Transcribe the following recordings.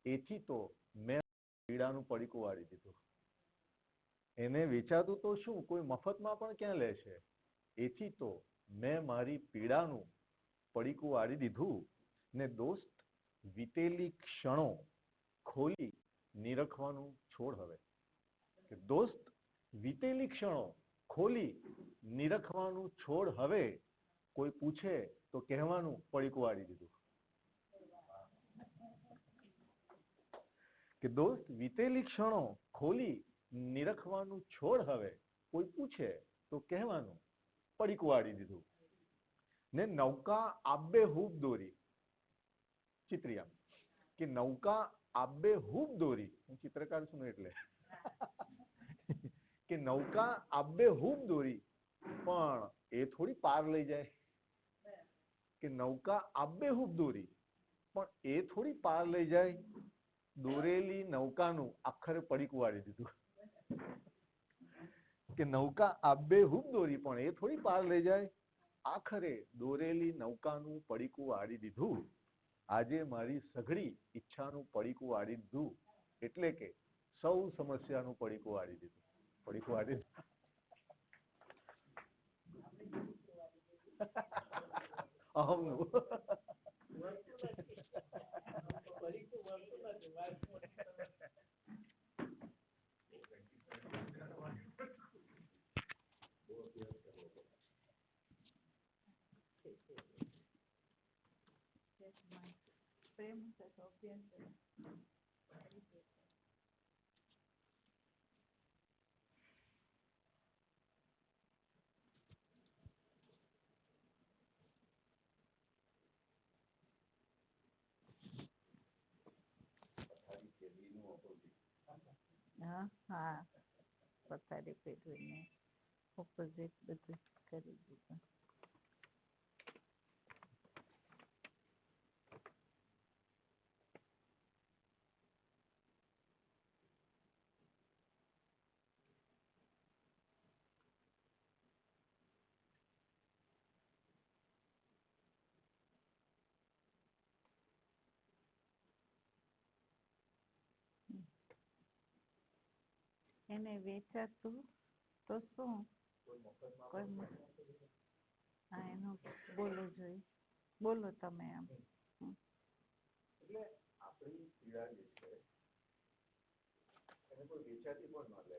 એથી તો મેં પીડાનું પડીકું વાળી દીધું. એને વેચાતું તો શું, કોઈ મફતમાં પણ ક્યાં લે છે. એથી તો મેં મારી પીડાનું પડીકું વાળી દીધું ને દોસ્ત વીતેલી ક્ષણો ખોલી નિરખવાનું છોડ હવે. કે દોસ્ત વીતેલી ક્ષણો ખોલી નિરખવાનું છોડ હવે. કોઈ પૂછે તો કહેવાનું પડીકું વાળી દીધું. કે દોસ્ત વીતેલી ક્ષણો ખોલી નિરખવાનું છોડ હવે. કોઈ પૂછે તો કહેવાનું પડીકું વાળી દીધું. ને નૌકા આબેહૂબ દોરી. ચિત્રિયા કે નૌકા આબેહૂબ દોરી. હું ચિત્રકાર છું એટલે કે નૌકા આબેહૂબ દોરી પણ એ થોડી પાર લઈ જાય. કે નૌકા આબેહૂબ દોરી પણ એ થોડી પાર લઈ જાય. દોરેલી નૌકાનું આખરે પડીકું વાળી દીધું. કે નૌકા આબેહૂબ દોરી પણ એ થોડી પાર લઈ જાય. આખરે દોરેલી નૌકાનું પડીકું વાળી દીધું. આજે મારી સઘળી ઈચ્છાનું પડીકું વાળી દીધું. એટલે કે સૌ સમસ્યાનું પડીકું વાળી દીધું. પડીકું વાળી અહમનું પ્રેમ છે તો અભ્યાસ હા હા પથારી ફેરવીને ઓપોઝિટ બધું કરી દીધું. એને વેચાતું તો શું કોઈ હા એનું બોલો જોઈએ. બોલો તમે આમ. એટલે આપણી પીડા જે છે એને કોઈ વેચાતી પણ ન લે.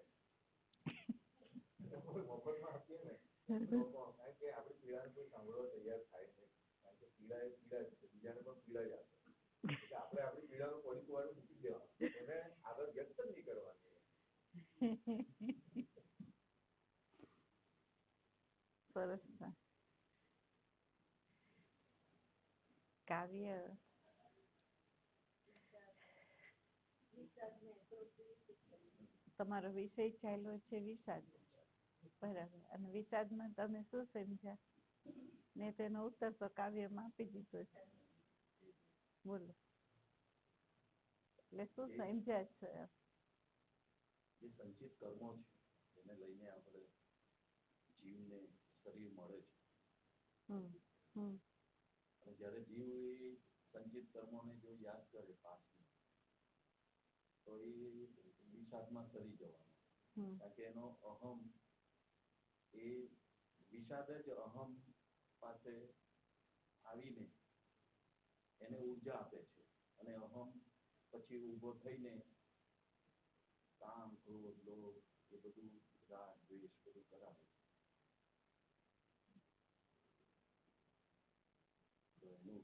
કોઈ મફતમાં આપીએ ને કારણ કે આપણી પીડાને કોઈ સાંભળવા તૈયાર થાય નહીં. કારણ કે પીડા એ પીડા છે, બીજાને પણ પીડા જ આપે. એટલે આપણે આપણી પીડાનું પડીકું વાળું મૂકી દેવાનું. એને આગળ વ્યક્ત જ નહીં કરવાની. સરસ. કાવ્ય તમારો વિષય ચાલ્યો છે વિષાદ, બરાબર. અને વિષાદમાં તમે શું સમજ્યા ને તેનો ઉત્તર તો કાવ્યમાં આપી દીધો છે. બોલો એટલે શું સમજ્યા છે? જે સંચિત કર્મો છે એને લઈને આપણે જીવને શરીર મળે છે. અને જ્યારે જીવ એ સંચિત કર્મોને જો યાદ કરે પાછું તો એ વિષાદમાં સરી જવાનો. કારણ કે એનો અહમ એ વિષાદ જ અહમ પાસે આવીને એને ઉર્જા આપે છે. અને અહમ પછી ઉભો થઈને કામ, ક્રોધ, લોભ એ બધું રાગ, દ્વેષ બધું કરાવે. તો એનું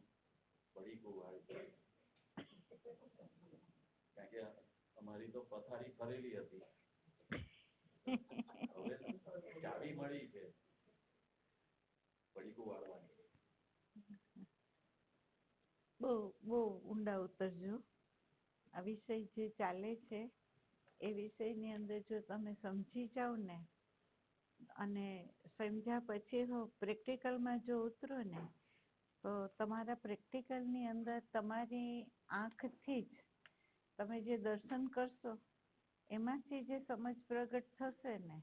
પડીકું વાળી. કારણ કે અમારી તો પથારી ફરેલી હતી. હવે ચાવી મળી છે પડીકું વાળવાની. બહુ બહુ ઊંડા ઉતરજો. આ વિષય જે ચાલે છે એ વિષયની અંદર જો તમે સમજી જાઓ ને અને સમજ્યા પછી પ્રેક્ટિકલમાં જો ઉતરો ને તો તમારા પ્રેક્ટિકલની અંદર તમારી આંખથી જ તમે જે દર્શન કરશો એમાંથી જે સમજ પ્રગટ થશે ને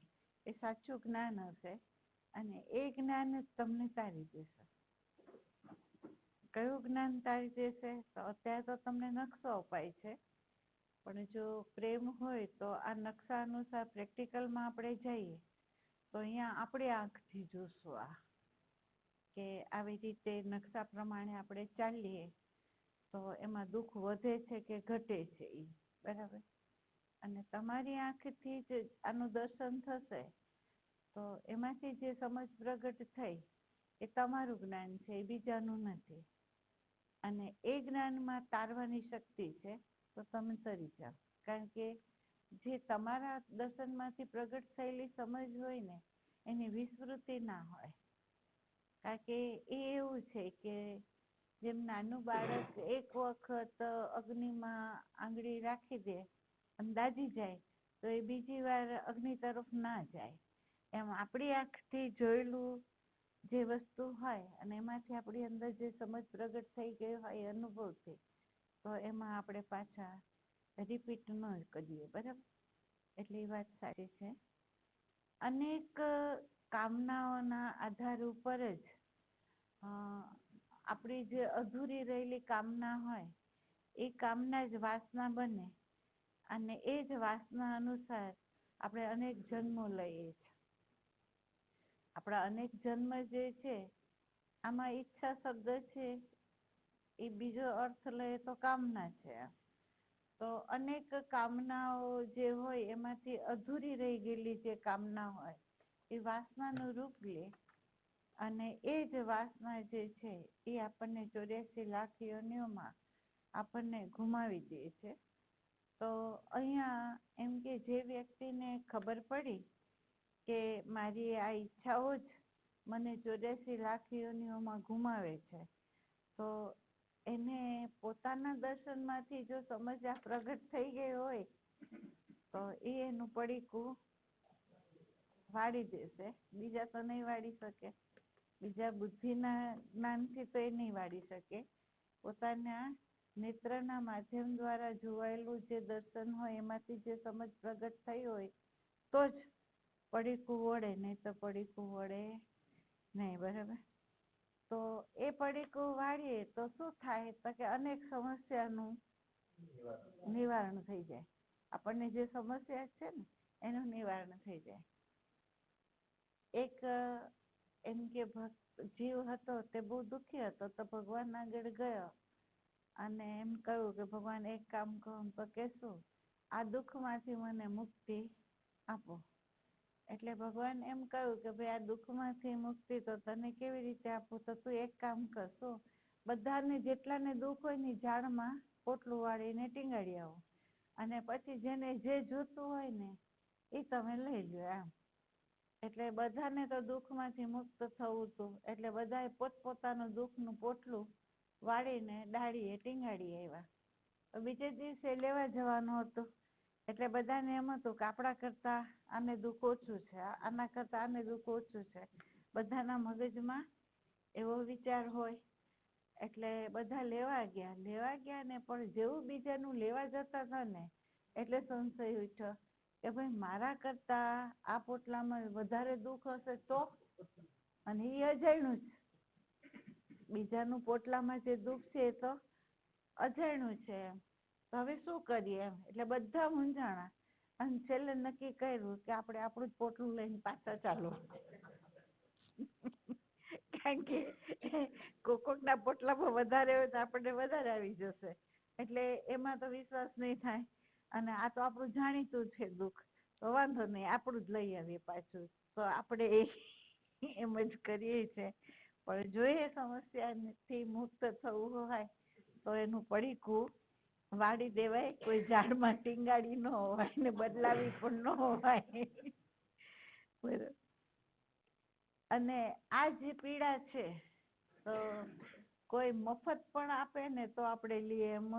એ સાચું જ્ઞાન હશે અને એ જ્ઞાન જ તમને તારી દેશે. કયું જ્ઞાન તારી દેશે? તો અત્યારે તો તમને નકશો અપાય છે, પણ જો પ્રેમ હોય તો આ નકશા અનુસાર પ્રેક્ટિકલમાં આપણે જઈએ તો અહીંયા આપણી આંખથી જોશું આ કે આવી રીતે નકશા પ્રમાણે આપણે ચાલીએ તો એમાં દુઃખ વધે છે કે ઘટે છે એ, બરાબર? અને તમારી આંખથી જ આનું દર્શન થશે તો એમાંથી જે સમજ પ્રગટ થઈ એ તમારું જ્ઞાન છે, એ બીજાનું નથી. અને એ જ્ઞાનમાં તારવાની શક્તિ છે તો તમે તરી જાઓ, કારણ કે જે તમારા દર્શનમાંથી પ્રગટ થયેલી સમજ હોય ને એની વિસ્મૃતિ ના હોય. કારણ કે એ એવું છે કે જેમ નાનું બાળક એક વખત અગ્નિમાં આંગળી રાખી દે અને દાજી જાય તો એ બીજી વાર અગ્નિ તરફ ના જાય, એમ આપણી આંખથી જોયેલું જે વસ્તુ હોય અને એમાંથી આપણી અંદર જે સમજ પ્રગટ થઈ ગઈ હોય એ અનુભવથી, તો એમાં આપણે પાછા રિપીટ ન કરીએ, બરાબર? એટલે એ વાત સાચી છે. અનેક કામનાઓના આધાર ઉપર જ આપણી જે અધૂરી રહેલી કામના હોય એ કામના જ વાસના બને અને એ જ વાસના અનુસાર આપણે અનેક જન્મો લઈએ છીએ. આપણા અનેક જન્મ જે છે આમાં ઈચ્છા શબ્દ છે એ બીજો અર્થ લઈએ તો કામના છે. તો અનેક કામનાઓ જે હોય એમાંથી અધૂરી રહી ગયેલી જે કામના હોય એ વાસનાનું રૂપ લે અને એ જ વાસના જે છે એ આપણને 84 લાખ યોનિઓમાં આપણને ઘુમાવી દે છે. તો અહીંયા એમ કે જે વ્યક્તિને ખબર પડી કે મારી આ ઈચ્છાઓ જ મને 84 લાખ યોનિઓમાં ઘુમાવે છે, તો એને પોતાના દર્શનમાંથી જો સમજ આ પ્રગટ થઈ ગઈ હોય તો એ એનું પડીકું વાળી દેશે, બીજા તો નહીં વાળી શકે, બીજા બુદ્ધિના જ્ઞાનથી તો એ નહીં વાળી શકે. પોતાના નેત્રના માધ્યમ દ્વારા જોવાયેલું જે દર્શન હોય એમાંથી જે સમજ પ્રગટ થઈ હોય તો જ પડીકું વળે, નહીં તો પડીકું વળે નહીં, બરાબર? તો એ પડીકું વાળીએ તો શું થાય? તો કે અનેક સમસ્યાનું નિવારણ થઈ જાય. આપણને જે સમસ્યા છે ને એનું નિવારણ થઈ જાય. એક એમ કે જીવ હતો તે બહુ દુઃખી હતો, તો ભગવાન આગળ ગયો અને એમ કહ્યું કે ભગવાન એક કામ કહું તો કહેશું, આ દુઃખમાંથી મને મુક્તિ આપો. એટલે ભગવાન એમ કહ્યું કે ભાઈ આ દુઃખમાંથી મુક્તિ તો તને કેવી રીતે આપું? તો તું એક કામ કરશો, બધાને જેટલાને દુઃખ હોય ને ઝાડમાં પોટલું વાળીને ટીંગાડી આવો અને પછી જેને જે જોતું હોય ને એ તમે લઈ લો એમ. એટલે બધાને તો દુઃખમાંથી મુક્ત થવું હતું, એટલે બધાએ પોતપોતાનું દુઃખનું પોટલું વાળીને ડાળીએ ટીંગાડી આવ્યા. તો બીજે દિવસે લેવા જવાનું હતું એટલે બધાને એમ હતું કે આપણા કરતાં આને દુઃખ ઓછું છે, આના કરતાં આને દુઃખ ઓછું છે, બધાના મગજમાં એવો વિચાર હોય. એટલે બધા લેવા ગયા ને પણ જેવું બીજાનું લેવા જતા હતા ને એટલે સંશય ઉઠ્યો કે ભાઈ મારા કરતાં આ પોટલામાં વધારે દુઃખ હશે તો, અને એ અજાણ્યું છે, બીજાનું પોટલામાં જે દુઃખ છે એ તો અજાણ્યું છે એમ. તો હવે શું કરીએ એમ? એટલે બધા મૂંઝાણા અને છેલ્લે નક્કી કર્યું કે આપણે આપણું જ પોટલું લઈને પાછા ચાલો. કારણ કે કોકના પોટલામાં વધારે હોય તો આપણને વધારે આવી જશે, એટલે એમાં તો વિશ્વાસ નહીં થાય. અને આ તો આપણું જાણીતું છે દુઃખ, તો વાંધો નહીં આપણું જ લઈ આવીએ પાછું. તો આપણે એમ જ કરીએ છીએ. પણ જો એ સમસ્યાથી મુક્ત થવું હોય તો એનું પડીકું વાળી દેવાય, કોઈ ઝાડમાં ટીંગાડી ન હોય ને બદલાવી પણ ન હોય. બરાબર. અને આ જે પીડા છે તો કોઈ મફત પણ આપે ને તો આપણે લઈએ એમ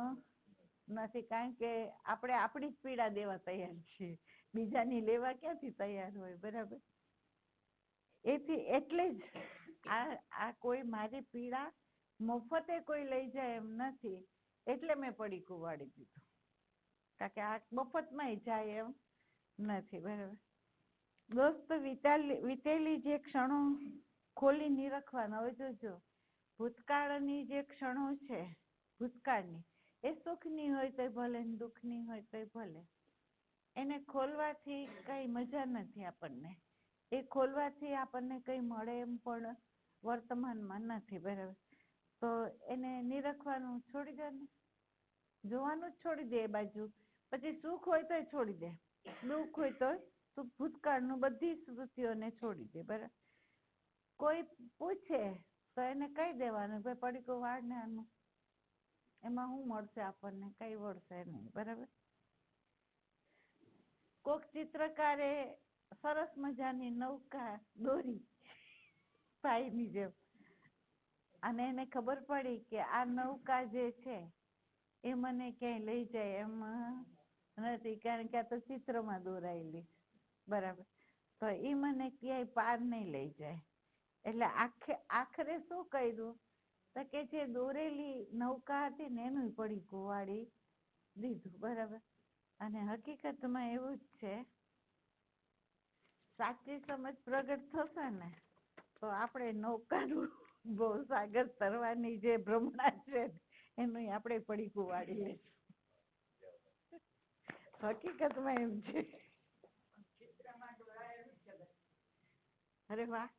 નથી, કારણ કે આપણે આપણી જ પીડા દેવા તૈયાર છીએ, બીજાની લેવા ક્યાંથી તૈયાર હોય, બરાબર? એટલે જ આ કોઈ મારી પીડા મફતે કોઈ લઈ જાય એમ નથી, એટલે મેં પડીકું વાળી દીધું, કારણ કે આ મફતમાંય જાય એમ નથી, બરાબર? દોસ્ત વીતેલી જે ક્ષણો ખોલી નિરખવાના. હવે જોજો ભૂતકાળની જે ક્ષણો છે ભૂતકાળની, એ સુખની હોય તોય ભલે ને દુઃખની હોય તોય ભલે, એને ખોલવાથી કઈ મજા નથી આપણને. એ ખોલવાથી આપણને કઈ મળે એમ પણ વર્તમાનમાં નથી, બરાબર? તો એને નિરખવાનું છોડી દે ને, જોવાનું જ છોડી દે એ બાજુ. પછી સુખ હોય તોય છોડી દે, દુઃખ હોય તોય ભૂતકાળનું બધી સ્મૃતિઓને છોડી દે, બરાબર? કોઈ પૂછે તો એને કહી દેવાનું ભાઈ પડીકું વાળ ને આનું, એમાં શું મળશે આપણને? કઈ મળશે નહીં, બરાબર? કોક ચિત્રકારે સરસ મજાની નૌકા દોરી ભાઈની જેમ, અને એને ખબર પડી કે આ નૌકા જે છે એ મને ક્યાંય લઈ જાય એમ નથી, કારણ કે આ તો ચિત્રમાં દોરાયેલી, બરાબર? તો એ મને ક્યાંય પાર નહીં લઈ જાય. એટલે આખરે શું કર્યું? તો કે જે દોરેલી નૌકા હતી ને એનું પડીકું વાળી દીધું, બરાબર? અને હકીકતમાં એવું જ છે, સાચી સમજ પ્રગટ થશે ને તો આપણે નૌકાનું બહુ સાગર તરવાની જે ભ્રમણા છે એનું આપણે પડીકું વાળી લઈશું. હકીકતમાં એમ છે. અરે વાહ,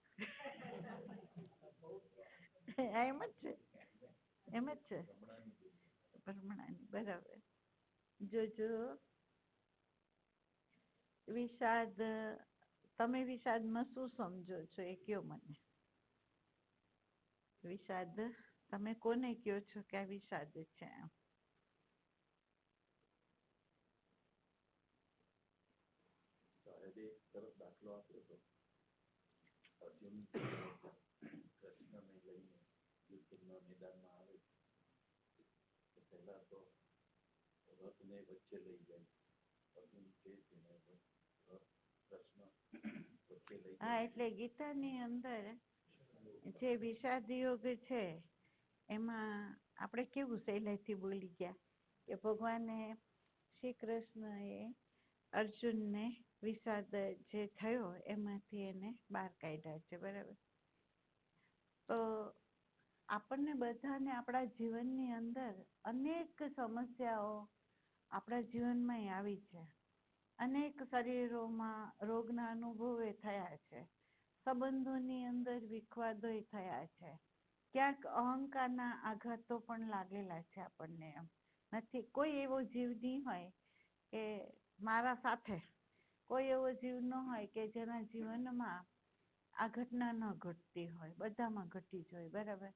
એમ જ છે, એમ જ છે ભ્રમણાની, બરાબર. જોજો વિષાદ, તમે વિષાદમાં શું સમજો છો એ કયો મને. વિષાદ તમે કોને કયો છો કે આ વિષાદ છે? સાહેબે એક સરસ દાખલો આપ્યો હતો. અર્જુન કૃષ્ણને લઈને યુદ્ધના મેદાનમાં આવે તો પહેલા તો રથને વચ્ચે લઈ જાય. અર્જુન કે કૃષ્ણ વચ્ચે લઈ જાય. હા, એટલે ગીતાની અંદર જે વિષાદ યોગ છે એમાં આપણે કેવું સહેલાઈથી બોલી ગયા કે ભગવાને શ્રી કૃષ્ણએ અર્જુનને વિષાદ જે થયો એમાંથી એને બહાર કાઢ્યા છે, બરાબર? તો આપણને બધાને આપણા જીવનની અંદર અનેક સમસ્યાઓ આપણા જીવનમાં આવી છે. અનેક શરીરોમાં રોગના અનુભવો થયા છે, સંબંધોની અંદર વિખવાદો થયા છે, ક્યાંક અહંકારના આઘાતો પણ લાગેલા છે આપણને. એમ નથી, કોઈ એવો જીવ નહીં હોય કે મારા સાથે કોઈ એવો જીવ ન હોય કે જેના જીવનમાં આ ઘટના ન ઘટતી હોય, બધામાં ઘટી જ હોય, બરાબર?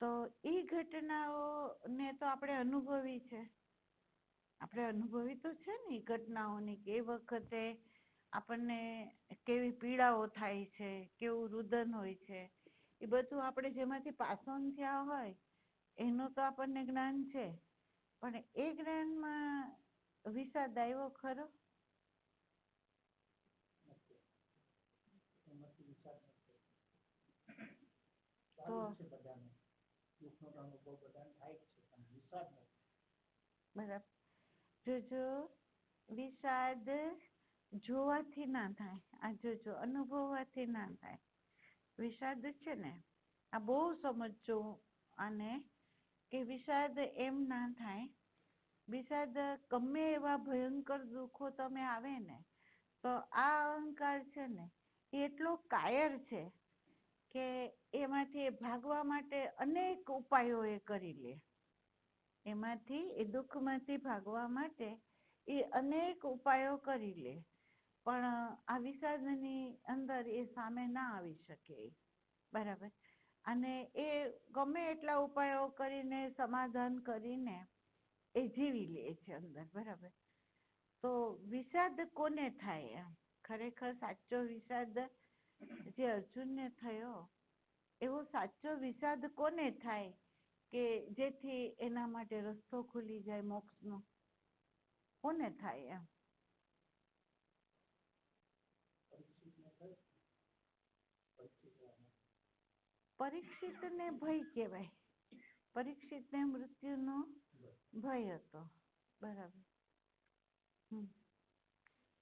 તો એ ઘટનાઓને તો આપણે અનુભવી છે, આપણે અનુભવી તો છે ને એ ઘટનાઓની, કે એ વખતે આપણને કેવી પીડાઓ થાય છે, કેવું રુદન હોય છે, એ બધું આપણે જેમાંથી પાસ ઓન થયા હોય એનું તો આપણને જ્ઞાન છે. પણ એ જ્ઞાનમાં વિષાદ આવ્યો ખરો? બરાબર. જોજો વિષાદ જોવાથી ના થાય, આ જોજો અનુભવવાથી ના થાય. વિષાદ છે ને આ બહુ સમજજો, અને કે વિષાદ એમ ના થાય. વિષાદ ગમે એવા ભયંકર દુઃખો તમે આવે ને તો આ અહંકાર છે ને એ એટલો કાયર છે કે એમાંથી ભાગવા માટે અનેક ઉપાયો એ કરી લે. એમાંથી, એ દુઃખમાંથી ભાગવા માટે એ અનેક ઉપાયો કરી લે, પણ આ વિષાદની અંદર એ સામે ના આવી શકે, બરાબર? અને એ ગમે એટલા ઉપાયો કરીને, સમાધાન કરીને એ જીવી લે છે અંદર, બરાબર? તો વિષાદ કોને થાય? ખરેખર સાચો વિષાદ જે અર્જુનને થયો એવો સાચો વિષાદ કોને થાય કે જેથી એના માટે રસ્તો ખુલી જાય મોક્ષનો? કોને થાય? પરીક્ષિતને ભય કહેવાય, પરીક્ષિતને મૃત્યુનો ભય હતો, બરાબર?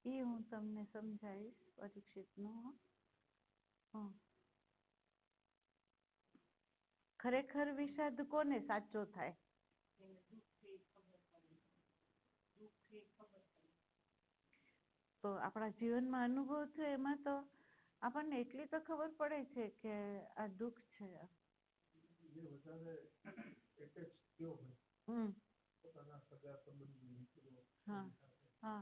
એ હું તમને સમજાવીશ પરીક્ષિતનું. ખરેખર વિષાદ કોને સાચો થાય? તો આપણા જીવનમાં અનુભવ થયો એમાં તો આપણને એટલી તો ખબર પડે છે કે આ દુઃખ છે. હમ. હા હા.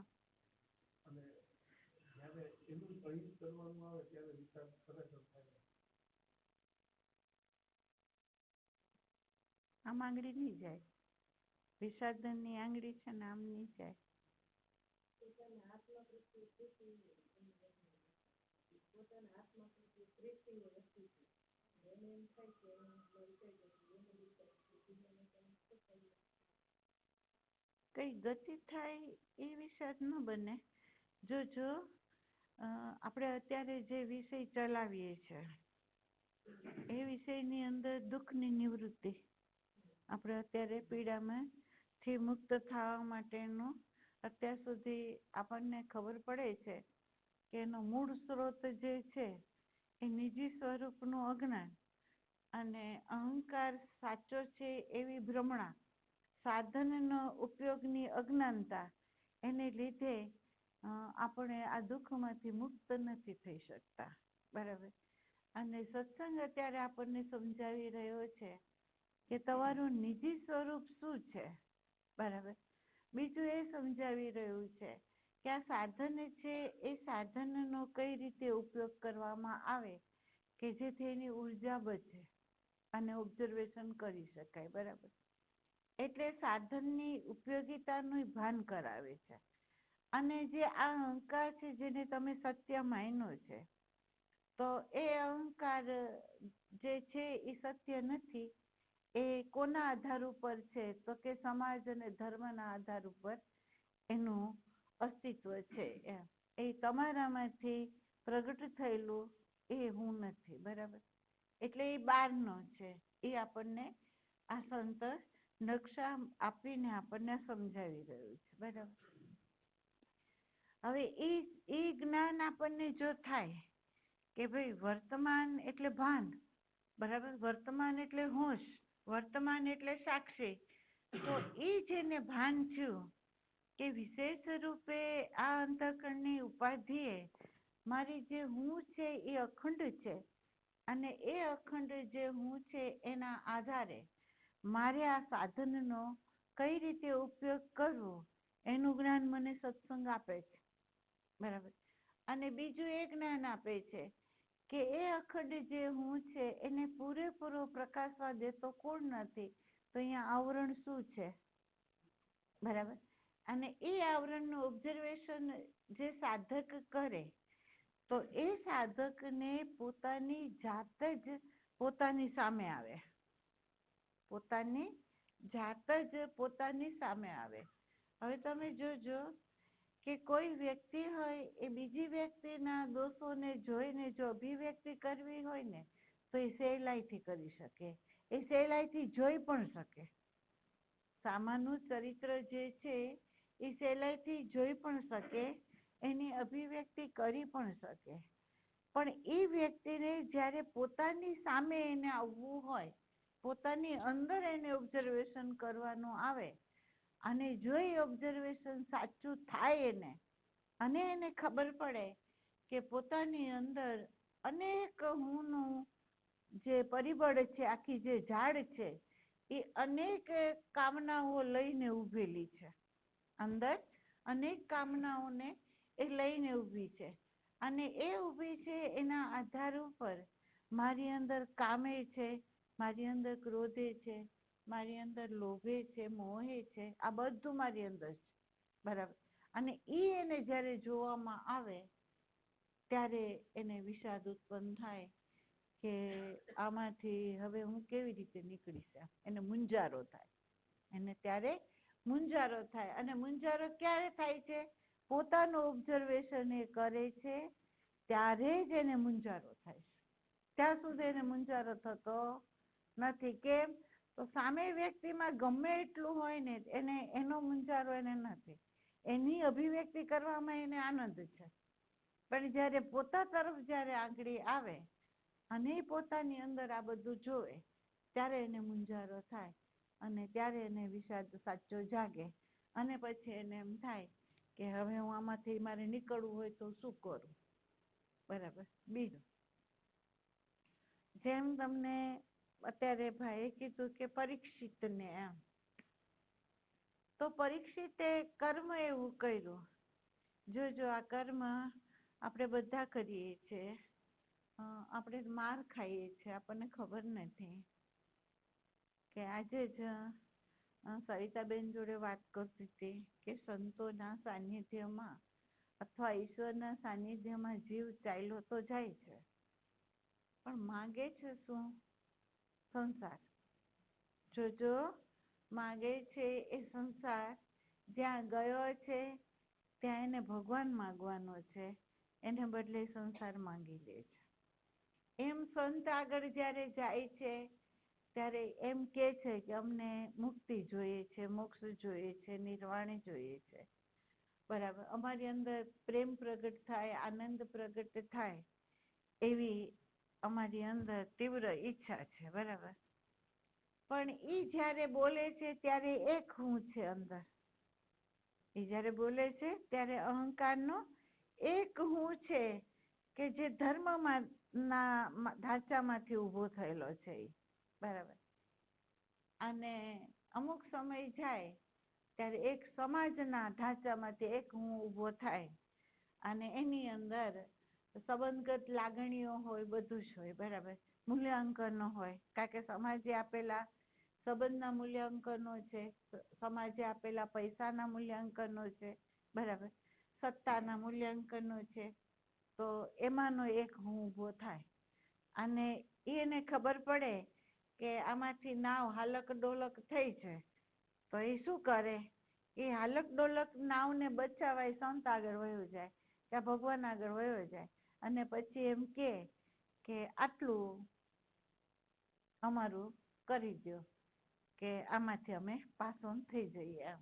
આમ આંગળી નહીં જાય. વિસર્જનની આંગળી છે ને આમ નહીં જાય. કઈ ગતિ થાય એ વિષાદ ન બને. જો આપણે અત્યારે જે વિષય ચલાવીએ છીએ એ વિષયની અંદર દુઃખની નિવૃત્તિ, આપણે અત્યારે પીડામાંથી મુક્ત થવા માટેનું અત્યાર સુધી આપણને ખબર પડે છે કે એનો મૂળ સ્ત્રોત જે છે એ નિજી સ્વરૂપનું અજ્ઞાન અને અહંકાર સાચો છે એવી ભ્રમણા, સાધનનો ઉપયોગની અજ્ઞાનતા, એને લીધે આપણે આ દુઃખમાંથી મુક્ત નથી થઈ શકતા. બરાબર. અને સત્સંગ અત્યારે આપણને સમજાવી રહ્યો છે કે તમારું નિજી સ્વરૂપ શું છે. બરાબર. બીજું એ સમજાવી રહ્યું છે કે આ સાધન છે એ સાધનનો કઈ રીતે ઉપયોગ કરવામાં આવે કે જેથી એની ઉર્જા બચે અને ઓબ્ઝર્વેશન કરી શકાય. બરાબર. એટલે સાધનની ઉપયોગિતાનું ભાન કરાવે છે. અને જે આ અહંકાર છે જેને તમે સત્ય માન્યો છે, તો એ અહંકાર જે છે એ સત્ય નથી. એ કોના આધાર ઉપર છે? તો કે સમાજ અને ધર્મના આધાર ઉપર એનું અસ્તિત્વ છે. એ તમારામાંથી પ્રગટ થયેલું એ હું નથી. બરાબર. એટલે એ બહારનો છે. એ આપણને આ સંત નકશા આપીને આપણને સમજાવી રહ્યું છે. બરાબર. હવે એ જ્ઞાન આપણને જો થાય કે ભાઈ વર્તમાન એટલે ભાન, બરાબર, વર્તમાન એટલે હોશ, વર્તમાન એટલે સાક્ષી, તો એ જેને ભાન થયું કે વિશેષ રૂપે આ અંતઃકરણની ઉપાધિએ મારી જે હું છે એ અખંડ છે અને એ અખંડ જે હું છે એના આધારે મારે આ સાધનનો કઈ રીતે ઉપયોગ કરવો એનું જ્ઞાન મને સત્સંગ આપે છે. બરાબર. અને બીજું એ જ્ઞાન આપે છે કે એ અખંડ જે હું છે એને પૂરેપૂરો પ્રકાશવા દેતો કોણ નથી, તો અહીંયા આવરણ શું છે. બરાબર. અને એ આવરણનું ઓબ્ઝર્વેશન જે સાધક કરે તો એ સાધકને પોતાની જાત જ પોતાની સામે આવે. પોતાની જાત જ પોતાની સામે આવે. હવે તમે જોજો કે કોઈ વ્યક્તિ હોય એ બીજી વ્યક્તિના દોષોને જોઈને જો અભિવ્યક્તિ કરવી હોય ને તો એ સહેલાઈથી કરી શકે, એ સહેલાઈથી જોઈ પણ શકે. સામાનું ચરિત્ર જે છે એ સહેલાઈથી જોઈ પણ શકે, એની અભિવ્યક્તિ કરી પણ શકે. પણ એ વ્યક્તિને જ્યારે પોતાની સામે એને આવવું હોય, પોતાની અંદર એને ઓબ્ઝર્વેશન કરવાનું આવે અને જો એ ઓબ્ઝર્વેશન સાચું થાય એને અને એને ખબર પડે કે પોતાની અંદર અનેક હુંનું જે પરિબળ છે, આખી જે ઝાડ છે એ અનેક કામનાઓ લઈને ઊભેલી છે. અંદર અનેક કામનાઓને એ લઈને ઊભી છે અને એ ઊભી છે એના આધાર ઉપર મારી અંદર કામે છે, મારી અંદર ક્રોધે છે, મારી અંદર લોભે છે, મોહે છે, આ બધું મારી અંદર છે. બરાબર. અને એને જ્યારે જોવામાં આવે ત્યારે એને વિષાદ ઉત્પન્ન થાય કે આમાંથી હવે હું કેવી રીતે નીકળીશ. એને મૂંઝારો થાય. એને ત્યારે મૂંઝારો થાય. અને મૂંઝારો ક્યારે થાય છે? પોતાનું ઓબ્ઝર્વેશન એ કરે છે ત્યારે જ એને મૂંઝારો થાય છે. ત્યાં સુધી એને મૂંઝારો થતો નથી. કેમ? તો સામે વ્યક્તિમાં ગમે એટલું હોય ને એને એનો મૂંઝારો એને નથી. એની અભિવ્યક્તિ કરવામાં એને આનંદ છે. પણ જ્યારે પોતા તરફ જ્યારે આંગળી આવે અને પોતાની અંદર આ બધું જોવે ત્યારે એને મૂંઝારો થાય અને ત્યારે એને વિષાદ સાચો જાગે અને પછી એને એમ થાય કે હવે હું આમાંથી મારે નીકળવું હોય તો શું કરું. બરાબર. બીજું, જેમ તમને અત્યારે ભાઈએ કીધું કે પરીક્ષિતને એમ, તો પરીક્ષિતે કર્મ એવું કર્યું. જો આ કર્મ આપણે બધા કરીએ છીએ, આપણે માર ખાઈએ છીએ, આપણને ખબર નથી. કે આજે જ સરિતાબેન જોડે વાત કરતી હતી કે સંતોના સાનિધ્યમાં અથવા ઈશ્વરના સાનિધ્યમાં જીવ ચાલ્યો તો જાય છે, પણ માગે છે શું? સંસાર. જોજો, માગે છે એ સંસાર. જ્યાં ગયો છે ત્યાં એને ભગવાન માગવાનો છે, એને બદલે સંસાર માંગી લે છે. એમ સંત આગળ જ્યારે જાય છે ત્યારે એમ કે છે કે અમને મુક્તિ જોઈએ છે, મોક્ષ જોઈએ છે, નિર્વાણ જોઈએ છે. બરાબર. અમારી અંદર પ્રેમ પ્રગટ થાય, આનંદ પ્રગટ થાય એવી અમારી અંદર તીવ્ર ઈચ્છા છે. બરાબર. પણ ઈ જ્યારે બોલે છે ત્યારે એક હું છે અંદર. એ જ્યારે બોલે છે ત્યારે અહંકારનો એક હું છે કે જે ધર્મમાં ના ઢાંચામાંથી ઊભો થયેલો છે. બરાબર. અને અમુક સમય જાય ત્યારે એક સમાજના ઢાંચામાંથી એક હું ઊભો થાય અને એની અંદર સંબંધગત લાગણીઓ હોય, બધું જ હોય. બરાબર. મૂલ્યાંકનો હોય, કારણ કે સમાજે આપેલા સંબંધના મૂલ્યાંકનો છે, સમાજે આપેલા પૈસાના મૂલ્યાંકનો છે. બરાબર. સત્તાના મૂલ્યાંકનો છે. તો એમાંનો એક હું ઊભો થાય અને એને ખબર પડે કે આમાંથી નાવ હાલક ડોલક થઈ છે, તો એ શું કરે? એ હાલક ડોલક નાવને બચાવવા એ સંત આગળ વયો જાય, ત્યાં ભગવાન આગળ વયો જાય અને પછી એમ કે આટલું અમારું કરી દો કે આમાંથી અમે પાસ ઓન થઈ જઈએ એમ.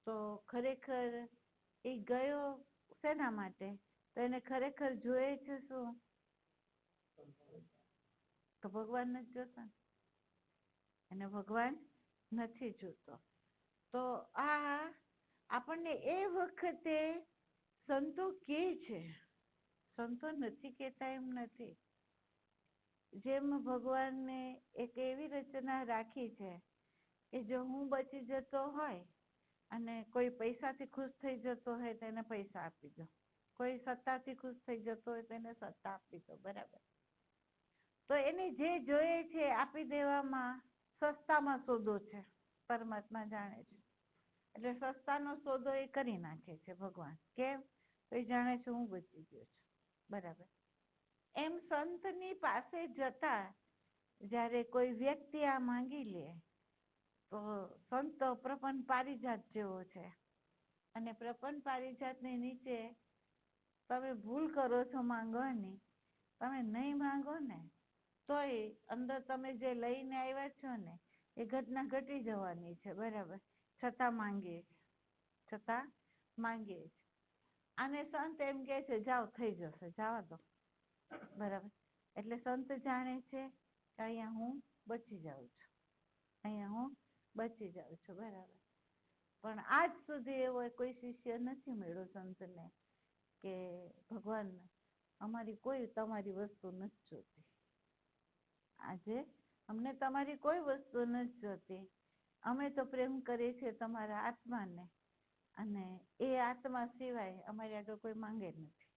તો ખરેખર એ ગયો શેના માટે? તો એને ખરેખર જોઈએ છે શું? તો ભગવાન નથી જોતા, એને ભગવાન નથી જોતો. તો આ આપણને એ વખતે સંતો કે છે, સંતો નથી કહેતા એમ નથી. જેમ ભગવાનને એક એવી રચના રાખી છે કે જો હું બચી જતો હોય અને કોઈ પૈસાથી ખુશ થઈ જતો હોય તો એને પૈસા આપી દો, કોઈ સત્તાથી ખુશ થઈ જતો હોય તો એને સત્તા આપી દો. બરાબર. તો એને જે જોઈએ છે આપી દેવામાં સસ્તામાં સોદો છે, પરમાત્મા જાણે છે. એટલે સસ્તાનો સોદો એ કરી નાખે છે ભગવાન. કેમ? તો એ જાણે છે હું બચી ગયો છું. બરાબર. એમ સંતની પાસે જતા જ્યારે કોઈ વ્યક્તિ આ માંગી લે તો સંત પ્રપન્ન પારિજાત જેવો છે અને પ્રપન્ન પારિજાતની નીચે તમે ભૂલ કરો છો માંગવાની, તમે નહીં માંગો ને તોય અંદર તમે જે લઈને આવ્યા છો ને એ ઘટના ઘટી જવાની છે. બરાબર. છતાં માંગીએ છીએ. અને સંત એમ કે છે જાઓ થઈ જશે, જવા દો. બરાબર. એટલે સંત જાણે છે કે અહીંયા હું બચી જાઉં છું, અહીંયા હું બચી જાઉં છું. બરાબર. પણ આજ સુધી એવો કોઈ શિષ્ય નથી મળ્યો સંતને કે ભગવાન અમારી કોઈ તમારી વસ્તુ નથી જોતી, આજે અમને તમારી કોઈ વસ્તુ નથી જોતી, અમે તો પ્રેમ કરીએ છીએ તમારા આત્માને અને એ આત્મા સિવાય અમારી આગળ કોઈ માંગે નથી.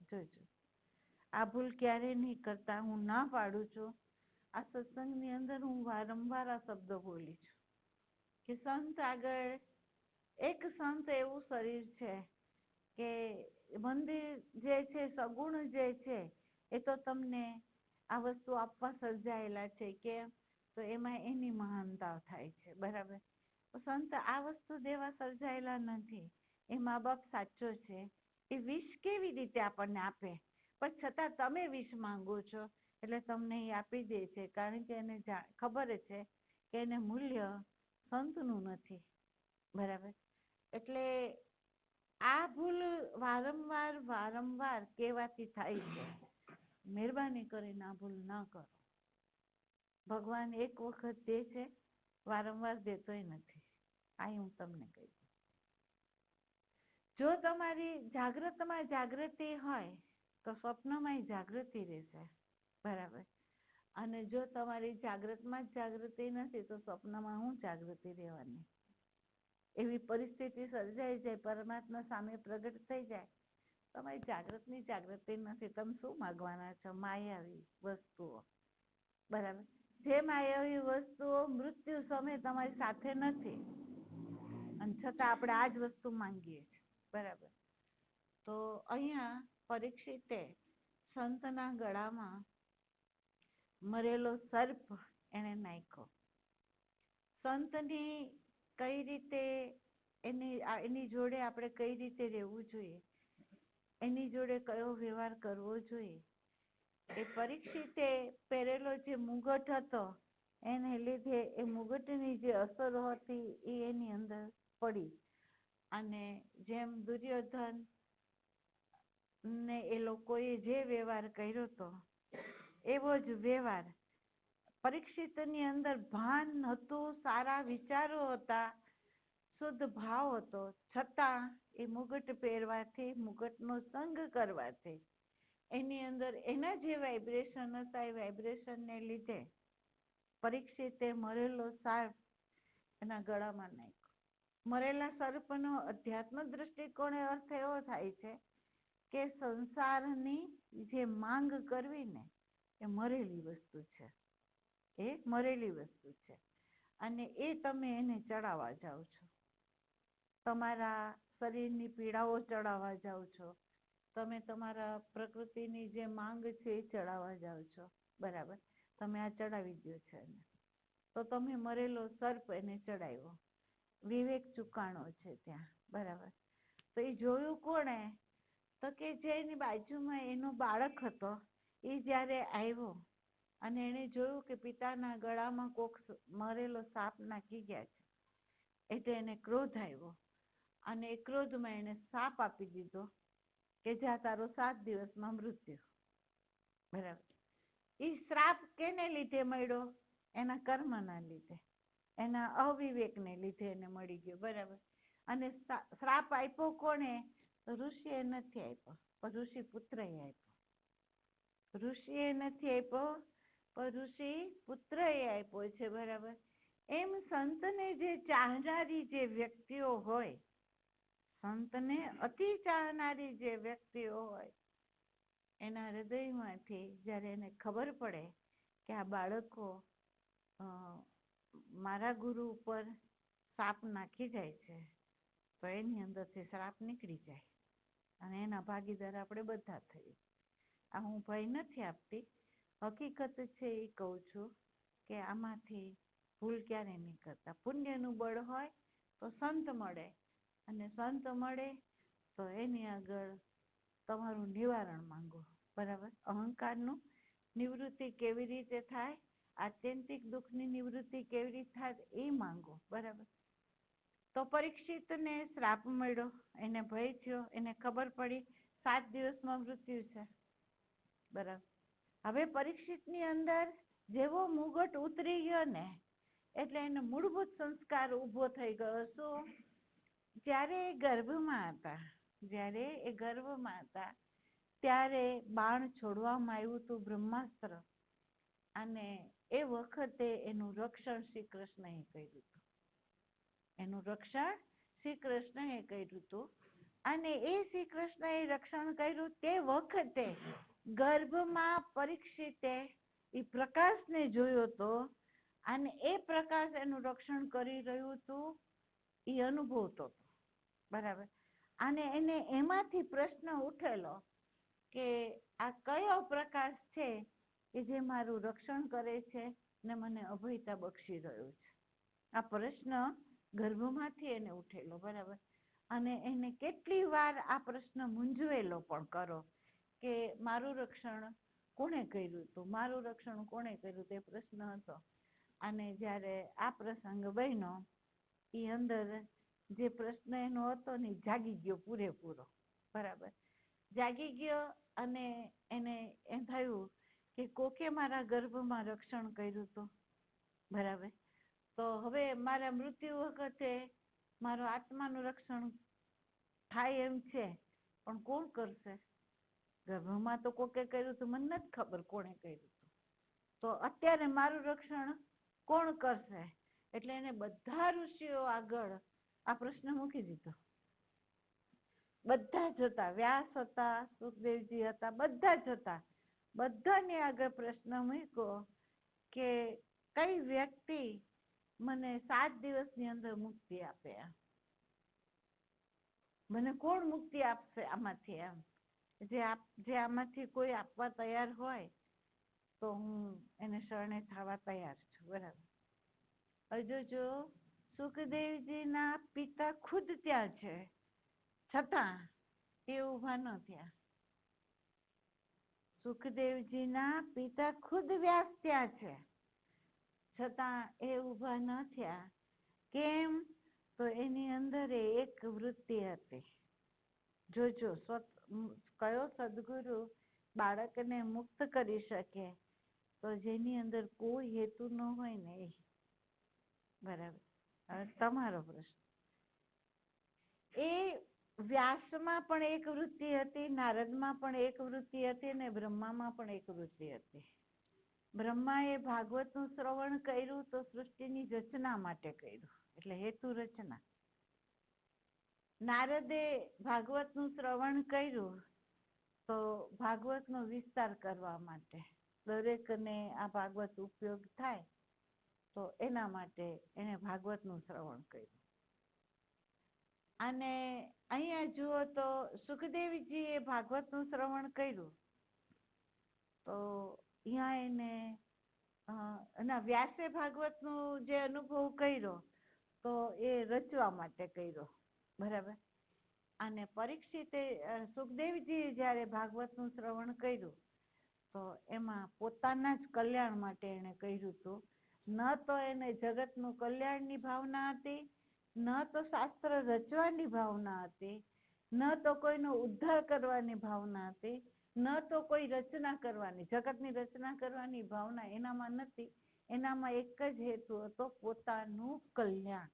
જોજો, આ ભૂલ ક્યારે નહીં કરતા. હું ના પાડું છું. આ સત્સંગની અંદર હું વારંવાર આ શબ્દો બોલી છું કે સંત આગળ એક સંત એવું શરીર છે કે મંદિર જે છે, સગુણ જે છે એ તો તમને આ વસ્તુ આપવા સર્જાયેલા છે. કેમ? તો એમાં એની મહાનતા થાય છે. બરાબર. તો સંત આ વસ્તુ દેવા સર્જાયેલા નથી. એ મા બાપ સાચો છે, એ વિષ કેવી રીતે આપણને આપે, પણ છતાં તમે વિષ માંગો છો એટલે તમને એ આપી દે છે, કારણ કે એને ખબર છે કે એને મૂલ્ય સંતનું નથી. બરાબર. એટલે આ ભૂલ વારંવાર કહેવાથી થાય છે. મહેરબાની કરીને આ ભૂલ ન કરો. ભગવાન એક વખત દે છે, વારંવાર દેતોય નથી. આ હું તમને કહી દઉં. જો તમારી જાગ્રતમાં જાગૃતિ હોય તો સ્વપ્નમાંય જાગૃતિ રહેશે, બરાબર. અને જો તમારી જાગ્રતમાં જ જાગૃતિ નથી તો સ્વપ્નમાં હું જાગૃતિ રહેવાની? એવી પરિસ્થિતિ સર્જાઈ જાય, પરમાત્મા સામે પ્રગટ થઈ જાય, તમારી જાગૃતની જાગૃતિ નથી, તમે શું માગવાના છો? માયાવી વસ્તુઓ, બરાબર. જે માયાવી વસ્તુઓ મૃત્યુ સમયે તમારી સાથે નથી અને છતાં આપણે આ જ વસ્તુ માંગીએ છીએ, બરાબર. તો અહીંયા પરીક્ષિતે સંતના ગળામાં મરેલો સર્પ એને નાખ્યો. સંતની કઈ રીતે એની જોડે આપણે કઈ રીતે રહેવું જોઈએ, એની જોડે કયો વ્યવહાર કરવો જોઈએ, એ પરીક્ષિતે પહેરેલો જે મુગટ હતો એને લીધે એ મુગટની જે અસર હતી એ એની અંદર પડી. અને જેમ દુર્યોધન ને એ લોકોએ જે વ્યવહાર કર્યો હતો એવો જ વ્યવહાર પરીક્ષિતની અંદર ભાન હતું, સારા વિચારો હતા, શુદ્ધ ભાવ હતો, છતાં એ મુગટ પહેરવાથી, મુગટનો સંગ કરવાથી એની અંદર એના જે વાઇબ્રેશન હતા એ વાઇબ્રેશનને લીધે પરીક્ષિતે મરેલો સર્પ એના ગળામાં નાખ્યો. મરેલા સર્પનો અધ્યાત્મ દ્રષ્ટિકોણે અર્થ એવો થાય છે કે સંસારની જે માંગ કરવી ને એ મરેલી વસ્તુ છે, એ મરેલી વસ્તુ છે. અને એ તમે એને ચડાવવા જાઓ છો, તમારા શરીરની પીડાઓ ચડાવવા જાઓ છો, તમે તમારા પ્રકૃતિની જે માંગ છે એ ચડાવવા જાઓ છો, બરાબર. તમે આ ચડાવી દો છો એને, તો તમે મરેલો સર્પ એને ચડાવ્યો. વિવેક ચુકાણો છે ત્યાં, બરાબર. તો એ જોયું કોણે? તો કે જે એની બાજુમાં એનો બાળક હતો એ જ્યારે આવ્યો અને એને જોયું કે પિતાના ગળામાં કોક મરેલો સાપ નાખી ગયા છે, એટલે એને ક્રોધ આવ્યો અને એ ક્રોધમાં એને સાપ આપી દીધો કે જા તારો 7 દિવસમાં મૃત્યુ, બરાબર. એ શ્રાપ કેને લીધે મળ્યો? એના કર્મના લીધે, એના અવિવેકને લીધે એને મળી ગયો, બરાબર. અને શ્રાપ આપ્યો કોણે? ઋષિએ નથી આપ્યો, પણ ઋષિ પુત્રએ આપ્યો. ઋષિએ નથી આપ્યો પણ ઋષિ પુત્રએ આપ્યો છે, બરાબર. એમ સંતને જે ચાહનારી જે વ્યક્તિઓ હોય, સંતને અતિ ચાહનારી જે વ્યક્તિઓ હોય, એના હૃદયમાંથી જ્યારે એને ખબર પડે કે આ બાળકો મારા ગુરુ ઉપર શ્રાપ નાખી જાય છે, તો એની અંદરથી શ્રાપ નીકળી જાય અને એના ભાગીદાર આપણે બધા થઈએ. આ હું ભય નથી આપતી, હકીકત છે એ કહું છું કે આમાંથી ભૂલ ક્યારે નહીં કરતા. પુણ્યનું બળ હોય તો સંત મળે, અને સંત મળે તો એની આગળ તમારું નિવારણ માંગો, બરાબર. અહંકારનું નિવૃત્તિ કેવી રીતે થાય, આત્યંતિક દુઃખની નિવૃત્તિ કેવી રીતે થાય એ માંગો, બરાબર. તો પરીક્ષિતને શ્રાપ મળ્યો, એને ભય થયો, એને ખબર પડી 7 દિવસમાં મૃત્યુ છે, બરાબર. હવે પરીક્ષિતની અંદર જેવો મુગટ ઉતરી ગયો ને એટલે એને મૂળભૂત સંસ્કાર ઊભો થઈ ગયો. શું? જ્યારે એ ગર્ભમાં હતા ત્યારે બાણ છોડવામાં આવ્યું હતું, બ્રહ્માસ્ત્ર, અને એ વખતે એનું રક્ષણ શ્રી કૃષ્ણએ કર્યું હતું. એનું રક્ષણ શ્રી કૃષ્ણએ કર્યું હતું. અને એ શ્રી કૃષ્ણએ રક્ષણ કર્યું તે વખતે ગર્ભમાં પરીક્ષિતે એ પ્રકાશને જોયો હતો અને એ પ્રકાશ એનું રક્ષણ કરી રહ્યું હતું, એ અનુભવતો હતો, બરાબર. અને એને એમાંથી પ્રશ્ન ઉઠેલો કે આ કયો પ્રકાશ છે કે જે મારું રક્ષણ કરે છે ને મને અભયતા બક્ષી રહ્યો છે? આ પ્રશ્ન ગર્ભમાંથી એને ઉઠેલો, બરાબર. અને એને કેટલી વાર આ પ્રશ્ન મૂંઝવેલો પણ કરો કે મારું રક્ષણ કોણે કર્યું હતું, મારું રક્ષણ કોણે કર્યું, તે પ્રશ્ન હતો. અને જ્યારે આ પ્રસંગ બન્યો એ અંદર જે પ્રશ્ન એનો હતો ને જાગી ગયો પૂરેપૂરો, બરાબર. જાગી ગયો અને એને એમ થયું કે કોકે મારા ગર્ભમાં રક્ષણ કર્યું હતું, બરાબર. તો હવે મારા મૃત્યુ વખતે મારો આત્માનું રક્ષણ થાય એમ છે, પણ કોણ કરશે? ગર્ભમાં તો કોકે કર્યું હતું, મને નથી ખબર કોણે કર્યું હતું. તો અત્યારે મારું રક્ષણ કોણ કરશે? એટલે એને બધા ઋષિઓ આગળ આ પ્રશ્ન મૂકી દીધો. બધા જ હતા, વ્યાસ હતા, સુખદેવજી હતા, બધા જ હતા. બધાની આગળ પ્રશ્ન મૂક્યો કે કઈ વ્યક્તિ મને 7 દિવસની અંદર મુક્તિ આપે, મને કોણ મુક્તિ આપશે આમાંથી? એમ જે આમાંથી કોઈ આપવા તૈયાર હોય તો હું એને શરણે થવા તૈયાર છું, બરાબર. હજુ જો સુખદેવજીના પિતા ખુદ ત્યાં છે, છતાં એ ઊભા ન થયા. સુખદેવજીના પિતા ખુદ વ્યાસ ત્યાં છે, છતાં એ ઊભા ન થયા. કેમ? તો એની અંદર એક વૃત્તિ હતી. જોજો, કયો સદગુરુ બાળકને મુક્ત કરી શકે? તો જેની અંદર કોઈ હેતુ ન હોય ને એ, બરાબર. હવે તમારો પ્રશ્ન. એ વ્યાસમાં પણ એક વૃત્તિ હતી, નારદમાં પણ એક વૃત્તિ હતી, અને બ્રહ્મામાં પણ એક વૃત્તિ હતી. બ્રહ્માએ ભાગવતનું શ્રવણ કર્યું તો સૃષ્ટિની રચના માટે કર્યું, એટલે હેતુ રચના. નારદે ભાગવતનું શ્રવણ કર્યું તો ભાગવતનો વિસ્તાર કરવા માટે, દરેકને આ ભાગવત ઉપયોગ થાય તો એના માટે એને ભાગવતનું શ્રવણ કર્યું. અને અહીંયા જુઓ તો સુખદેવજીએ ભાગવતનું શ્રવણ કર્યું તો અહીંયા એને વ્યાસે ભાગવતનું જે અનુભવ કર્યો તો એ રચવા માટે કર્યો, બરાબર. અને પરીક્ષિતે સુખદેવજીએ જ્યારે ભાગવતનું શ્રવણ કર્યું તો એમાં પોતાના જ કલ્યાણ માટે એને કર્યું હતું. ન તો એને જગતનું કલ્યાણની ભાવના હતી, ન તો શાસ્ત્ર રચવાની ભાવના હતી, ન તો કોઈનો ઉદ્ધાર કરવાની ભાવના હતી, ન તો કોઈ રચના કરવાની, જગતની રચના કરવાની ભાવના એનામાં નથી. એનામાં એક જ હેતુ હતો, પોતાનું કલ્યાણ,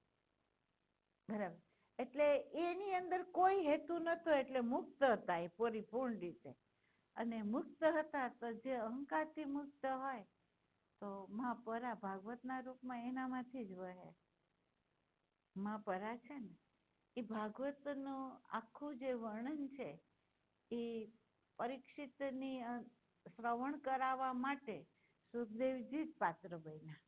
બરાબર. એટલે એની અંદર કોઈ હેતુ નતો, એટલે મુક્ત હતા એ પરિપૂર્ણ રીતે. અને મુક્ત હતા તો જે અહંકારથી મુક્ત હોય તો મહાપરા ભાગવતના રૂપમાં એનામાંથી જ વહે. મહાપરા છે ને એ ભાગવતનું આખું જે વર્ણન છે એ પરીક્ષિતની શ્રવણ કરાવવા માટે સુખદેવજી જ પાત્ર બન્યા,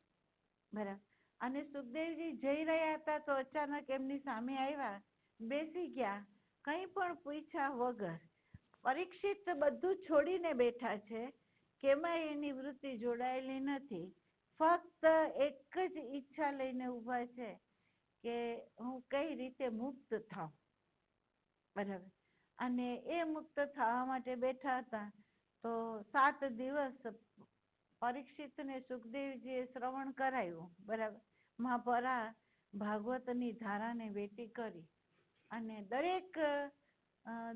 બરાબર. અને સુખદેવજી જઈ રહ્યા હતા તો અચાનક એમની સામે આવ્યા, બેસી ગયા, કંઈ પણ પૂછ્યા વગર. પરીક્ષિત બધું છોડીને બેઠા છે, કેમાં એની વૃત્તિ જોડાયેલી નથી, ફક્ત એક જ ઈચ્છા લઈને ઊભા છે કે હું કઈ રીતે મુક્ત થાઉં, બરાબર. અને એ મુક્ત થવા માટે બેઠા હતા તો 7 દિવસ પરીક્ષિતને સુખદેવજીએ શ્રવણ કરાયું, બરાબર. મહાપરા ભાગવતની ધારાને વેટી કરી અને દરેક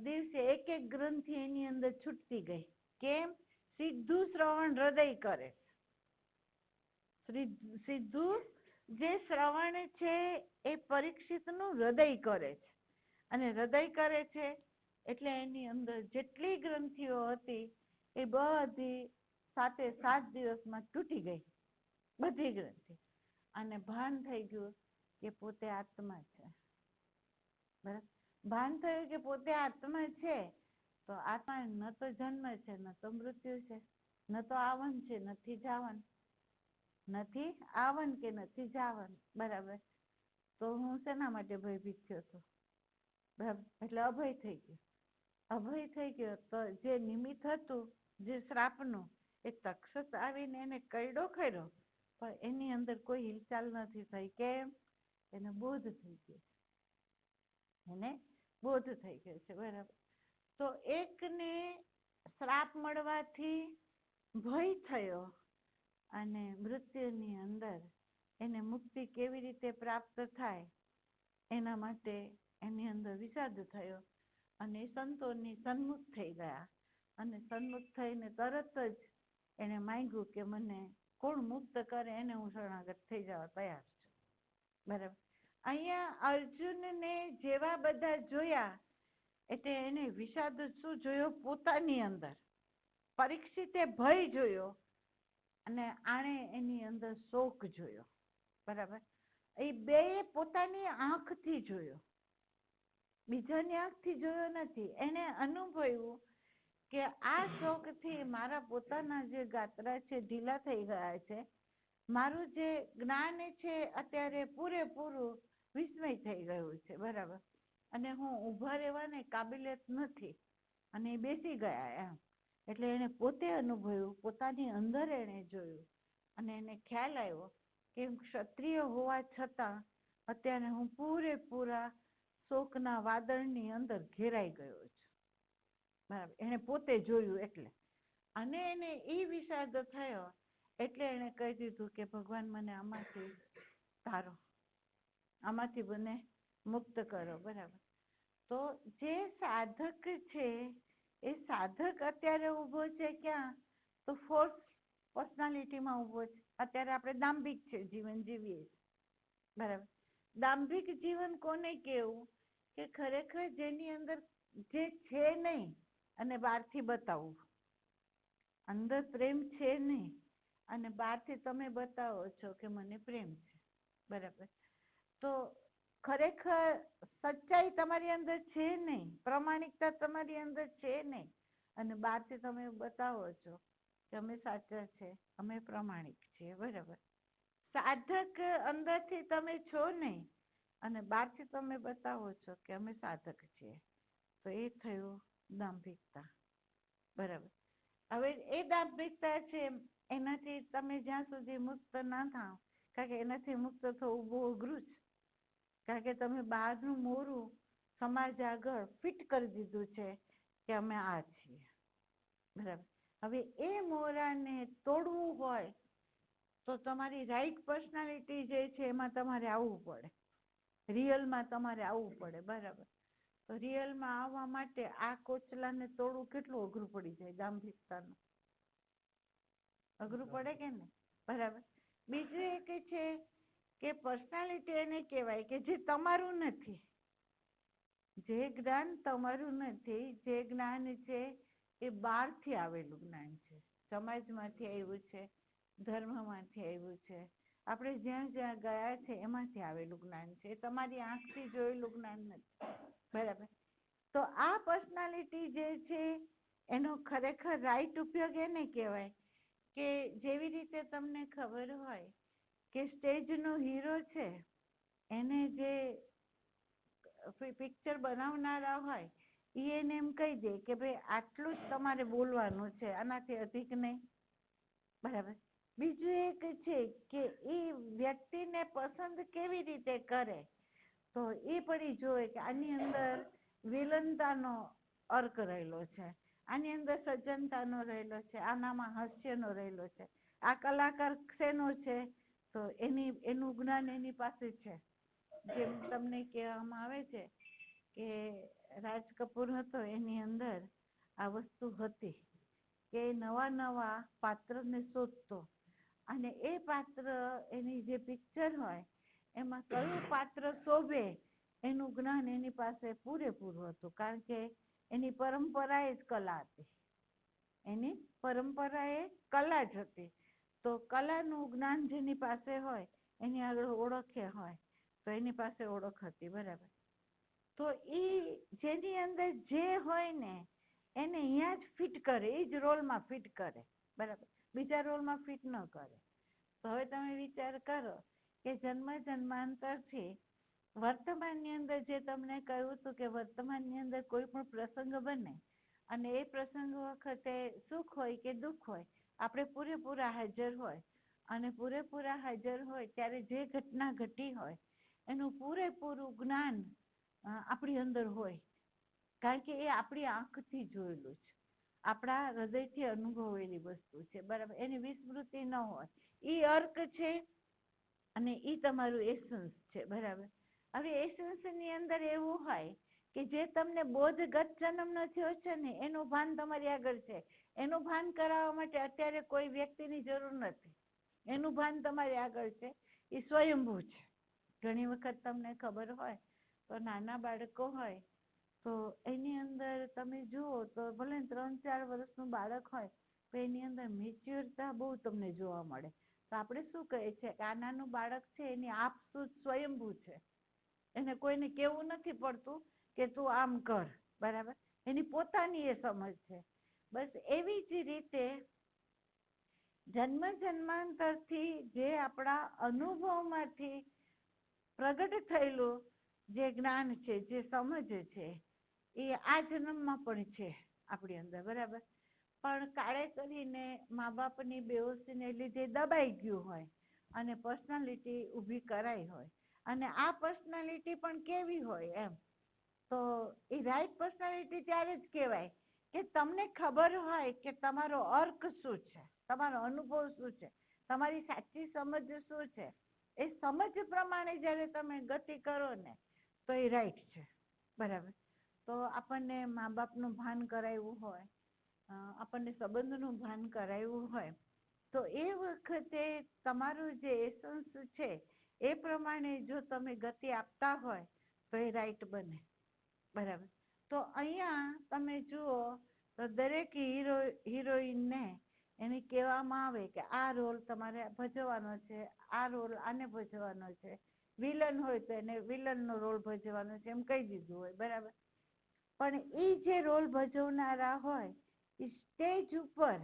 દિવસે એક એક ગ્રંથિ એની અંદર છૂટતી ગઈ. કેમ? સીધું શ્રવણ હૃદય કરે, સીધું જે શ્રવણ છે એ પરીક્ષિતનું હૃદય કરે છે. અને હૃદય કરે છે એટલે એની અંદર જેટલી ગ્રંથિઓ હતી એ બધી 7 દિવસમાં તૂટી ગઈ, બધી ગ્રંથિ. અને ભાન થઈ ગયું કે પોતે આત્મા છે, બરાબર. ભાન થયું કે પોતે આત્મા છે તો આત્મા ન તો જન્મ છે, ન તો મૃત્યુ છે, ન તો આવન છે, નથી જાવન, નથી આવન કે નથી જાવન, બરાબર. તો હું શેના માટે ભયભીત થયો હતો, બરાબર. એટલે અભય થઈ ગયો. અભય થઈ ગયો તો જે નિમિત્ત હતું જે શ્રાપનું, એ તક્ષક આવીને એને કરડો કર્યો પણ એની અંદર કોઈ હિલચાલ નથી થઈ. કેમ? એને બોધ થઈ ગયો, એને બોધ થઈ ગયો છે, બરાબર. તો એકને શ્રાપ મળવાથી ભય થયો અને મૃત્યુની અંદર એને મુક્તિ કેવી રીતે પ્રાપ્ત થાય એના માટે એની અંદર વિષાદ થયો. અને સંતોની સન્મુખ થઈ ગયા અને સન્મુખ થઈને તરત જ એને માંગ્યું કે મને કોણ મુક્ત કરે એને હું શરણાગત થઈ જવા તૈયાર છું. બરાબર. અહીંયા અર્જુનને જેવા બધા જોયા એટલે એને વિષાદ શું જોયો? પોતાની અંદર. પરીક્ષિતે ભય જોયો અને આણે એની અંદર શોક જોયો. બરાબર. એ બે પોતાની આંખથી જોયો, બીજાની આંખથી જોયો નથી. એને અનુભવ્યું કે આ શોકથી મારા પોતાના જે ગાતરા છે ઢીલા થઈ ગયા છે, મારું જે જ્ઞાન છે અત્યારે પૂરેપૂરું વિસ્મય થઈ ગયું છે. બરાબર. અને હું ઊભા રહેવાને કાબિલિયત નથી અને એ બેસી ગયા એમ. એટલે એને પોતે અનુભવ્યું, પોતાની અંદર એને જોયું અને એને ખ્યાલ આવ્યો કે ક્ષત્રિય હોવા છતાં અત્યારે હું પૂરેપૂરા શોકના વાદળની અંદર ઘેરાઈ ગયો છું. બરાબર. એને પોતે જોયું એટલે. અને એને એ વિષાદ થયો એટલે એને કહી દીધું કે ભગવાન મને આમાંથી તારો, આમાંથી મને મુક્ત કરો. બરાબર. તો જે સાધક છે એ સાધક અત્યારે ઊભો છે ક્યાં? તો ફોર્સ પર્સનાલિટીમાં ઊભો છે. અત્યારે આપણે દાંભિક છે જીવન જીવીએ. બરાબર. દાંભિક જીવન કોને કેવું? કે ખરેખર જેની અંદર જે છે નહીં અને બહારથી બતાવવું. અંદર પ્રેમ છે નહીં અને બહારથી તમે બતાવો છો કે મને પ્રેમ છે. બરાબર. તો ખરેખર સચ્ચાઈ તમારી અંદર છે નહીં, પ્રામાણિકતા તમારી અંદર છે નહીં અને બહારથી તમે બતાવો છો કે અમે સાચા છે, અમે પ્રામાણિક છીએ. બરાબર. સાધક અંદરથી તમે છો નહીં અને બહારથી તમે બતાવો છો કે અમે સાધક છીએ. તો એ થયું દાંભિકતા. બરાબર. હવે એ દાંભિકતા છે એનાથી તમે જ્યાં સુધી મુક્ત ના થાવ, કારણ કે એનાથી મુક્ત થવું બહુ અઘરું છે. કારણ કે તમે બહારનું મોરું સમાજ આગળ ફિટ કરી દીધું છે કે અમે આ છીએ. બરાબર. હવે એ મોરાને તોડવું હોય તો તમારી રાઈટ પર્સનાલિટી જે છે એમાં તમારે આવવું પડે, રિયલમાં તમારે આવવું પડે. બરાબર. તો રિયલમાં આવવા માટે આ કોચલાને તોડવું કેટલું અઘરું પડી જાય. દાંભિકતાનું અઘરું પડે કે નહીં? બરાબર. બીજું એક છે કે પર્સનાલિટી એને કહેવાય કે જે તમારું નથી, જે જ્ઞાન તમારું નથી. જે જ્ઞાન છે એ બહારથી આવેલું જ્ઞાન છે, સમાજમાંથી આવ્યું છે, ધર્મમાંથી આવ્યું છે, આપણે જ્યાં જ્યાં ગયા છે એમાંથી આવેલું જ્ઞાન છે. એ તમારી આંખથી જોયેલું જ્ઞાન નથી. બરાબર. તો આ પર્સનાલિટી જે છે એનો ખરેખર રાઈટ ઉપયોગ એને કહેવાય કે જેવી રીતે તમને ખબર હોય કે સ્ટેજનો હીરો છે એને જે પિક્ચર બનાવનારા હોય એ એને એમ કહી દે કે ભાઈ આટલું જ તમારે બોલવાનું છે, આનાથી અધિક નહીં. બરાબર. બીજું એક છે કે એ વ્યક્તિને પસંદ કેવી રીતે કરે, તો એ પણ જોવે કે આની અંદર વિલનતાનો અર્ક રહેલો છે, આની અંદર સજ્જનતાનો રહેલો છે, આનામાં હાસ્યનો રહેલો છે. આ કલાકાર શેનો છે? તો એનું જ્ઞાન એની પાસે છે. જેમ તમને કહેવામાં આવે છે કે રાજ કપૂર હતો એની અંદર આ વસ્તુ હતી કે નવા નવા પાત્રને શોધતો અને એ પાત્ર એની જે પિક્ચર હોય એમાં કયું પાત્ર શોભે એનું જ્ઞાન એની પાસે પૂરેપૂરું હતું. કારણ કે એની પરંપરા જ કલા હતી, એની પરંપરા એ કલા જ હતી. તો કલાનું જ્ઞાન જેની પાસે હોય એની આગળ ઓળખે હોય તો એની પાસે ઓળખ હતી. બરાબર. તો એ જેની અંદર જે હોય ને એને અહીંયા જ ફિટ કરે, એ જ રોલમાં ફિટ કરે. બરાબર. બીજા રોલમાં ફિટ ન કરે. તો હવે તમે વિચાર કરો કે જન્મ જન્માંતરથી વર્તમાનની અંદર જે તમને કહ્યું હતું કે વર્તમાનની અંદર કોઈ પણ પ્રસંગ બને અને એ પ્રસંગ વખતે સુખ હોય કે દુઃખ હોય આપણે પૂરેપૂરા હાજર હોય અને પૂરેપૂરા હાજર હોય ત્યારે જે ઘટના ઘટી હોય એનું પૂરેપૂરું જ્ઞાન આપણી અંદર હોય. કારણ કે એ આપણી આંખથી જોયેલું છે, આપણા હૃદયથી અનુભવેલી વસ્તુ છે. બરાબર. એની વિસ્મૃતિ ન હોય. એ અર્ક છે અને એ તમારું એસન્સ છે. બરાબર. હવે એસન્સની અંદર એવું હોય કે જે તમને બોધ ગત જન્મનો થયો છે ને એનું ભાન તમારી આગળ છે. એનું ભાન કરાવવા માટે અત્યારે કોઈ વ્યક્તિની જરૂર નથી. એનું ભાન તમારી આગળ છે. એ સ્વયંભૂ છે. ઘણી વખત તમને ખબર હોય તો નાના બાળકો હોય તો એની અંદર તમે જુઓ તો ભલે 3-4 વર્ષનું બાળક હોય તો એની અંદર મેચ્યોરતા બહુ તમને જોવા મળે. તો આપણે શું કહે છે કે આ નાનું બાળક છે એની આપસુજ સ્વયંભૂ છે. એને કોઈને કેવું નથી પડતું કે તું આમ કર, બરાબર? એની પોતાની એ સમજ છે. બસ એવી જ રીતે જન્મ જન્માંતરથી જે આપણા અનુભવમાંથી પ્રગટ થયેલું જે જ્ઞાન છે, જે સમજ છે, એ આ જન્મમાં પણ છે આપણી અંદર, બરાબર? પણ કાળે કરીને મા બાપની બેહોશીને લીધે દબાઈ ગયું હોય અને પર્સનાલિટી ઊભી કરાઈ હોય. અને આ પર્સનાલિટી પણ કેવી હોય એમ તો એ રાઈટ પર્સનાલિટી ત્યારે જ કહેવાય કે તમને ખબર હોય કે તમારો અર્ક શું છે, તમારો અનુભવ શું છે, તમારી સાચી સમજ શું છે. એ સમજ પ્રમાણે જ્યારે તમે ગતિ કરો ને તો એ રાઈટ છે, બરાબર? તો આપણને મા બાપનું ભાન કરાવ્યું હોય, આપણને સંબંધનું ભાન કરાવ્યું હોય તો એ વખતે તમારું જે એસન્સ છે એ પ્રમાણે જો તમે ગતિ આપતા હોય તો એ રાઈટ બને, બરાબર? તો અહીંયા તમે જુઓ તો દરેક હિરોઈનને એને કહેવામાં આવે કે આ રોલ તમારે ભજવવાનો છે, આ રોલ આને ભજવવાનો છે. વિલન હોય તો એને વિલનનો રોલ ભજવવાનો છે એમ કહી દીધું હોય, બરાબર? પણ એ જે રોલ ભજવનારા હોય એ સ્ટેજ ઉપર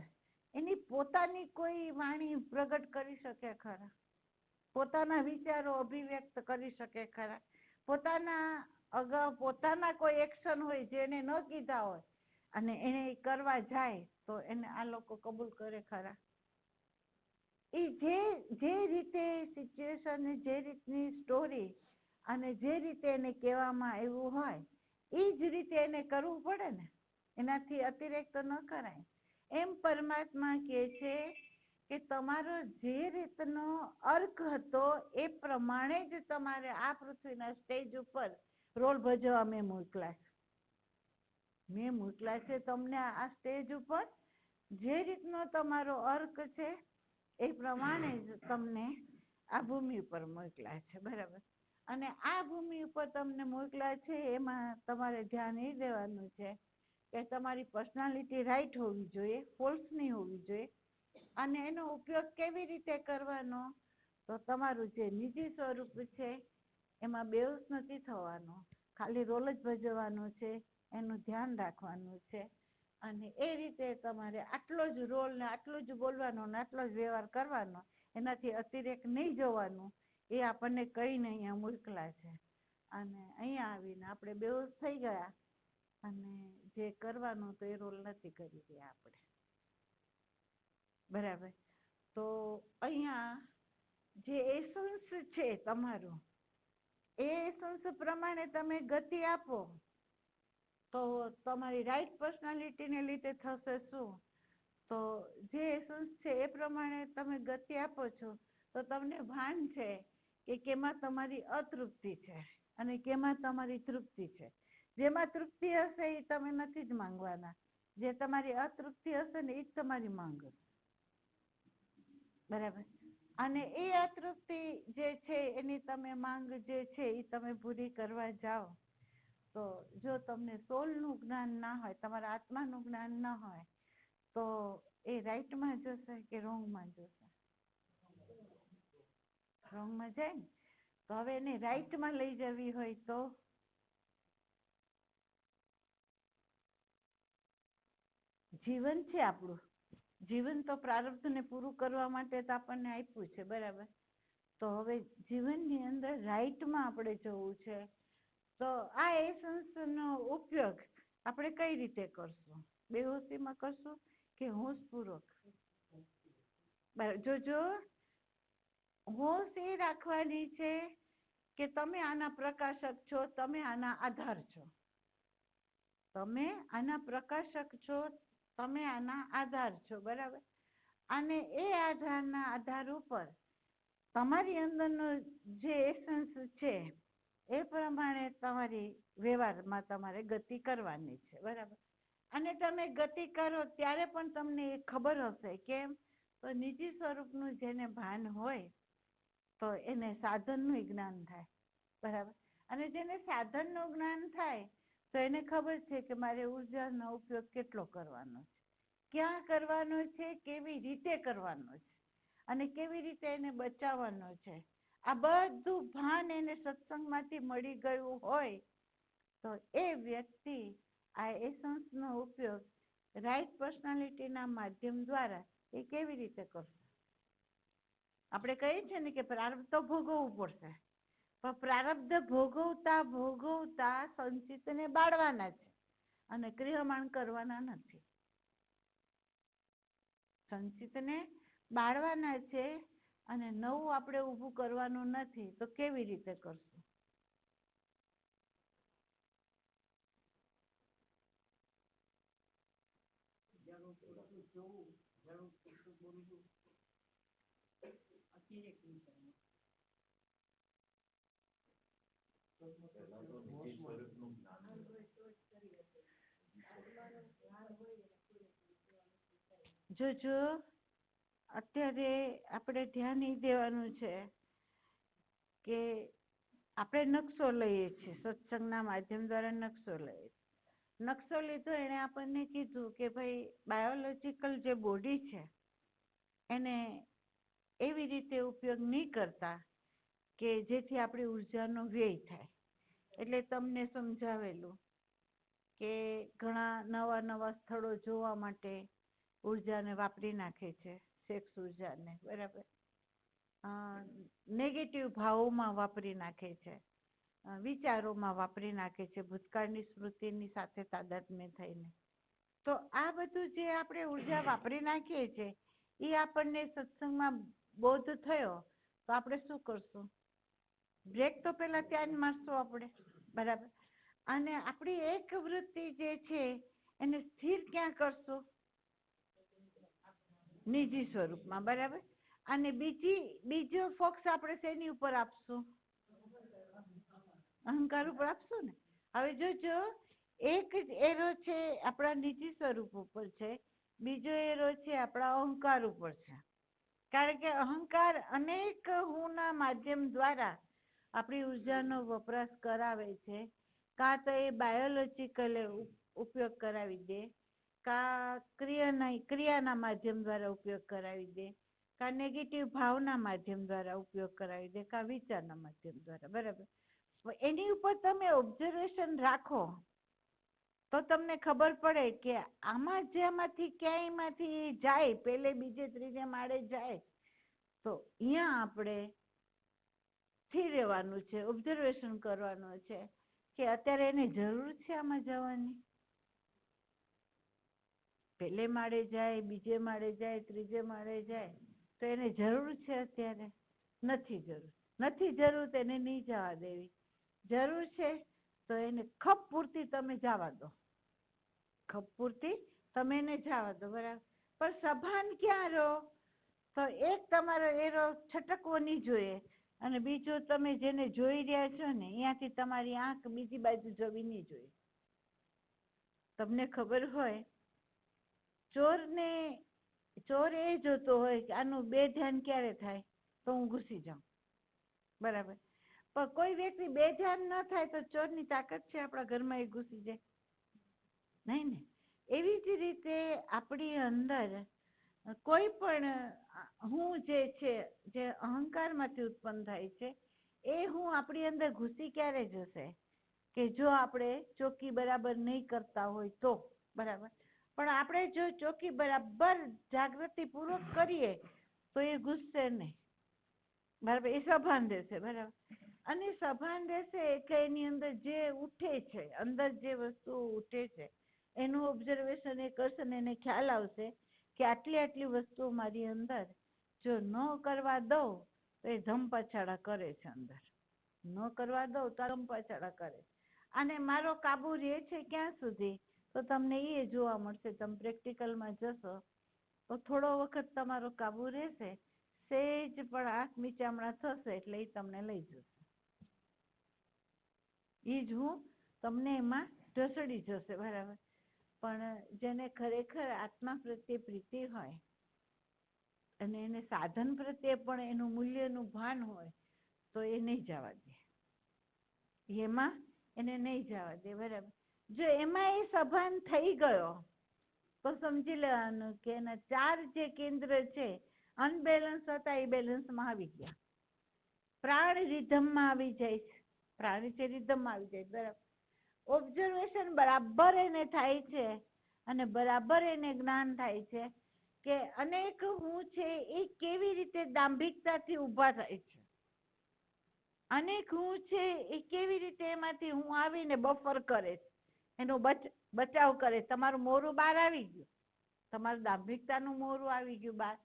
એની પોતાની કોઈ વાણી પ્રગટ કરી શકે ખરા? પોતાના વિચારો અભિવ્યક્ત કરી શકે ખરા? પોતાના અગાઉ પોતાના કોઈ એક્શન હોય જેને ન કીધા હોય અને એને કરવા જાય તો એને આ લોકો કબૂલ કરે ખરા? એ જે રીતે સિચ્યુએશન, જે રીતની સ્ટોરી અને જે રીતે એને કહેવામાં આવ્યું હોય એ જ રીતે એને કરવું પડે ને, એનાથી અતિરેક તો ન કરાય. એમ પરમાત્મા કહે છે કે તમારો જે રીતનો અર્ક હતો એ પ્રમાણે જ તમારે આ પૃથ્વીના સ્ટેજ ઉપર રોલ ભજવવા મેં મોકલા છે. મેં મોકલા છે તમને આ સ્ટેજ ઉપર. જે રીતનો તમારો અર્ક છે એ પ્રમાણે જ તમને આ ભૂમિ ઉપર મોકલા છે, બરાબર? અને આ ભૂમિ ઉપર તમને મોકલા છે એમાં તમારે ધ્યાન એ દેવાનું છે કે તમારી પર્સનાલિટી રાઈટ હોવી જોઈએ, ફોલ્સ નહીં હોવી જોઈએ. અને એનો ઉપયોગ કેવી રીતે કરવાનો તો તમારું જે નિજી સ્વરૂપ છે એમાં બેહોશ નથી થવાનો, ખાલી રોલ જ ભજવવાનો છે, એનું ધ્યાન રાખવાનું છે. અને એ રીતે તમારે આટલો જ રોલ ને આટલું જ બોલવાનો ને આટલો જ વ્યવહાર કરવાનો, એનાથી અતિરેક નહીં જોવાનું. એ આપણને કહીને અહીંયા મોકલા છે. અને અહીંયા આવીને આપણે બેહોશ થઈ ગયા અને જે કરવાનું તો એ રોલ નથી કરી રહ્યા આપણે, બરાબર? તો અહીંયા જે એસન્સ છે તમારું, એ એસન્સ પ્રમાણે તમે ગતિ આપો તો તમારી રાઈટ પર્સનાલિટીને લીધે થશે શું? તો જે એસન્સ છે એ પ્રમાણે તમે ગતિ આપો છો તો તમને ભાન છે કે કેમાં તમારી અતૃપ્તિ છે અને કેમાં તમારી તૃપ્તિ છે. જેમાં તૃપ્તિ હશે એ તમે નથી જ માંગવાના, જે તમારી અતૃપ્તિ હશે ને એ જ તમારી માંગ હશે, બરાબર? અને એ અતૃપ્તિ જે છે એની તમે માંગ જે છે એ તમે પૂરી કરવા જાઓ તો જો તમને સોલનું જ્ઞાન ના હોય, તમારા આત્માનું જ્ઞાન ના હોય તો એ રાઈટમાં જશે કે રોંગમાં જશે? રોંગમાં જાય ને. તો હવે એને રાઈટમાં લઈ જવી હોય તો જીવન છે આપણું, જીવન તો પ્રારબ્ધને પૂરું કરવા માટે તો આપણને આપ્યું છે, બરાબર? તો હવે જીવનની અંદર રાઈટમાં આપણે જવું છે તો આ એસન્સનો ઉપયોગ આપણે કઈ રીતે કરશું? બેહોશીમાં કરશું કે હોશપૂર્વક? જોજો, હોશ એ રાખવાની છે કે તમે આના પ્રકાશક છો, તમે આના આધાર છો. તમે આના પ્રકાશક છો, તમે આના આધાર છો, બરાબર? અને એ આધારના આધાર ઉપર તમારી અંદરનો જે એસન્સ છે એ પ્રમાણે તમારી વ્યવહારમાં તમારે ગતિ કરવાની છે, બરાબર. અને તમે ગતિ કરો ત્યારે પણ તમને એ ખબર હશે, કેમ તો નિજી સ્વરૂપનું જેને ભાન હોય તો એને સાધનનું જ્ઞાન થાય, બરાબર. અને જેને સાધનનું જ્ઞાન થાય તો એને ખબર છે કે મારે ઉર્જાનો ઉપયોગ કેટલો કરવાનો છે, ક્યાં કરવાનો છે, કેવી રીતે કરવાનો છે અને કેવી રીતે એને બચાવવાનો છે. આ બધું ભાન એને સત્સંગમાંથી મળી ગયું હોય તો એ વ્યક્તિ આ એસન્સનો ઉપયોગ રાઈટ પર્સનાલિટીના માધ્યમ દ્વારા એ કેવી રીતે કરશે. આપણે કહીએ છીએ ને કે પ્રારબ્ધ તો ભોગવવું પડશે, પણ પ્રારબ્ધ ભોગવતા ભોગવતા સંચિતને બાળવાના છે અને ક્રિયમાણ કરવાના નથી. સંચિતને બાળવાના છે અને નવું આપણે ઊભું કરવાનું નથી, તો કેવી રીતે કરશું? જો અત્યારે આપણે ધ્યાન એ દેવાનું છે કે આપણે નકશો લઈએ છીએ, સત્સંગના માધ્યમ દ્વારા નકશો લઈએ છીએ. નકશો લીધો, એને આપણને કીધું કે ભાઈ બાયોલોજીકલ જે બોડી છે એને એવી રીતે ઉપયોગ નહીં કરતા કે જેથી આપણી ઉર્જાનો વ્યય થાય. એટલે તમને સમજાવેલું કે ઘણા નવા નવા સ્થળો જોવા માટે ઉર્જાને વાપરી નાખે છે, સેક્સ ઉર્જાને, બરાબર. નેગેટિવ ભાવોમાં વાપરી નાખે છે, વિચારોમાં વાપરી નાખે છે, ભૂતકાળની સ્મૃતિની સાથે તાદાત્મ્ય થઈને. તો આ બધું જે આપણે ઉર્જા વાપરી નાખીએ છીએ એ આપણને સત્સંગમાં બોધ થયો તો આપણે શું કરશું? બ્રેક તો પેલા ત્યાં જ મારશું આપણે, બરાબર. અને આપણી એક વૃત્તિ જે છે એને સ્થિર ક્યાં કરશું? નિજી સ્વરૂપમાં, બરાબર. અને બીજો ફોકસ આપણે શેની ઉપર આપશું? અહંકાર ઉપર આપશું ને. હવે જોજો, એક જ એરો છે આપણા નિજી સ્વરૂપ ઉપર છે, બીજો એરો છે આપણા અહંકાર ઉપર છે. કારણ કે અહંકાર અનેક હુંના માધ્યમ દ્વારા આપણી ઉર્જાનો વપરાશ કરાવે છે. કાં તો એ બાયોલોજીકલ ઉપયોગ કરાવી દે, કાં ક્રિયાના માધ્યમ દ્વારા ઉપયોગ કરાવી દે, કાં નેગેટિવ ભાવના માધ્યમ દ્વારા ઉપયોગ કરાવી દે, કાં વિચારના માધ્યમ દ્વારા, બરાબર. એની ઉપર તમે ઓબ્ઝર્વેશન રાખો તો તમને ખબર પડે કે આમાં જેમાંથી ક્યાંયમાંથી જાય, પેલે બીજે ત્રીજે માળે જાય, તો અહીંયા આપણે સ્થિર રહેવાનું છે, ઓબ્ઝર્વેશન કરવાનું છે કે અત્યારે એને જરૂર છે આમાં જવાની. પેલે માળે જાય, બીજે માળે જાય, ત્રીજે માળે જાય, તો એને જરૂર છે અત્યારે? નથી જરૂર. નથી જરૂર તો એને નહીં જવા દેવી. જરૂર છે તો એને ખપ પૂરતી તમે જવા દો, ખપ પૂરતી તમે એને જવા દો, બરાબર. પણ સભાન ક્યાં રહો? તો એક તમારો એરો છટકવો નહીં જોઈએ અને બીજો તમે જેને જોઈ રહ્યા છો ને અહીંયાથી તમારી આંખ બીજી બાજુ જવી નહીં જોઈએ. તમને ખબર હોય, ચોર એ જોતો હોય કે આનું બે ધ્યાન ક્યારે થાય તો હું ઘૂસી જાઉં, બરાબર. પણ કોઈ વ્યક્તિ બે ધ્યાન ન થાય તો ચોરની તાકાત છે આપણા ઘરમાં એ ઘૂસી જાય? નહીં ને. એવી જ રીતે આપણી અંદર કોઈ પણ હું જે છે, જે અહંકારમાંથી ઉત્પન્ન થાય છે, એ હું આપણી અંદર ઘૂસી ક્યારે જશે? કે જો આપણે ચોકી બરાબર નહીં કરતા હોય તો, બરાબર. પણ આપણે જો ચોકી બરાબર જાગૃતિ પૂર્વક કરીએ તો એ ઘૂસશે નહીં, બરાબર. એ સભાન રહેશે, બરાબર. અને સભાન રહેશે એટલે એની અંદર જે ઉઠે છે, અંદર જે વસ્તુ ઉઠે છે એનું ઓબ્ઝર્વેશન એ કરશે ને એને ખ્યાલ આવશે કે આટલી આટલી વસ્તુઓ મારી અંદર જો ન કરવા દઉં તો એ ધમપછાડા કરે છે, અંદર ન કરવા દઉં તો ધમપછાડા કરે. અને મારો કાબુ રહે છે ક્યાં સુધી? તો તમને એ જોવા મળશે. તમે પ્રેક્ટિકલમાં જશો તો થોડો વખત તમારો કાબુ રહેશે, સહેજ પણ આંખ મીચામણા થશે એટલે એ તમને લઈ જશે. એ જ હું તમને એમાં ઢસડી જશે, બરાબર. પણ જેને ખરેખર આત્મા પ્રત્યે પ્રીતિ હોય અને એને સાધન પ્રત્યે પણ એનું મૂલ્યનું ભાન હોય તો એ નહીં જવા દે, એમાં એને નહીં જવા દે, બરાબર. જો એમાં એ સભાન થઈ ગયો તો સમજી લેવાનું કે એના 4 જે કેન્દ્ર છે અનબેલેન્સ હતા એ બેલેન્સમાં આવી ગયા, પ્રાણ રિધમમાં આવી જાય છે, પ્રાણ છે રિધમમાં આવી જાય, બરાબર. ઓબ્ઝર્વેશન બરાબર એને થાય છે અને બરાબર એને જ્ઞાન થાય છે કે અનેક હું છે એ કેવી રીતે દાંભિકતાથી ઊભા થાય છે, અનેક હું છે એ કેવી રીતે એમાંથી હું આવીને બફર કરે છે, એનો બચાવ કરે. તમારું મોરું બહાર આવી ગયું, તમારું દાંભિકતાનું મોરું આવી ગયું બહાર,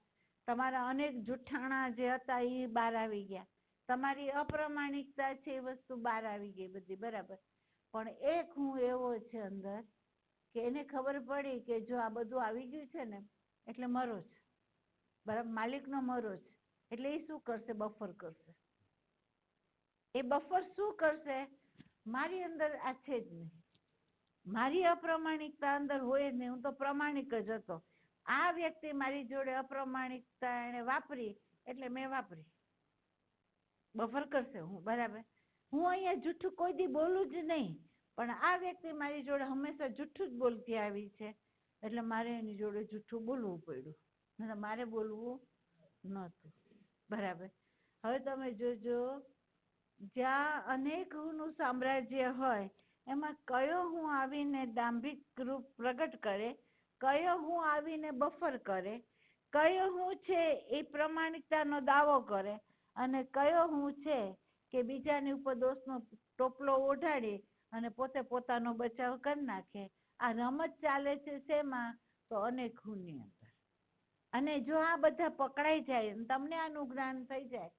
તમારા અનેક જુઠ્ઠાણા જે હતા એ બહાર આવી ગયા, તમારી અપ્રામાણિકતા છે એ વસ્તુ બહાર આવી ગઈ બધી, બરાબર. પણ એક હું એવો છે અંદર કે એને ખબર પડી કે જો આ બધું આવી ગયું છે ને એટલે મરો છે, બરાબર, માલિકનો મરો છે, એટલે એ શું કરશે? બફર કરશે. એ બફર શું કરશે? મારી અંદર આ છે જ નહીં, મારી અપ્રામાણિકતા અંદર હોય જ નહીં, હું તો પ્રમાણિક જ હતો. આ વ્યક્તિ મારી જોડે અપ્રામાણિકતા એને વાપરી એટલે મેં વાપરી, બફર કરશે હું, બરાબર. હું અહીંયા જૂઠું કોઈ દી બોલું જ નહીં, પણ આ વ્યક્તિ મારી જોડે હંમેશા જૂઠું જ બોલતી આવી છે એટલે મારે એની જોડે જૂઠું બોલવું પડ્યું, નહીં મારે બોલવું નહોતું, બરાબર. હવે તમે જોજો જ્યાં અનેક હુંનું સામ્રાજ્ય હોય એમાં કયો હું આવીને દાંભિક રૂપ પ્રગટ કરે, કયો હું આવીને બફર કરે, કયો હું છે એ પ્રમાણિકતાનો દાવો કરે અને કયો હું છે કે બીજાની ઉપર દોષનો ટોપલો ઓઢાડી અને પોતે પોતાનો બચાવ કરી નાખે. આ રમત ચાલે છે શેમાં? તો અનેક હુંની અંદર. અને જો આ બધા પકડાઈ જાય અને તમને આનું જ્ઞાન થઈ જાય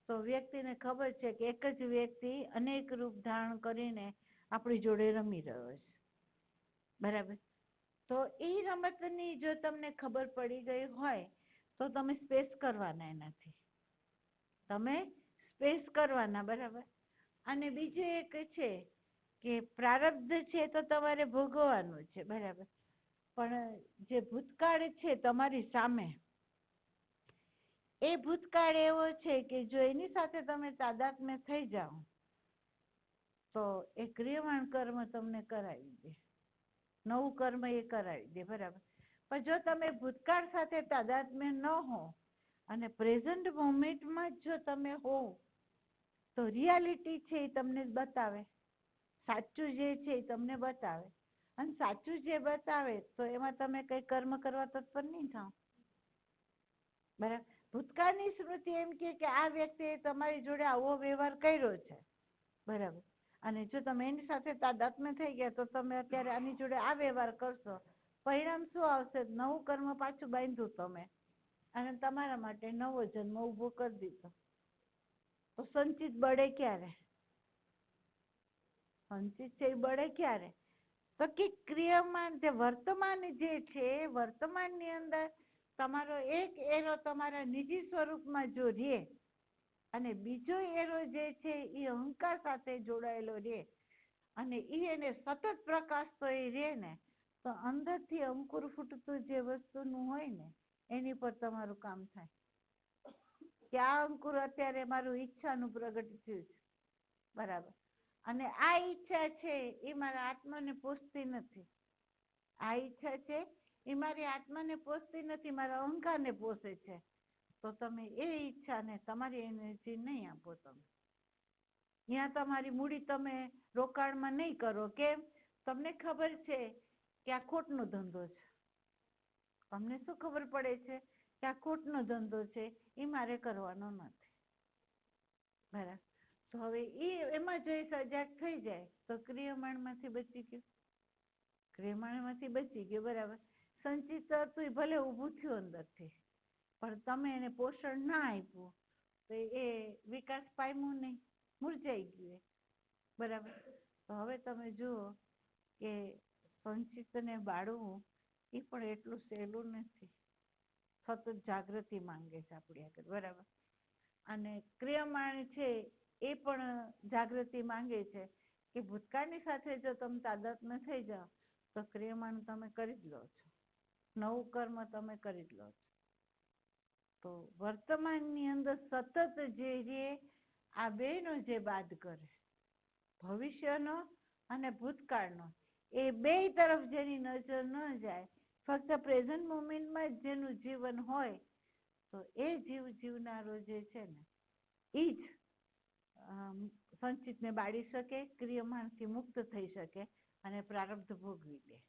તો વ્યક્તિને ખબર છે કે એક જ વ્યક્તિ અનેક રૂપ ધારણ કરીને આપણી જોડે રમી રહ્યો છે, બરાબર. તો એ રમતની જો તમને ખબર પડી ગઈ હોય તો તમે સ્પેસ કરવાના એનાથી, તમે સ્પેસ કરવાના, બરાબર. અને બીજું એક છે કે પ્રારબ્ધ છે તો તમારે ભોગવવાનું છે, બરાબર. પણ જે ભૂતકાળ છે તમારી સામે, એ ભૂતકાળ એવો છે કે જો એની સાથે તમે તાદાત્મ્ય થઈ જાઓ તો એ ક્રિયમાણ કર્મ તમને કરાવી દે, નવું કર્મ એ કરાવી દે, બરાબર. પણ જો તમે ભૂતકાળ સાથે તાદાત્મ્ય ન હો અને પ્રેઝન્ટ મોમેન્ટમાં જો તમે હો તો રિયાલિટી છે એ તમને બતાવે, સાચું જે છે એ તમને બતાવે, અને સાચું જે બતાવે તો એમાં તમે કઈ કર્મ કરવા તત્પર નહીં થાવ, બરાબર. ભૂતકાળની સ્મૃતિ એમ કે આ વ્યક્તિએ તમારી જોડે આવો વ્યવહાર કર્યો છે, બરાબર. અને જો તમે એની સાથે તાદાત્મ્ય થઈ ગયા તો તમે અત્યારે આની જોડે આ વ્યવહાર કરશો, પરિણામ શું આવશે? નવું કર્મ પાછું બાંધ્યું તમે અને તમારા માટે નવો જન્મ ઉભો કરી દીધો. તો સંચિત બળે ક્યારે? સંચિત છે એ બળે ક્યારે? તો કે ક્રિયામાન જે વર્તમાન જે છે વર્તમાનની અંદર તમારો એક એરો તમારા નિજી સ્વરૂપમાં જો રહે અને બીજો એરો જે છે એ અહંકાર સાથે જોડાયેલો રહે અને એને સતત પ્રકાશતો એ રહે ને તો અંદરથી અંકુર ફૂટતું જે વસ્તુનું હોય ને એની પર તમારું કામ થાય કે આ અંકુર અત્યારે મારું ઈચ્છાનું પ્રગટ થયું છે, બરાબર. અને આ ઈચ્છા છે એ મારા આત્માને પોષતી નથી, આ ઈચ્છા છે એ મારી આત્માને પોષતી નથી, મારા અહંકારને પોષે છે. તો તમે એ ઈચ્છાને તમારી એનર્જી નહીં આપો, તમે ત્યાં તમારી મૂડી તમે રોકાણમાં નહીં કરો. કેમ? તમને ખબર છે કે આ ખોટનો ધંધો છે, તમને શું ખબર પડે છે કે આ ખોટનો ધંધો છે એ મારે કરવાનો નથી, બરાબર. તો હવે એમાં જો સજાગ થઈ જાય તો ક્રિયમાણમાંથી બચી ગયું, ક્રિયમાણમાંથી બચી ગયો, બરાબર. સંચિત હતું એ ભલે ઊભું થયું અંદરથી પણ તમે એને પોષણ ના આપ્યું તો એ વિકાસ પામ્યું નહીં, મુરઝાઈ ગયું, બરાબર. તો હવે તમે જુઓ કે સંચિતને બાળવું એ પણ એટલું સહેલું નથી, સતત જાગૃતિ માંગે છે આપણી આગળ, બરાબર. અને ક્રિયમાણ છે એ પણ જાગૃતિ માંગે છે કે ભૂતકાળની સાથે જો તમે તાદાત્મ્ય થઈ જાઓ તો ક્રિયમાણ તમે કરી જ લો છો, નવું કર્મ તમે કરી જ લો છો. તો વર્તમાનની અંદર સતત જે રે આ બેનો જે બાદ કરે, ભવિષ્યનો અને ભૂતકાળનો, એ બે તરફ જેની નજર ન જાય, ફક્ત પ્રેઝન્ટ મોમેન્ટમાં જ જેનું જીવન હોય, તો એ જીવનારો જે છે ને એ જ સંચિતને બાળી શકે, ક્રિયમાણથી મુક્ત થઈ શકે અને પ્રારબ્ધ ભોગવી લે.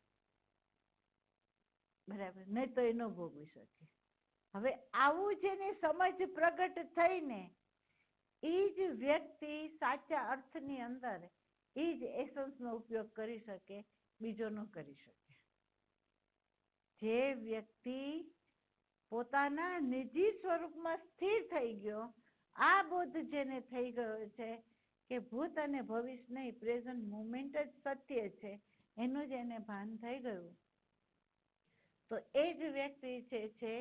બરાબર, નહીં તો એ ન ભોગવી શકે. હવે આવું જેની સમજ પ્રગટ થઈને એ જ વ્યક્તિ સાચા અર્થની અંદર એ જ એસન્સનો ઉપયોગ કરી શકે, બીજો ન કરી શકે. જે વ્યક્તિ પોતાના નિજી સ્વરૂપમાં સ્થિર થઈ ગયો, આ બોધ જેને થઈ ગયો છે કે ભૂત અને ભવિષ્ય નહીં, પ્રેઝન્ટ મોમેન્ટ જ સત્ય છે, એનું જ એને ભાન થઈ ગયું, તો એ જ વ્યક્તિ છે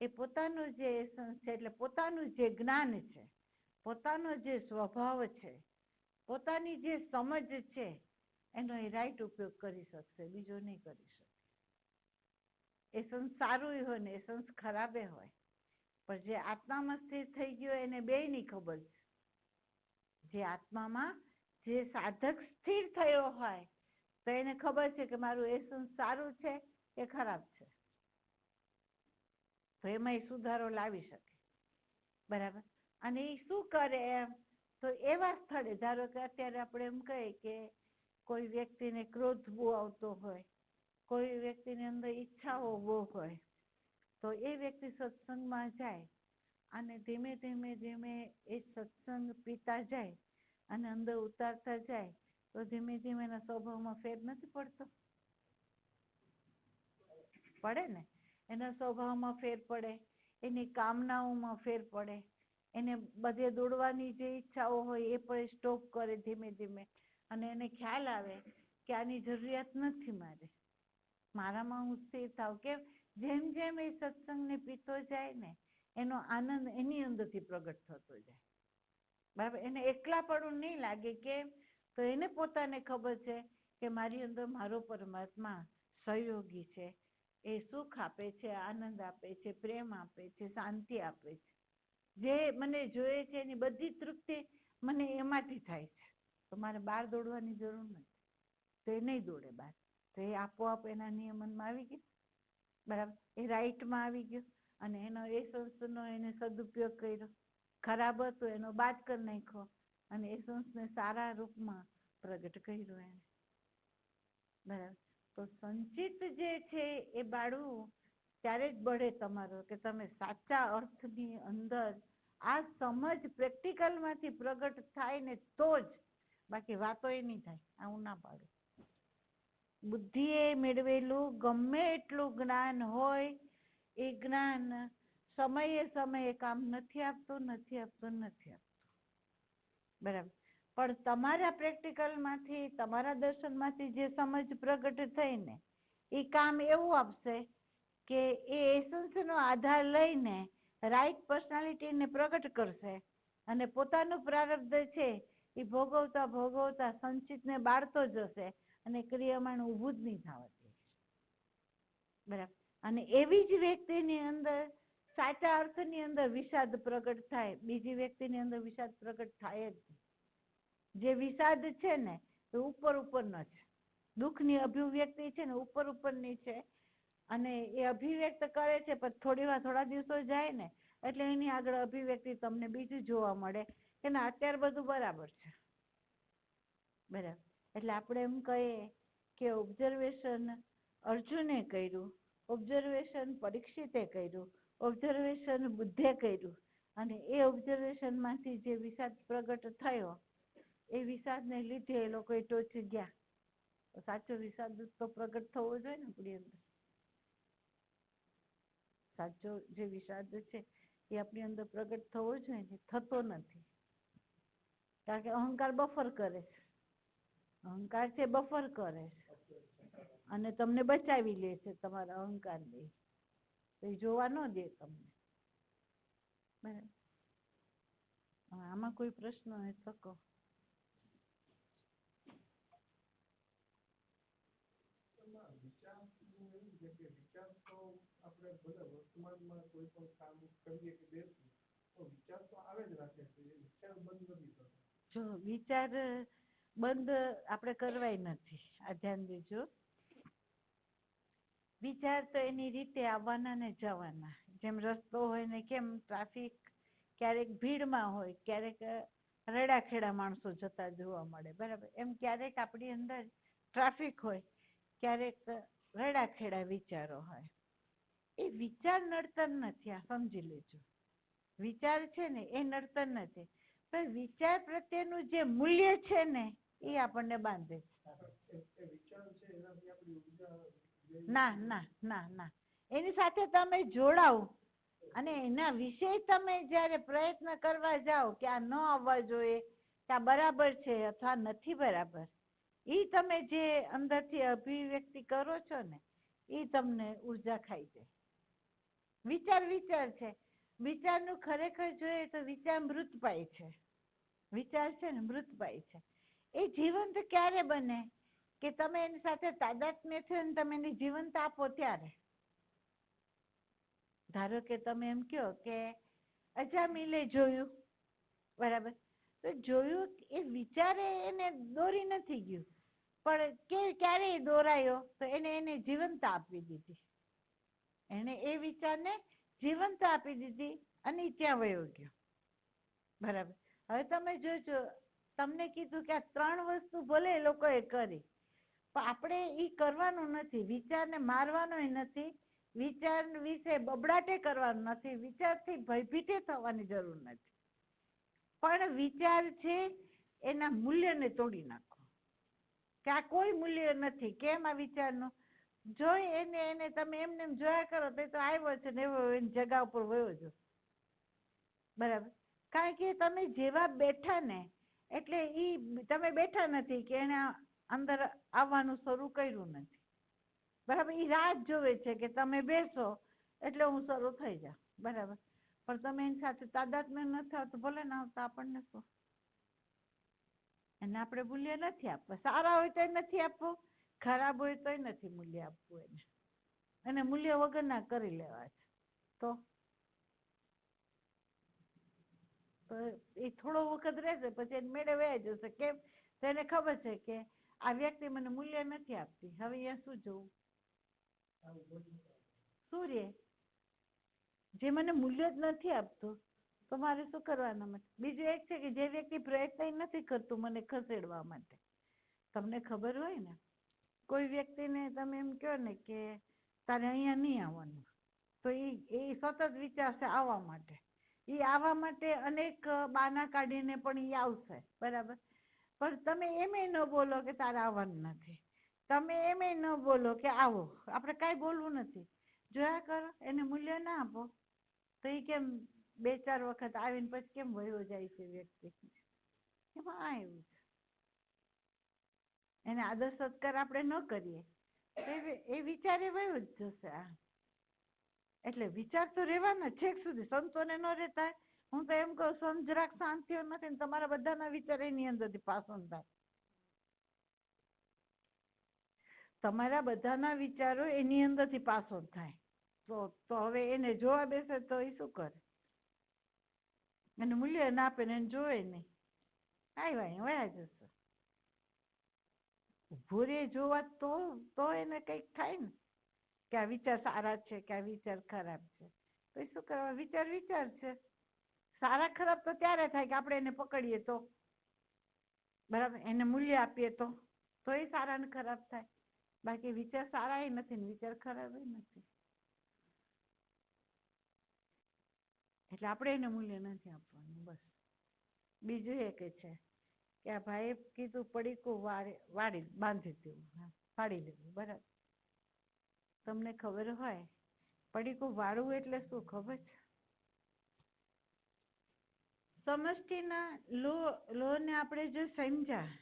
એ પોતાનું જે એસન્સ છે, એટલે પોતાનું જે જ્ઞાન છે, પોતાનો જે સ્વભાવ છે, પોતાની જે સમજ છે, એનો એ રાઈટ ઉપયોગ કરી શકશે, બીજો નહીં કરી શકે. એસન્સ સારું હોય ને એસન્સ ખરાબે હોય, પણ જે આત્મામાં સ્થિર થઈ ગયો એને બેયની ખબર છે. જે આત્મામાં જે સાધક સ્થિર થયો હોય તો એને ખબર છે કે મારું એસન્સ સારું છે કે ખરાબ છે, તો એમાં એ સુધારો લાવી શકે. બરાબર. અને એ શું કરે એમ, તો એવા સ્થળે, ધારો કે અત્યારે આપણે એમ કહીએ કે કોઈ વ્યક્તિને ક્રોધ બહુ આવતો હોય, કોઈ વ્યક્તિની અંદર ઈચ્છાઓ બહુ હોય, તો એ વ્યક્તિ સત્સંગમાં જાય અને ધીમે ધીમે ધીમે એ સત્સંગ પીતા જાય અને અંદર ઉતારતા જાય, તો ધીમે ધીમે એના સ્વભાવમાં ફેર નથી પડતો? પડે ને. એના સ્વભાવમાં ફેર પડે, એની કામનાઓમાં ફેર પડે, એને બધે દોડવાની જે ઈચ્છાઓ હોય એ પણ સ્ટોપ કરે ધીમે ધીમે, અને એને ખ્યાલ આવે કે આની જરૂરિયાત નથી મારે, મારામાં હું સ્થિર થાવ. કેમ? જેમ જેમ એ સત્સંગને પીતો જાય ને એનો આનંદ એની અંદરથી પ્રગટ થતો જાય. બરાબર. એને એકલાપણું નહીં લાગે. કેમ? તો એને પોતાને ખબર છે કે મારી અંદર મારો પરમાત્મા સહયોગી છે, એ સુખ આપે છે, આનંદ આપે છે, પ્રેમ આપે છે, શાંતિ આપે છે. જે મને જોઈએ છે એની બધી તૃપ્તિ મને એમાંથી થાય છે, તો મારે બહાર દોડવાની જરૂર નથી. તો એ નહીં દોડે બહાર, તો એ આપોઆપ એના નિયમનમાં આવી ગયું. બરાબર. એ રાઈટમાં આવી ગયો અને એનો એ સંસ્થનો એને સદુપયોગ કર્યો. ખરાબ હતો એનો બાદ કરી નાખ્યો અને એ સંસ્થને સારા રૂપમાં પ્રગટ કર્યો એને. બરાબર. તો સંચિત જે છે એ બાળવું ત્યારે જ બળે તમારો, કે તમે સાચા અર્થની અંદર આ સમજ પ્રેક્ટિકલમાંથી પ્રગટ થાય ને તો જ, બાકી વાતો એ નહીં થાય. આવું ના પાડું. બુદ્ધિએ મેળવેલું ગમે એટલું જ્ઞાન હોય, એ જ્ઞાન સમયે સમયે કામ નથી આપતું, નથી આપતું, નથી આપતું. બરાબર. પણ તમારા પ્રેક્ટિકલમાંથી, તમારા દર્શનમાંથી જે સમજ પ્રગટ થઈને એ કામ એવું આપશે કે એ એસન્સનો આધાર લઈને રાઈટ પર્સનાલિટીને પ્રગટ કરશે અને પોતાનું પ્રારબ્ધ છે એ ભોગવતા ભોગવતા સંચિતને બાળતો જશે અને ક્રિયમાણ ઊભું જ નહીં થવા દે. બરાબર. અને એવી જ વ્યક્તિની અંદર સાચા અર્થની અંદર વિષાદ પ્રગટ થાય, બીજી વ્યક્તિની અંદર વિષાદ પ્રગટ થાય જ. જે વિષાદ છે ને એ ઉપર ઉપરનો છે, દુઃખની અભિવ્યક્તિ છે ને ઉપર ઉપરની છે, અને એ અભિવ્યક્ત કરે છે પણ થોડા દિવસો જાય ને એટલે એની આગળ અભિવ્યક્તિ તમને બીજું જોવા મળે કે ના અત્યારે બધું બરાબર છે. બરાબર. એટલે આપણે એમ કહીએ કે ઓબ્ઝર્વેશન અર્જુને કર્યું, ઓબ્ઝર્વેશન પરીક્ષિતે કર્યું, ઓબ્ઝર્વેશન બુદ્ધે કર્યું, અને એ ઓબ્ઝર્વેશનમાંથી જે વિષાદ પ્રગટ થયો એ વિષાદને લીધે એ લોકો ટોચી ગયા. સાચો વિષાદ તો પ્રગટ થવો જોઈએ ને આપણી અંદર. સાચો જે વિષાદ છે એ આપણી અંદર પ્રગટ થવો જોઈએ ને, થતો નથી. કારણ કે અહંકાર બફર કરે છે. અહંકાર છે બફર કરે છે અને તમને બચાવી લે છે તમારા અહંકારને. એ જોવા ન દે તમને. બરાબર. આમાં કોઈ પ્રશ્ન હોય તો કહો. વિચારનું એવું છે કે વિચાર તો આપણે ભલે વર્તમાનમાં કોઈ પણ કામ કરીએ કે બેસીએ તો વિચાર તો આવે જ રાખે છે. એ વિચાર બંધ નથી થતો. જો વિચાર બંધ આપણે કરવાય નથી. આ ધ્યાન દેજો. વિચાર તો એની રીતે આવવાના ને જવાના. જેમ રસ્તો હોય ને કેમ ટ્રાફિક ક્યારેક ભીડમાં હોય, ક્યારેક રડાખેડા માણસો જતા જોવા મળે, બરાબર? એમ ક્યારેક આપણી અંદર ટ્રાફિક હોય, ક્યારેક રડાખેડા વિચારો હોય. એ વિચાર નડતર નથી, આ સમજી લેજો. વિચાર છે ને એ નડતર નથી, પણ વિચાર પ્રત્યેનું જે મૂલ્ય છે ને એ આપણને બાંધે છે. એ વિચાર છે એનાથી આપણી ઉર્જા ના ના ના ના, એની સાથે તમે જોડાઓ અને એના વિશે તમે જ્યારે પ્રયત્ન કરવા જાઓ કે આ ન આવવા જોઈએ, કે આ બરાબર છે અથવા નથી બરાબર, એ તમે જે અંદરથી અભિવ્યક્તિ કરો છો ને એ તમને ઉર્જા ખાઈ જાય. વિચાર વિચાર છે. વિચારનું ખરેખર જોઈએ તો વિચાર મૃતપાય છે. વિચાર છે ને મૃતપાય છે. એ જીવંત ક્યારે બને કે તમે એની સાથે તાદાત્મ્ય થયો ને તમે એને જીવંત આપો ત્યારે. ધારો કે તમે એમ કહો કે અજામિલે જોયું, બરાબર? તો જોયું એ વિચારે એને દોરી નથી ગયું, પણ ક્યારેય દોરાયો તો એને જીવંત આપી દીધી. એને એ વિચારને જીવંત આપી દીધી અને ત્યાં વયો ગયો, બરાબર? હવે તમે જોજો, તમને કીધું કે આ 3 વસ્તુ ભલે એ લોકોએ કરી, પણ આપણે એ કરવાનું નથી. વિચારને મારવાનો નથી, વિચાર વિશે બબડાટે કરવાનું નથી, વિચારથી ભયભીતે થવાની જરૂર નથી. પણ વિચાર છે એના મૂલ્યને તોડી નાખો કે આ કોઈ મૂલ્ય નથી. કેમ આ વિચારનું? જોઈ એને તમે એમને એમ જોયા કરો તો આવ્યો છે ને એવો એની જગા ઉપર વયો જો, બરાબર? કારણ કે તમે જેવા બેઠા ને એટલે તમે બેઠા નથી કે એને અંદર આવવાનું શરૂ કર્યું નથી, બરાબર? એ રાહ જોવે છે કે તમે બેસો એટલે હું શરૂ થઈ જાઉં, બરાબર? પણ તમે એની સાથે તાદાત્મ્ય ન થાવ તો ભલે ના આવતા, આપણને શું? એને આપણે મૂલ્ય નથી આપવું. સારા હોય તો નથી આપવું, ખરાબ હોય તોય નથી મૂલ્ય આપવું. એને મૂલ્ય વગરના કરી લેવા છે. તો એ થોડો વખત રહેશે પછી એને મેળે વહી જશે. કેમ? તો એને ખબર છે કે આ વ્યક્તિ મને મૂલ્ય નથી આપતી. હવે અહીંયા શું જોવું? સૂર્ય જે મને મૂલ્ય જ નથી આપતું તો મારે શું કરવાનું? બીજું એક છે કે જે વ્યક્તિ પ્રયત્ન નથી કરતું મને ખસેડવા માટે. તમને ખબર હોય ને, કોઈ વ્યક્તિને તમે એમ કહો ને કે તારે અહીંયા નહીં આવવાનું, તો એ સતત વિચારશે આવવા માટે. એ આવવા માટે અનેક બાના કાઢીને પણ એ આવશે, બરાબર? પણ તમે એમે ન બોલો કે તારે આવવાનું નથી, તમે એમે ન બોલો કે આવો. આપણે કાંઈ બોલવું નથી, જોયા કરો. એને મૂલ્ય ના આપો તો એ કેમ 2-4 વખત આવીને પછી કેમ વયો જાય છે વ્યક્તિ? એમાં આ એવું છે. એને આદર સત્કાર આપણે ન કરીએ એ વિચારે વયો જ જશે. એટલે વિચાર તો રહેવાના છેક સુધી. સંતોને ન રહેતા. હું તો એમ કહું, સંત જરાક શાંતિઓ નથી ને તમારા બધાના વિચાર એની અંદરથી પાસન થાય. તમારા બધાના વિચારો એની અંદરથી પાસો થાય તો હવે એને જોવા બેસે તો એ શું કરે? એને મૂલ્ય ના આપે ને એને જોવે નહીં, આવ્યા વયા જશે. ભૂરે જોવા તો એને કંઈક થાય ને કે આ વિચાર સારા છે કે આ વિચાર ખરાબ છે. તો શું કરવા? વિચાર વિચાર છે. સારા ખરાબ તો ત્યારે થાય કે આપણે એને પકડીએ તો, બરાબર? એને મૂલ્ય આપીએ તો એ સારા ને ખરાબ થાય. બાકી વિચાર સારા એ નથી ને વિચાર ખરાબ એ નથી. એટલે આપણે એને મૂલ્ય નથી આપવાનું, બસ. બીજું એક છે કે આ ભાઈએ કીધું પડીકું વાળી બાંધી દેવું, ફાડી દેવું, બરાબર? તમને ખબર હોય પડીકું વાળવું એટલે શું ખબર છે? સમષ્ટિના લો ને આપણે જો સમજ્યા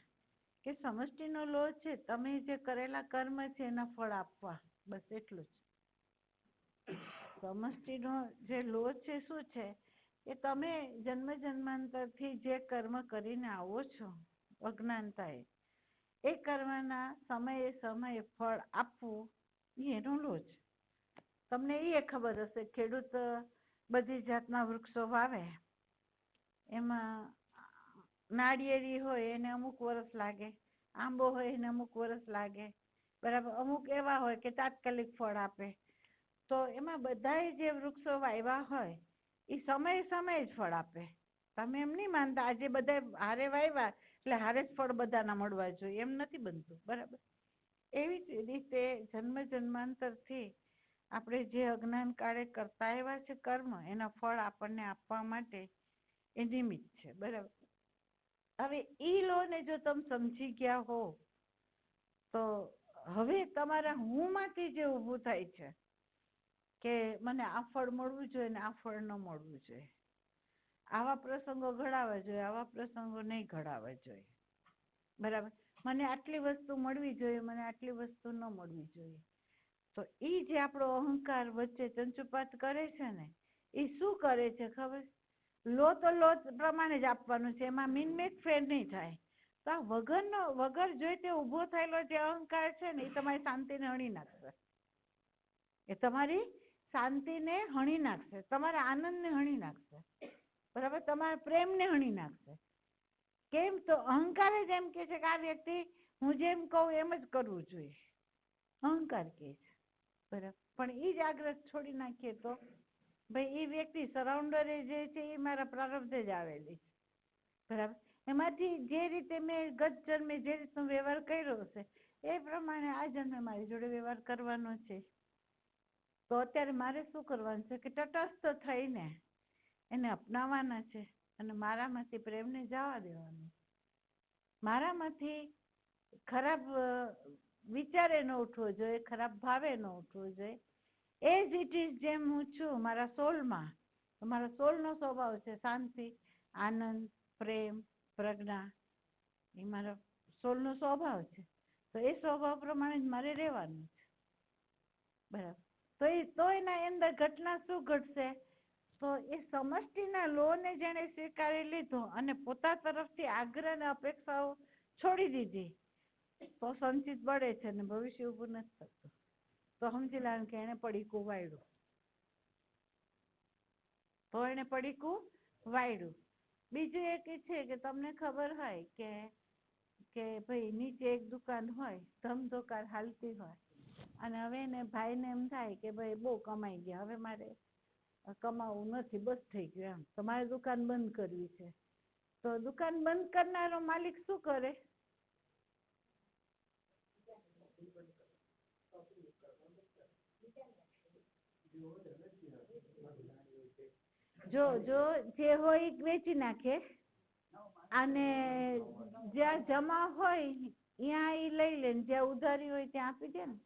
કે સમષ્ટિનો લો છે, તમે જે કરેલા કર્મ છે એના ફળ આપવા, બસ એટલું જ. સમષ્ટિનો જે લો છે શું છે કે તમે જન્મ જન્માંતરથી જે કર્મ કરીને આવો છો અજ્ઞાનતાએ, એ કર્મના સમયે સમયે ફળ આપવું એ એનો લો છે. તમને એ ખબર હશે, ખેડૂત બધી જાતના વૃક્ષો વાવે, એમાં નાળિયેરી હોય એને અમુક વર્ષ લાગે, આંબો હોય એને અમુક વર્ષ લાગે, બરાબર. અમુક એવા હોય કે તાત્કાલિક ફળ આપે. તો એમાં બધાએ જે વૃક્ષો વાવ્યા હોય એ સમયે સમયે જ ફળ આપે. તમે એમ નહીં માનતા આજે બધા હારે વાવ્યા એટલે હારે જ ફળ બધાના મળવા જોઈએ, એમ નથી બનતું, બરાબર. એવી જ રીતે જન્મ જન્માંતરથી આપણે જે અજ્ઞાન કાળે કરતા આવ્યા છે કર્મ, એના ફળ આપણને આપવા માટે એ નિમિત્ત છે, બરાબર. હવે ઈ લો ને જો તમે સમજી ગયા હો તો હવે તમારા હું માંથી જે ઊભું થાય છે કે મને આ ફળ મળવું જોઈએ ને આ ફળ ન મળવું જોઈએ, આવા પ્રસંગો ઘડાવા જોઈએ, આવા પ્રસંગો નહીં ઘડાવા જોઈએ, બરાબર. મને આટલી વસ્તુ મળવી જોઈએ, મને આટલી વસ્તુ ન મળવી જોઈએ. તો એ જે આપણો અહંકાર વચ્ચે ચંચુપાત કરે છે ને, એ શું કરે છે ખબર? લો તો લો પ્રમાણે જ આપવાનું છે, એમાં મીનમેક ફેર નહીં થાય. તો આ વગર જોઈ તે ઊભો થયેલો જે અહંકાર છે ને, એ તમારી શાંતિને હણી નાખશે. એ તમારી શાંતિને હણી નાખશે, તમારા આનંદને હણી નાખશે, બરાબર. તમારા પ્રેમને હણી નાખશે. કેમ? તો અહંકાર જ એમ કે છે કે આ વ્યક્તિ હું જેમ કહું એમ જ કરવું જોઈએ, અહંકાર કે છે, બરાબર. પણ એ જ આગ્રહ છોડી નાખીએ તો ભાઈ એ વ્યક્તિ સરાઉન્ડરે જે છે એ મારા પ્રારબ્ધે જ આવેલી છે, બરાબર. એમાંથી જે રીતે મેં ગત જન્મે જે રીતનો વ્યવહાર કર્યો હશે એ પ્રમાણે આ જન્મે મારી જોડે વ્યવહાર કરવાનો છે. તો અત્યારે મારે શું કરવાનું છે કે તટસ્થ થઈને એને અપનાવવાના છે અને મારામાંથી પ્રેમને જવા દેવાનું. મારામાંથી ખરાબ વિચારે ન ઉઠવો જોઈએ, ખરાબ ભાવે ન ઉઠવો જોઈએ. એઝ ઇટ ઇઝ જેમ હું છું મારા સોલમાં, મારા સોલનો સ્વભાવ છે શાંતિ, આનંદ, પ્રેમ, પ્રજ્ઞા, એ મારા સોલનો સ્વભાવ છે. તો એ સ્વભાવ પ્રમાણે જ મારે રહેવાનું છે, બરાબર. તો એના અંદર ઘટના શું ઘટશે? તો એ સમષ્ટિના લોને જેણે સ્વીકારી લીધો અને પોતા તરફથી આગ્રહ અને અપેક્ષાઓ છોડી દીધી, તો સંચિત બળે છે ને ભવિષ્ય ઊભું નથી થતું. તો સમજી લેવાનું કે એને પડીકું વાળ્યું, તો એને પડીકું વાળ્યું. બીજું એક છે કે તમને ખબર હોય કે ભાઈ નીચે એક દુકાન હોય, ધમધોકાર હાલતી હોય, અને હવે એને ભાઈને એમ થાય કે ભાઈ બહુ કમાઈ ગયા, હવે મારે કમાવું નથી, બસ થઈ ગયું એમ, તો મારે દુકાન બંધ કરવી છે. તો દુકાન બંધ કરનારો માલિક શું કરે? જો જે હોય વેચી નાખે અને જ્યાં જમા હોય ત્યાં એ લઈ લે, જ્યાં ઉધારી હોય ત્યાં આપી દે ને.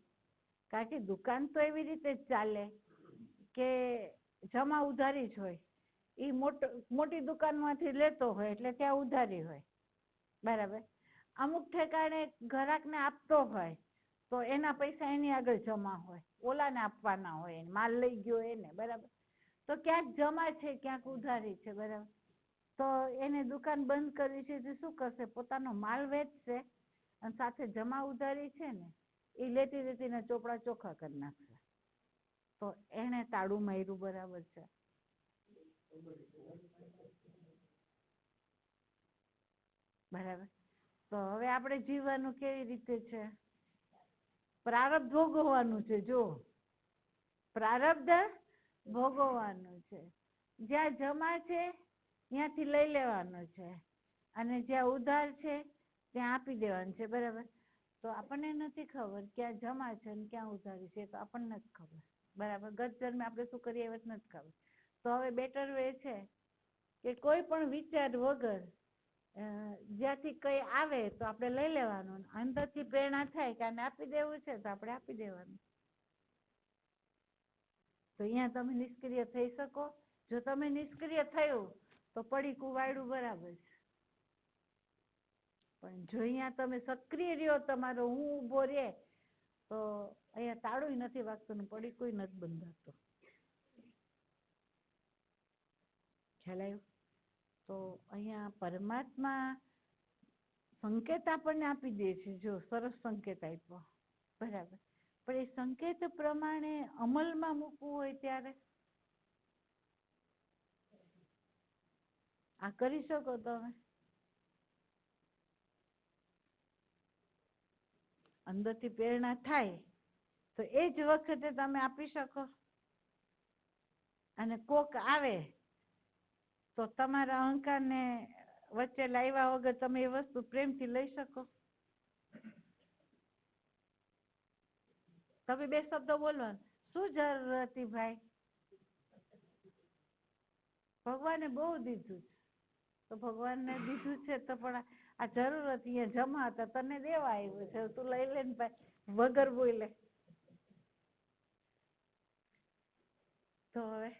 કારણ કે દુકાન તો એવી રીતે જ ચાલે કે જમા ઉધારી જ હોય. એ મોટી દુકાનમાંથી લેતો હોય એટલે ત્યાં ઉધારી હોય, બરાબર. અમુક ઠેકાણે ગ્રાહકને આપતો હોય તો એના પૈસા એની આગળ જમા હોય, ઓલાને આપવાના હોય, માલ લઈ ગયો એને, બરાબર. તો ક્યાંક જમા છે, ક્યાંક ઉધારી છે, બરાબર. તો એને દુકાન બંધ કરવી છે તો શું કરશે? પોતાનો માલ વેચશે અને સાથે જમા ઉધારી છે ને એ લેતી લેતીના ચોપડા ચોખ્ખા કરી નાખશે. તો એને તાળું માર્યું, બરાબર છે, બરાબર. તો હવે આપણે જીવવાનું કેવી રીતે છે? પ્રારબ્ધ ભોગવવાનું છે. જો પ્રારબ્ધ ભોગવવાનું છે, જ્યાં જમા છે ત્યાંથી લઈ લેવાનું છે અને જ્યાં ઉધાર છે ત્યાં આપી દેવાનું છે, બરાબર. તો આપણને નથી ખબર ક્યાં જમા છે ને ક્યાં ઉધારી છે, તો આપણને જ ખબર, બરાબર. ગત જન્મે આપણે શું કરીએ એ નથી ખબર. તો હવે બેટર વે છે કે કોઈ પણ વિચાર વગર જ્યાંથી કઈ આવે તો આપણે લઈ લેવાનું, અંદરથી પ્રેરણા થાય કે આને આપી દેવું છે તો આપણે આપી દેવાનું. તો અહીંયા તમે નિષ્ક્રિય થઈ શકો. જો તમે નિષ્ક્રિય થયું તો પડીકું વાળ્યું, બરાબર છે. પણ જો અહીંયા તમે સક્રિય રહ્યો, તમારો હું ઊભો રહે, તો અહીંયા તાળું નથી વાગતું ને પડીકું નથી બંધાતું. ખ્યાલ આવ્યો? તો અહીંયા પરમાત્મા સંકેત આપણને આપી દે છે, જો સરસ સંકેત આપ્યો, બરાબર, પણ એ સંકેત પ્રમાણે અમલમાં મૂકવું હોય ત્યારે આ કરી શકો તમે? અંદરથી પ્રેરણા થાય તો એ જ વખતે તમે આપી શકો, અને કોક આવે તો તમારા અહંકારને વચ્ચે લાવ્યા વગર તમે એ વસ્તુ પ્રેમથી લઈ શકો? તમે બે શબ્દો બોલો, શું જરૂર હતી ભાઈ? ભગવાને બહુ દીધું છે, તો ભગવાનને દીધું છે તો પણ આ જરૂર હતી, એ જમા હતા, તને દેવા આવ્યું છે, તું લઈ લે ને ભાઈ, વગર બોલે. તો હવે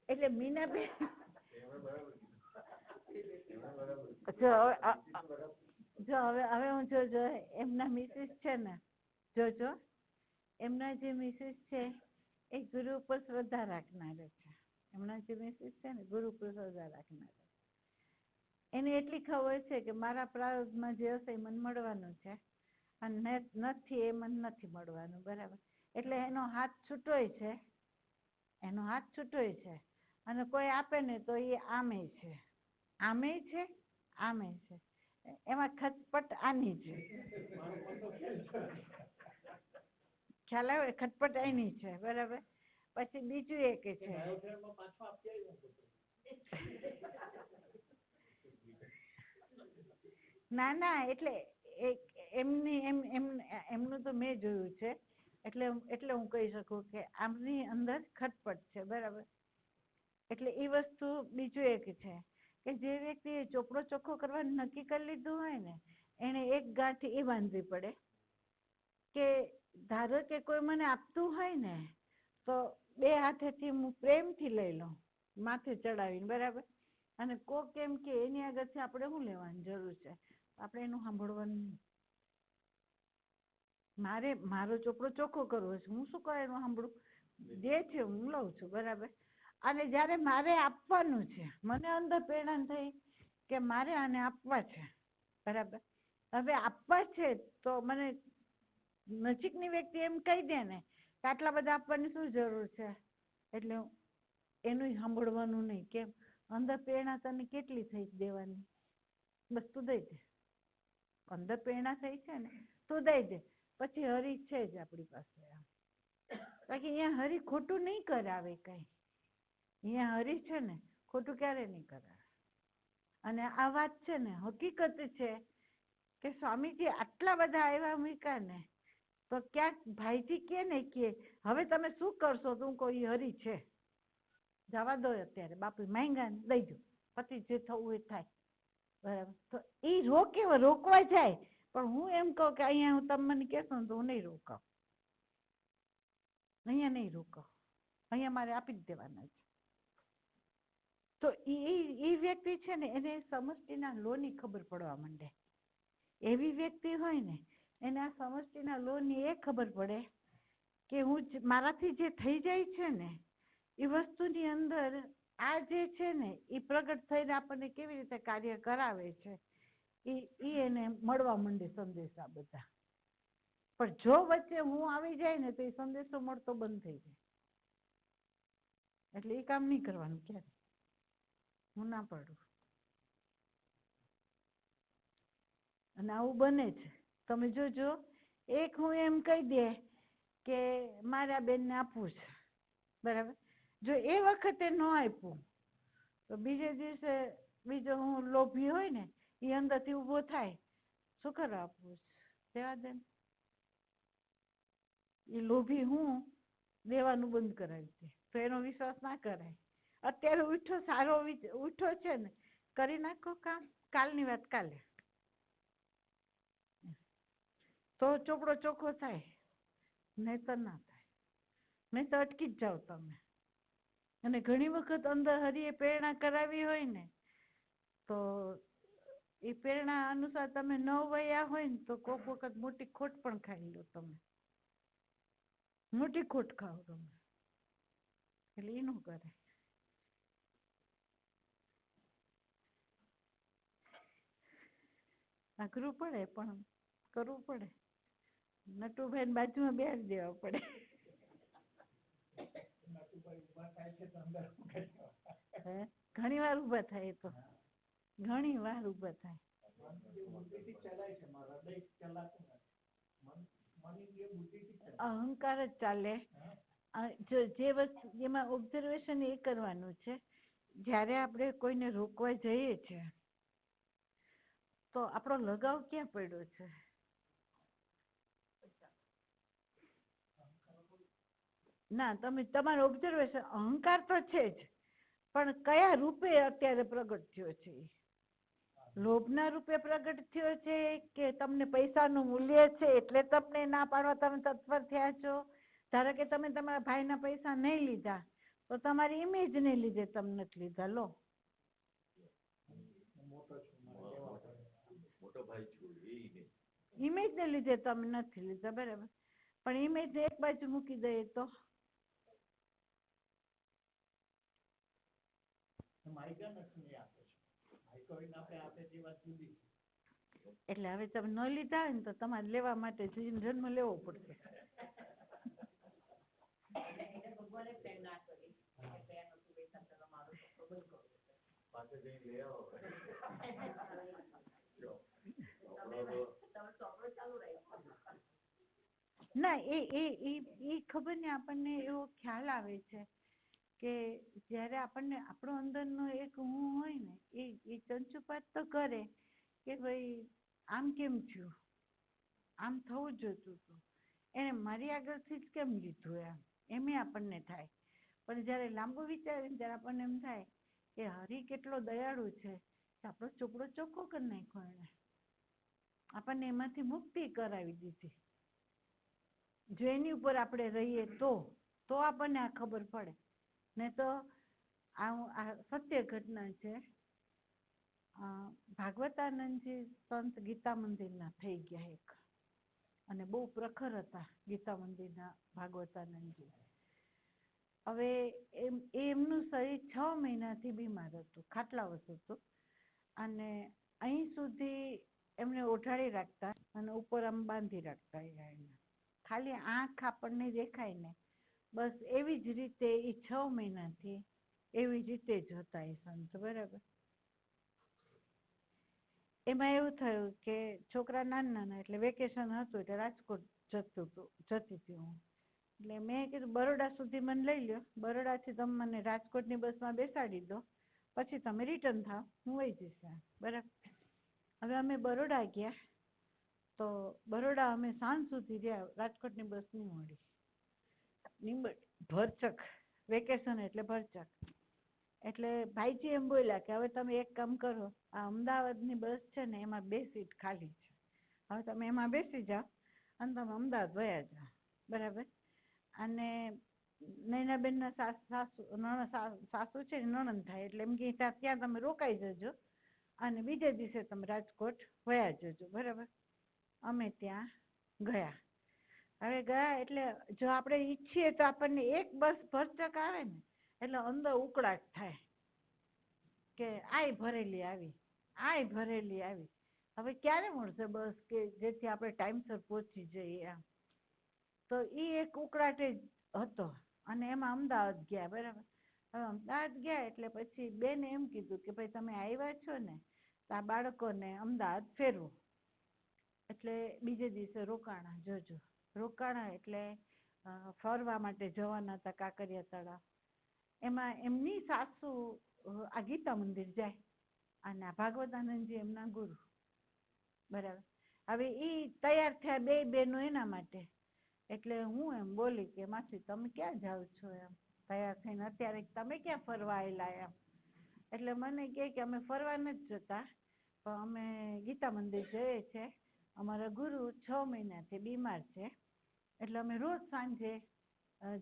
એટલે મીનાબેન હવે હું જો એમના મિસિસ છે ને, જોજો એમના જે મિસિસ છે એ ગુરુ ઉપર શ્રદ્ધા રાખનાર છે. એમના જે મિસિસ છે ને ગુરુ ઉપર શ્રદ્ધા રાખનાર, એને એટલી ખબર છે કે મારા પ્રારબ્ધમાં જે હશે એ મને મળવાનું છે, અને નથી એ મને નથી મળવાનું, બરાબર. એટલે એનો હાથ છૂટોય છે, એનો હાથ છૂટોય છે, અને કોઈ આપે ને તો એ આમે છે, આમે છે, આમે છે, એમાં ખટપટ આની છે, ખ્યાલ આવે? ખટપટ એની છે, બરાબર. પછી બીજું એક છે, ના ના, એટલે એમનું તો મેં જોયું છે, એટલે હું કહી શકું કે આમની અંદર ખટપટ છે, બરાબર. એટલે એ વસ્તુ બીજું એક છે કે જે વ્યક્તિએ ચોપડો ચોખ્ખો કરવાનું નક્કી કરી લીધું હોય ને, એને એક ગાંઠ એ બાંધવી પડે કે ધારો કે કોઈ મને આપતું હોય ને તો બે હાથેથી હું પ્રેમથી લઈ લઉં, માથે ચડાવીને, બરાબર. અને કોક એમ કે એની આગળથી આપણે શું લેવાની જરૂર છે, આપણે એનું સાંભળવાનું નહીં. મારો ચોપડો ચોખ્ખો કરવો છે, હું શું કરે એનું સાંભળું? જે છે હું લઉં છું, બરાબર. અને જ્યારે મારે આપવાનું છે, મને અંદર પ્રેરણા થઈ કે મારે આને આપવા છે, બરાબર. હવે આપવા છે તો મને નજીકની વ્યક્તિ એમ કહી દે ને કે આટલા બધા આપવાની શું જરૂર છે, એટલે એનું સાંભળવાનું નહીં. કેમ? અંદર પ્રેરણા તને કેટલી થઈ દેવાની, બસ તું દઈ દે. અંદર પ્રેરણા થઈ છે ને, તું દઈ દે, પછી હરી છે જ આપણી પાસે. બાકી અહીંયા હરી ખોટું નહીં કરાવે કઈ, અહીંયા હરી છે ને ખોટું ક્યારે નહીં કરાવે. અને આ વાત છે ને હકીકત છે કે સ્વામીજી આટલા બધા આવ્યા મૂક્યા ને તો ક્યાંક ભાઈજી કે ને કે હવે તમે શું કરશો? તું કોઈ હરી છે, જવા દો અત્યારે, બાપુ માંગ્યા ને દઈ દો, પછી જે થવું એ થાય, બરાબર. તો એ રોકવા જાય, પણ હું એમ કહું કે અહીંયા હું તમે મને કહેશો ને તો હું નહીં રોકાવ, અહીંયા નહીં રોકાવ, અહીંયા મારે આપી જ દેવાના છે. તો એ વ્યક્તિ છે ને એને સમષ્ટિના લોની ખબર પડવા માંડે. એવી વ્યક્તિ હોય ને એને આ સમષ્ટિના લોની એ ખબર પડે કે મારાથી જે થઈ જાય છે ને એ વસ્તુની અંદર આ જે છે ને એ પ્રગટ થઈને આપણને કેવી રીતે કાર્ય કરાવે છે એ એને મળવા માંડે સંદેશા બધા. પણ જો વચ્ચે હું આવી જાય ને તો એ સંદેશો મળતો બંધ થઈ જાય. એટલે એ કામ નહીં કરવાનું ક્યારે, હું ના પાડું. અને આવું બને છે, તમે જોજો. એક હું એમ કહી દે કે મારા બેનને આપવું છે, બરાબર. જો એ વખતે ન આપ્યું તો બીજે દિવસે બીજો હું લોભી હોય ને એ અંદરથી ઊભો થાય, શું કરવા આપવું છે, દેવા દે. એ લોભી હું દેવાનું બંધ કરાવી દે તો એનો વિશ્વાસ ના કરાય. અત્યારે ઉઠો સારો ઉઠો છે ને, કરી નાખો કામ, કાલની વાત કાલે, તો ચોપડો ચોખ્ખો થાય, નહીં તો ના થાય, નહીં તો અટકી જ જાઓ તમે. અને ઘણી વખત અંદર હરિએ પ્રેરણા કરાવી હોય ને તો એ પ્રેરણા અનુસાર તમે ન વયા હોય ને તો કોક વખત મોટી ખોટ પણ ખાઈ લો તમે, મોટી ખોટ ખાઓ તમે, એટલે એ ન કરે. અઘરું પડે પણ કરવું પડે. નટુભાઈ બાજુમાં બેસી દેવા પડે. ઘણી વાર ઉભા થાય તો, ઘણી વાર ઉભા થાય. અહંકાર જ ચાલે. જે વસ્તુ જેમાં ઓબ્ઝર્વેશન એ કરવાનું છે, જ્યારે આપણે કોઈને રોકવા જઈએ છીએ તો આપણો લગાવ ક્યાં પડ્યો છે? ના, તમે તમારું ઓબ્ઝર્વેશન, અહંકાર તો છે જ, પણ કયા રૂપે અત્યારે પ્રગટ થયો છે? લોભના રૂપે પ્રગટ થયો છે કે તમને પૈસાનું મૂલ્ય છે એટલે તમને ના પાડવા તમે તત્પર થયા છો? ધારો કે તમે તમારા ભાઈના પૈસા નહીં લીધા તો તમારી ઇમેજ ને લીધે તમે નથી લીધા. લો, ઇમેજ ને લીધે તમે નથી લીધા, બરાબર. પણ ઇમેજ એક બાજુ મૂકી દઈએ તો એટલે હવે તમે ન લીધા હોય ને તો તમારે લેવા માટે જન્મ લેવો પડશે. ના, એ ખબર ને આપણને એવો ખ્યાલ આવે છે કે જ્યારે આપણને આપણો અંદરનો એક હું હોય ને એ ચંચુપાત તો કરે કે ભાઈ આમ કેમ થયું, આમ થવું જોઈતું હતું, એને મારી આગળથી જ કેમ લીધું, એમ આપણને થાય. પણ જ્યારે લાંબુ વિચારીને ત્યારે આપણને એમ થાય કે હરી કેટલો દયાળુ છે, આપણો ચોપડો ચોખ્ખો કરી નાખ્યો એને, આપણને એમાંથી મુક્તિ કરાવી દીધી. જો એની ઉપર આપણે રહીએ તો આપણને આ ખબર પડે. ને તો આ સત્ય ઘટના છે. ભાગવતાનંદજી સંત ગીતા મંદિરના થઈ ગયા એક, અને બહુ પ્રખર હતા ગીતા મંદિરના ભાગવતાનંદજી. હવે એમનું શરીર 6 મહિનાથી બીમાર હતું, ખાટલાવશ હતું, અને અહીં સુધી એમને ઓઢાડી રાખતા અને ઉપર આમ બાંધી રાખતા. ખાલી આંખ આપણને દેખાય ને બસ એવી જ રીતે એ 6 મહિનાથી એવી રીતે જ હતા એ સંત, બરાબર. એમાં એવું થયું કે છોકરા નાના એટલે વેકેશન હતું એટલે રાજકોટ જતી હતી હું. એટલે મેં કીધું બરોડા સુધી મને લઈ લ્યો, બરોડાથી તમે મને રાજકોટની બસમાં બેસાડી દો, પછી તમે રિટર્ન થાવ, હું વહી જઈશ, બરાબર. હવે અમે બરોડા ગયા તો બરોડા અમે સાંજ સુધી રહ્યા, રાજકોટની બસ નહીં મળી. ભરચક વેકેશન એટલે ભરચક. એટલે ભાઈજી એમ બોલ્યા કે હવે તમે એક કામ કરો, આ અમદાવાદની બસ છે ને એમાં 2 સીટ ખાલી છે, હવે તમે એમાં બેસી જાઓ અને તમે અમદાવાદ વયા જાઓ, બરાબર. અને નૈનાબેનના સાસુ છે નણંદ થાય, એટલે એમ કે ત્યાં તમે રોકાઈ જજો અને બીજે દિવસે તમે રાજકોટ વયા જજો, બરાબર. અમે ત્યાં ગયા. હવે ગયા એટલે જો આપણે ઈચ્છીએ તો આપણને એક બસ ભરચક આવે ને એટલે અંદર ઉકળાટ થાય કે આય ભરેલી આવી, આય ભરેલી આવી, હવે ક્યારે મળશે બસ કે જેથી આપણે ટાઈમસર પહોંચી જઈએ. તો એ એક ઉકળાટ હતો. અને એમાં અમદાવાદ ગયા, બરાબર. હવે અમદાવાદ ગયા એટલે પછી બેને એમ કીધું કે ભાઈ તમે આવ્યા છો ને તો આ બાળકોને અમદાવાદ ફેરવો, એટલે બીજે દિવસે રોકાણા. જોજો, રોકાણા એટલે ફરવા માટે જવાના હતા કાંકરિયા તળાવ. એમાં એમની સાસુ આ ગીતા મંદિર જાય અને આ ભાગવતાનંદજી એમના ગુરુ, બરાબર. હવે એ તૈયાર થયા 2 બહેનો એના માટે. એટલે હું એમ બોલી કે માસી તમે ક્યાં જાઓ છો, એમ તૈયાર થઈને અત્યારે તમે ક્યાં ફરવા આવેલા, એમ. એટલે મને કહે કે અમે ફરવા નથી જતા, પણ અમે ગીતા મંદિર જઈએ છે, અમારા ગુરુ 6 મહિનાથી બીમાર છે, એટલે અમે રોજ સાંજે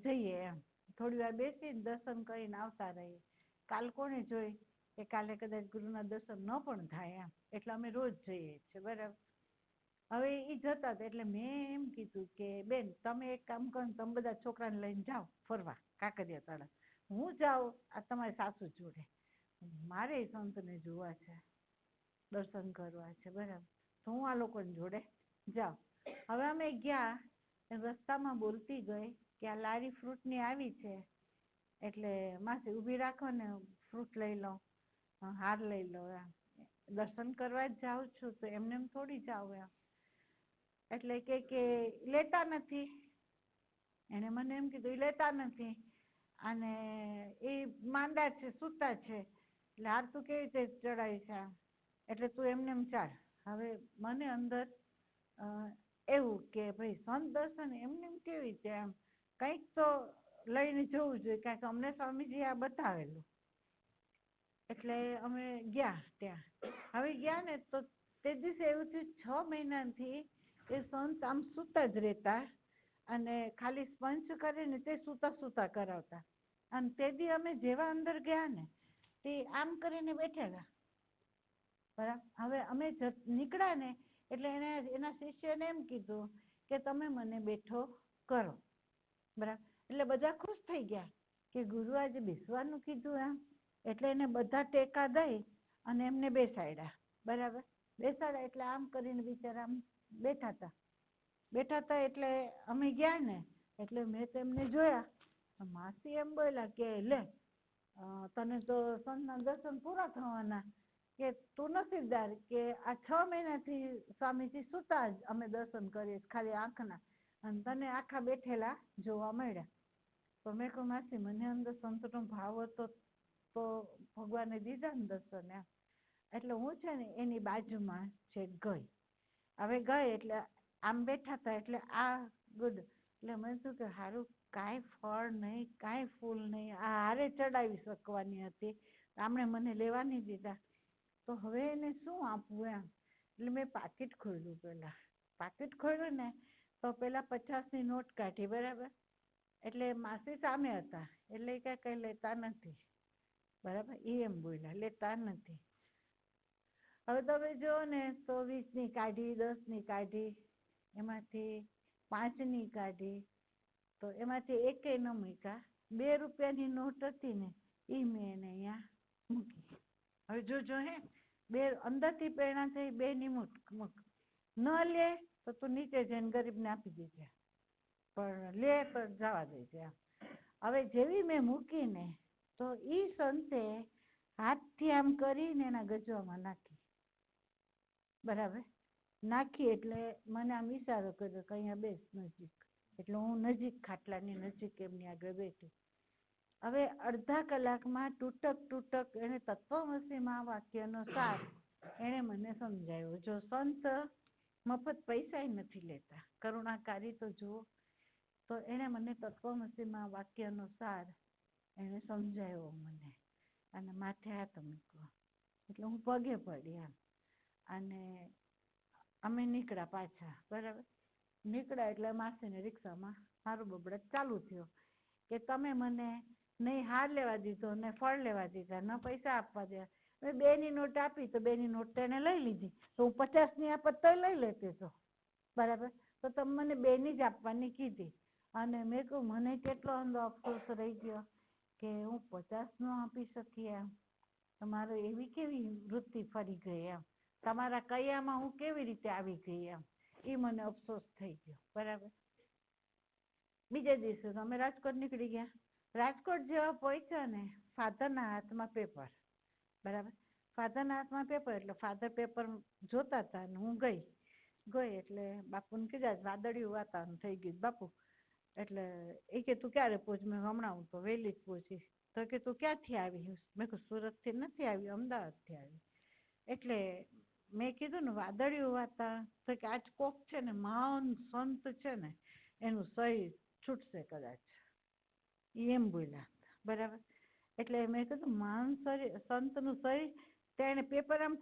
જઈએ, એમ થોડી વાર બેસીને દર્શન કરીને આવતા રહીએ. કાલ કોણે જોઈ કે કાલે કદાચ ગુરુના દર્શન ન પણ થાય એમ, એટલે અમે રોજ જઈએ છીએ, બરાબર. હવે એ જતા હતા એટલે મેં એમ કીધું કે બેન તમે એક કામ કરો, તમે બધા છોકરાને લઈને જાઓ ફરવા કાંકરિયા તળાવ, હું જાઉં આ તમારી સાસુ જોડે, મારે સંતને જોવા છે, દર્શન કરવા છે, બરાબર, તો હું આ લોકોની જોડે જાઉં. હવે અમે ગયા, રસ્તામાં બોલતી ગઈ કે આ લારી ફ્રૂટની આવી છે, એટલે માસી ઊભી રાખો ને ફ્રૂટ લઈ લો, હાર લઈ લો, એમ દર્શન કરવા જ જાઉં છું તો એમને એમ થોડી જાઉં એમ. એટલે કે લેતા નથી, એને મને એમ કીધું એ લેતા નથી, અને એ માંદા છે, સૂતા છે, એટલે હાર તું કેવી રીતે ચડાવી છે, એટલે તું એમને એમ ચાલ. હવે મને અંદર એવું કે ભાઈ સંત દર્શન એમને એમ કેવી રીતે, એમ કંઈક તો લઈને જવું જોઈએ, કારણ કે અમને સ્વામીજી આ બતાવેલું. એટલે અમે ગયા ત્યાં. હવે ગયા ને તો તે દિવસે એવું થયું 6 મહિનાથી એ સંત આમ સૂતા જ રહેતા, અને ખાલી સ્પંચ કરીને તે સૂતા સૂતા કરાવતા. અને તે દી અમે જેવા અંદર ગયા ને તે આમ કરીને બેઠેલા, બરાબર. હવે અમે નીકળ્યા ને એટલે એના શિષ્યને એમ કીધું કે તમે મને બેઠો કરો, બરાબર. એટલે બધા ખુશ થઈ ગયા કે ગુરુ આજે બેસવાનું કીધું એમ, એટલે એને બધા ટેકા દઈ અને એમને બેસાડ્યા, બરાબર. બેસાડ્યા એટલે આમ કરીને બિચારા આમ બેઠા હતા એટલે અમે ગયા ને એટલે મેં તેમને જોયા. માસી એમ બોલ્યા કે લે તને તો સંતના દર્શન પૂરા થવાના, કે તું નસીબદાર કે આ 6 મહિનાથી સ્વામીજી સુતા જ અમે દર્શન કરીએ ખાલી આંખના, અને તને આખા બેઠેલા જોવા મળ્યા. તો મેં કહ્યું માસી મને અંદર સંતનો ભાવ હતો તો ભગવાને દીધા ને દર્શન એમ. એટલે હું છે ને એની બાજુમાં છે ગઈ. હવે ગઈ એટલે આમ બેઠા હતા એટલે આ ગુડ, એટલે મને શું કે સારું કાંઈ ફળ નહીં, કાંઈ ફૂલ નહીં, આ હારે ચડાવી શકવાની હતી, આમણે મને લેવા નહીં દીધા, તો હવે એને શું આપવું એમ. એટલે મેં પાકીટ ખોલ્યું, પેલા પાકીટ ખોલ્યું ને તો પેલા 50ની નોટ કાઢી, બરાબર. એટલે માસી સામે હતા એટલે એ કઈ લેતા નથી, બરાબર. એ એમ બોલ્યા લેતા નથી. હવે તમે જો ને તો 20ની કાઢી, 10ની કાઢી, એમાંથી 5ની કાઢી, તો એમાંથી એકેય ન મૂક્યા. 2 રૂપિયાની નોટ હતી ને એ મેં એને અહીંયા મૂકી. હવે જોજો હે, બે અંદરથી પ્રેરણા થઈ, 2ની મૂક, ન લે તો તું નીચે જઈને ગરીબને આપી દેજે, પણ લે તો જવા દેજે. હવે જેવી મેં મૂકીને તો ઈ સંતે હાથથી આમ કરીને એના ગજવામાં નાખી, બરાબર. નાખી એટલે મને આમ ઈશારો કર્યો કે અહીંયા બેસ નજીક, એટલે હું નજીક ખાટલાની નજીક એમની આગળ બેઠી. હવે અડધા કલાકમાં તૂટક એને તત્વમસીમાં વાક્યનો સાર એને મને સમજાવ્યો. જો સંત મફત પૈસા નથી લેતા, કરુણાકારી તો જુઓ, તો એને મને તત્વમસીમાં વાક્યનો સાર એને સમજાવ્યો મને, અને માથે હાથ મૂક્યો. એટલે હું પગે પડી એમ, અને અમે નીકળ્યા પાછા, બરાબર. નીકળ્યા એટલે માસીને રિક્ષામાં મારું બબડત ચાલુ થયો કે તમે મને નહીં હાર લેવા દીધો ને ફળ લેવા દીધા, ન પૈસા આપવા દે. મેં 2ની નોટ આપી તો 2ની નોટ તેને લઈ લીધી, તો હું 50ની આપત તો લઈ લેતી તો, બરાબર. તો તમે મને 2ની જ આપવાની કીધી, અને મેં કહ્યું મને કેટલો અંદર અફસોસ રહી ગયો કે હું 50 ન આપી શકી એમ. તમારો એવી કેવી વૃત્તિ ફરી ગઈ એમ, તમારા કયામાં હું કેવી રીતે આવી ગઈ એમ, એ મને અફસોસ થઈ ગયો, બરાબર. બીજા દિવસે તો અમે રાજકોટ નીકળી ગયા. રાજકોટ જેવા પહોંચ્યા ને ફાધરના હાથમાં પેપર, બરાબર. ફાધરના હાથમાં પેપર એટલે ફાધર પેપર જોતા હતા અને હું ગઈ એટલે બાપુને કીધા વાદળિયું વાતાવરણ થઈ ગયું બાપુ. એટલે એ કે તું ક્યારે પહોંચ? મેં હમણાં હું તો વહેલી જ પહોંચી. તો કે તું ક્યાંથી આવી? મેં કહ્યું સુરતથી નથી આવી, અમદાવાદથી આવી. એટલે મેં કીધું ને વાદળિયું વાતાવરણ, તો કે આજ કોક છે ને મહાન સંત છે ને એનું સહી છૂટશે કદાચ, એમ બોલ્યા, બરાબર. એટલે મેં કીધું મહાન સંતનું સહી, તેણે પેપર આમ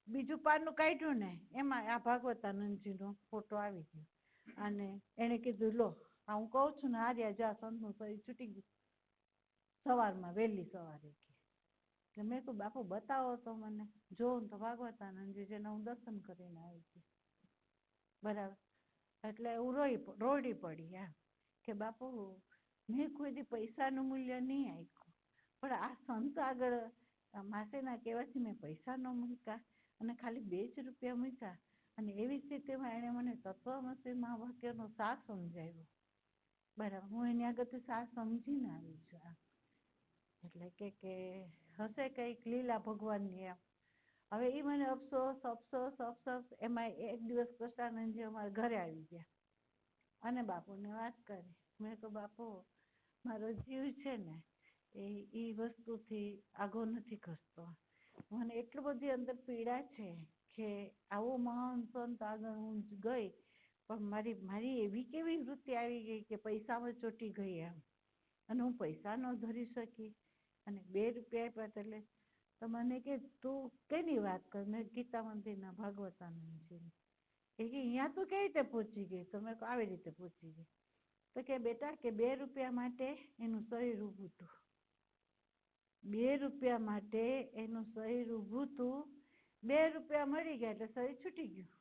બીજું પાનું કાઢ્યું ને એમાં આ ભાગવતાનંદજીનો ફોટો આવી ગયો, અને એને કીધું લો આ હું કહું છું ને આર્યા જા સંતનું સહી છૂટી ગયું સવારમાં, વહેલી સવારે. એટલે મેં કહ્યું બાપુ બતાવો તો મને, જોઉં તો ભાગવતાનંદજી જેના હું દર્શન કરીને આવી હતી. બરાબર. એટલે હું રોડી પડી એમ કે બાપુ મેં કોઈ દી પૈસાનું મૂલ્ય નહીં આપ્યું, પણ આ સંત આગળ માસેના કહેવાથી મેં પૈસા ન મૂક્યા અને ખાલી 2 જ રૂપિયા મૂક્યા, અને એવી સ્થિતિમાં એણે મને તત્વમસી મહાવાક્યનો સાર સમજાવ્યો. બરાબર. હું એની આગળથી સાર સમજીને આવી છું. એટલે કે હશે કંઈક લીલા ભગવાનની એમ. હવે એ મને અફસોસ એમાં એક દિવસ કૃષ્ણાનંદજી અમારા ઘરે આવી ગયા અને બાપુને વાત કરી. મેં કહ્યું બાપુ મારો જીવ છે ને એ વસ્તુથી આગો નથી ખસતો, મને એટલું બધી અંદર પીડા છે કે આવો મહાન સંત આગળ હું ગઈ પણ મારી એવી કેવી વૃત્તિ આવી ગઈ કે પૈસામાં ચોંટી ગઈ એમ, અને હું પૈસા ન ધરી શકી અને 2 રૂપિયા આપ્યા. એટલે તો મને કે તું કેની વાત કર? મેં ગીતા મંદિરના ભાગવતાનંદજીની. એ કે અહીંયા તું કેવી રીતે પહોંચી ગઈ? તો મેં આવી રીતે પહોંચી ગઈ. તો કે બેટા કે 2 રૂપિયા માટે એનું શરીર ઊભું હતું, 2 રૂપિયા માટે એનું શરીર ઊભું હતું, 2 રૂપિયા મળી ગયા એટલે શરીર છૂટી ગયું,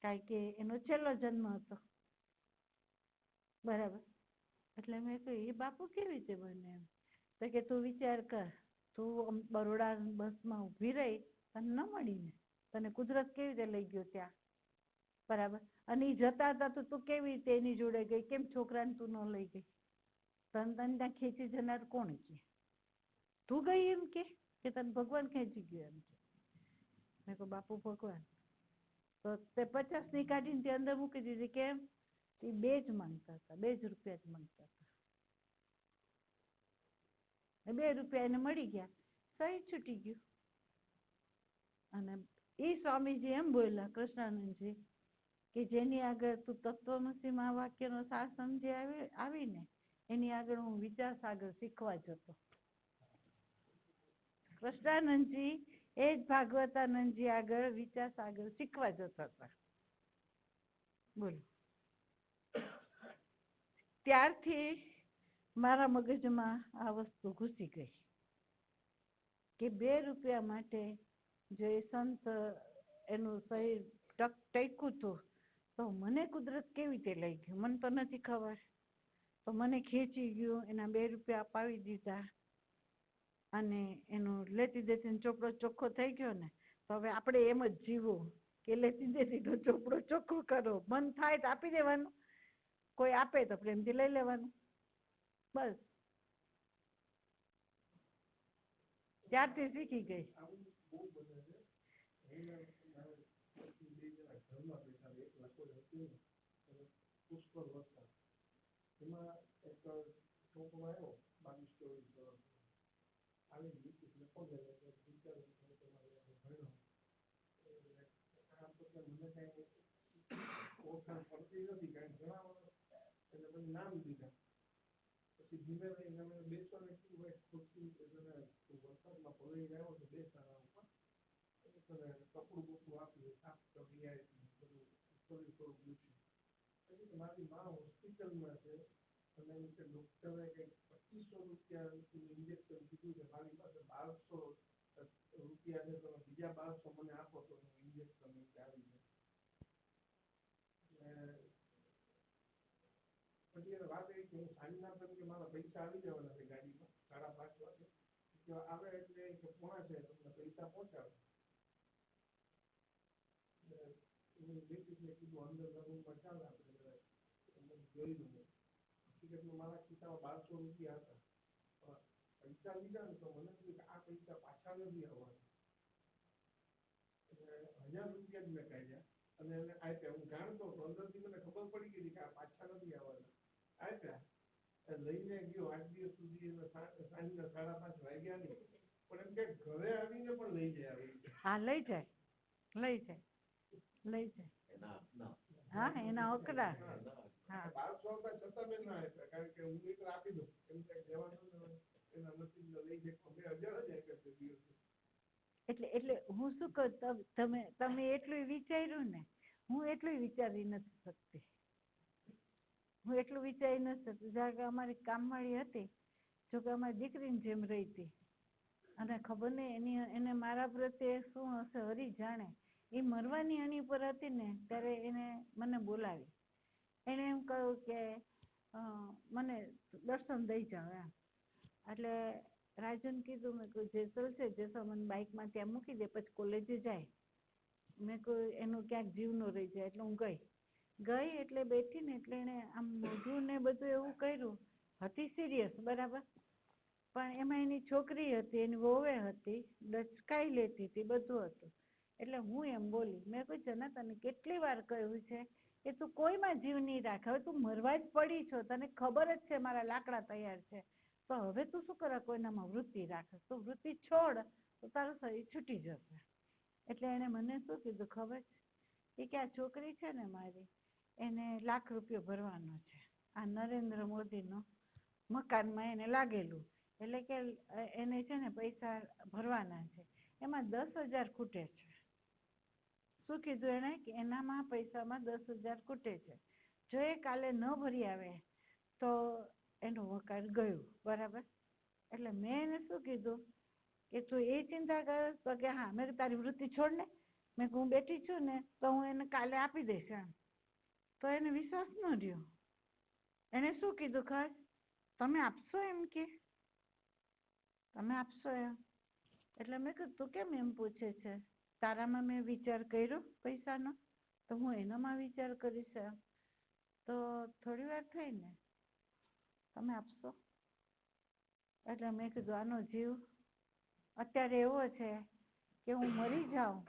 કારણ કે એનો છેલ્લો જન્મ હતો. બરાબર. એટલે મેં કહ્યું એ બાપુ કેવી રીતે બને એમ? તો કે તું વિચાર કર, તું બરોડા બસમાં ઊભી રહી તને ન મળી ને, તને કુદરત કેવી રીતે લઈ ગયો ત્યાં? બરાબર. અને એ જતા હતા તો તું કેવી રીતે એની જોડે ગઈ? કેમ છોકરાને તું ન લઈ ગઈ? તને ત્યાં ખેંચી જનાર કોણ કે? તું ગઈ એમ કે તને ભગવાન ખેંચી ગયો એમ કે? મેં કહું બાપુ ભગવાન. તો તે 50ની કાઢીને તે અંદર મૂકી દીધી. કેમ? એ 2 જ માંગતા હતા, 2 જ રૂપિયા જ માંગતા હતા. 2 રૂપિયા એને મળી ગયા, શરીર છૂટી ગયું. અને એ સ્વામીજી એમ બોલ્યા કૃષ્ણાનંદજી કે જેની આગળ તું તત્વમસી મહાવાક્યનો સાર સમજી આવીને એની આગળ હું વિચાર સાગર શીખવા જતો. કૃષ્ણાનંદજી એ જ ભાગવતાનંદજી આગળ વિચાર સાગર શીખવા જતા હતા. બોલો. ત્યારથી મારા મગજમાં આ વસ્તુ ઘૂસી ગઈ કે 2 રૂપિયા માટે જો એ સંત એનું શરીર ટક્યું હતું તો મને કુદરત કેવી રીતે લઈ ગયું મને તો નથી ખબર. તો મને ખેંચી ગયું, એના 2 રૂપિયા અપાવી દીધા અને એનું લેતી દેતી ચોપડો ચોખ્ખો થઈ ગયો ને. તો હવે આપણે એમ જ જીવવું કે લેતી દેતી તો ચોપડો ચોખ્ખો કરો, મન થાય તો આપી દેવાનું, કોઈ આપે તો પ્રેમથી લઈ લેવાનું, બસ. ત્યારથી શીખી ગઈ. એમાં એક છોકરો આવ્યો 22-24 વર્ષ આવી ગઈ લખો ને ટીચર ભણ્યો આમ તો મને કઈ ઓળખાણ પડતી નથી કારણ ઘણા વર્ષ એટલે પછી નામ દીધા. પછી ધીમે રહીને અમે બેસવાને કીધું ભાઈ ખુરશી વરસાદમાં પલળી આવ્યો તો બેસવાના ઉપર કપડું બપડું આપ્યું સાફ કરી બધું થોડું પૂછ્યું. પછી મારી માં હોસ્પિટલમાં છે અને એમ કે ડોક્ટરે કંઈક 2500 રૂપિયા ઇન્જેક્શન કીધું કે મારી પાસે 1200 રૂપિયા છે તમે બીજા 1200 મને આપો તો હું ઇન્જેક્શન આવી જાય. પછી એને વાત એ કે હું સાંજના તરીકે મારા પૈસા આવી જવાના છે ગાડીમાં 5:30 વાગે આવે એટલે કે પોણા છે તમને પૈસા પહોંચાડો. કીધું અંદર રૂમમાં ચાલ આપણે જોઈ લઉં. હકીકતમાં મારા ખિસ્સામાં 1200 રૂપિયા હતા. પૈસા લીધા ને તો મને થયું કે આ પૈસા પાછા નથી આવવાના. 1000 રૂપિયા જ મેં કાઢ્યા અને એને આપ્યા. હું જાણતો હતો અંદરથી મને ખબર પડી ગઈ કે આ પાછા નથી આવવાના. આપ્યા લઈને ગયો 8 દિવસ સુધી સાંજના 5:30 વાગ્યા નહીં પણ એમ કે ઘરે આવીને પણ લઈ જાય. હા લઈ જાય. હા એના અકડા. હા 1200 છતાં મેં ના આપ્યા કારણ કે હું એક આપી દઉં એમ કે જવાનું એના નસીબ લઈ જાય 2000 જ આપ્યા તે દિવસે. એટલે હું શું કહું તમે એટલું વિચાર્યું ને, હું એટલું વિચારી નથી શકતી. જાણે કે અમારી કામવાળી હતી, જોકે અમારી દીકરીની જેમ રહી હતી અને ખબર નહીં એને મારા પ્રત્યે શું હશે હરી જાણે. એ મરવાની એની ઉપર હતી ને ત્યારે એને મને બોલાવી. એને એમ કહ્યું કે મને દર્શન દઈ જાઓ એમ. એટલે રાજુને કીધું, મેં કહ્યું જેસલ છે, જેસલ મને બાઇકમાં ત્યાં મૂકી દે, પછી કોલેજે જાય. મેં કહ્યું એનું ક્યાંક જીવ ન રહી જાય. એટલે હું ગઈ એટલે બેઠી ને એટલે એને આમ મોઢું ને બધું એવું કર્યું. હતી સિરિયસ બરાબર, પણ એમાં એની છોકરી હતી, એની વહુએ હતી, ડચકાઈ લેતી હતી, બધું હતું. એટલે હું એમ બોલી, મેં કહ્યું જના તને કેટલી વાર કહ્યું છે કે તું કોઈમાં જીવ નહીં રાખ, હવે તું મરવા જ પડી છો, તને ખબર જ છે મારા લાકડા તૈયાર છે, તો હવે તું શું કરે કોઈનામાં વૃત્તિ રાખે, તું વૃત્તિ છોડ તો તારું શરીર છૂટી જશે. એટલે એને મને શું કીધું ખબર છે કે આ છોકરી છે ને મારી, એને ₹1,00,000 ભરવાનો છે આ નરેન્દ્ર મોદીનો મકાનમાં એને લાગેલું, એટલે કે એને છે ને પૈસા ભરવાના છે, એમાં 10,000 ખૂટે છે. શું કીધું એને કે એનામાં પૈસામાં 10,000 ખૂટે છે, જો એ કાલે ન ભરી આવે તો એનું વકાર ગયું બરાબર. એટલે મેં એને શું કીધું કે તું એ ચિંતા કર, તો કે હા. મેં તારી વૃત્તિ છોડ ને, મેં હું બેઠી છું ને તો હું એને કાલે આપી દઈશ એમ. તો એને વિશ્વાસ ન રહ્યો. એને શું કીધું ખાસ, તમે આપશો એમ કે તમે આપશો એમ. એટલે મેં કીધું તું કેમ એમ પૂછે છે, તારામાં મેં વિચાર કર્યો પૈસાનો, તો હું એનામાં વિચાર કરીશ એમ. તો થોડી વાર થઈ ને, તમે આપશો. એટલે મેં કીધું આનો જીવ અત્યારે એવો છે કે હું મરી જાઉં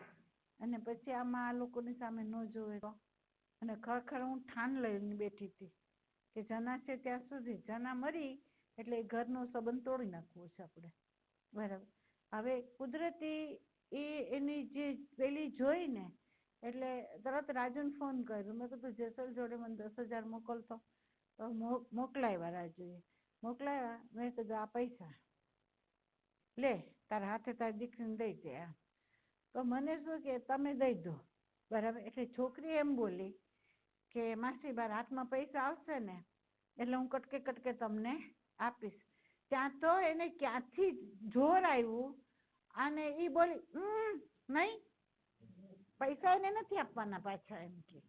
અને પછી આમાં આ લોકોની સામે ન જોવે તો. અને ખરેખર હું ઠાન લઈને બેઠી હતી કે જના છે ત્યાં સુધી, જના મરી એટલે ઘરનો સંબંધ તોડી નાખવો છે આપણે બરાબર. હવે કુદરતી એની જે પેલી જોઈ ને એટલે તરત રાજુને ફોન કર્યો. મેં કીધું જેસલ જોડે મને 10,000 મોકલતો, તો મોકલાવ્યા રાજુએ, મોકલાવ્યા. મેં કીધું આ પૈસા લે, તારા હાથે તારી દીકરીને દઈ દે એમ. તો મને શું કે તમે દઈ દો બરાબર. એટલે છોકરી એમ બોલી કે માસી બાર હાથમાં પૈસા આવશે ને એટલે હું કટકે કટકે તમને આપીશ. ત્યાં તો એને ક્યાંથી જોર આવ્યું અને એ બોલી નહીં, પૈસા એને નથી આપવાના પાછા, એમ કે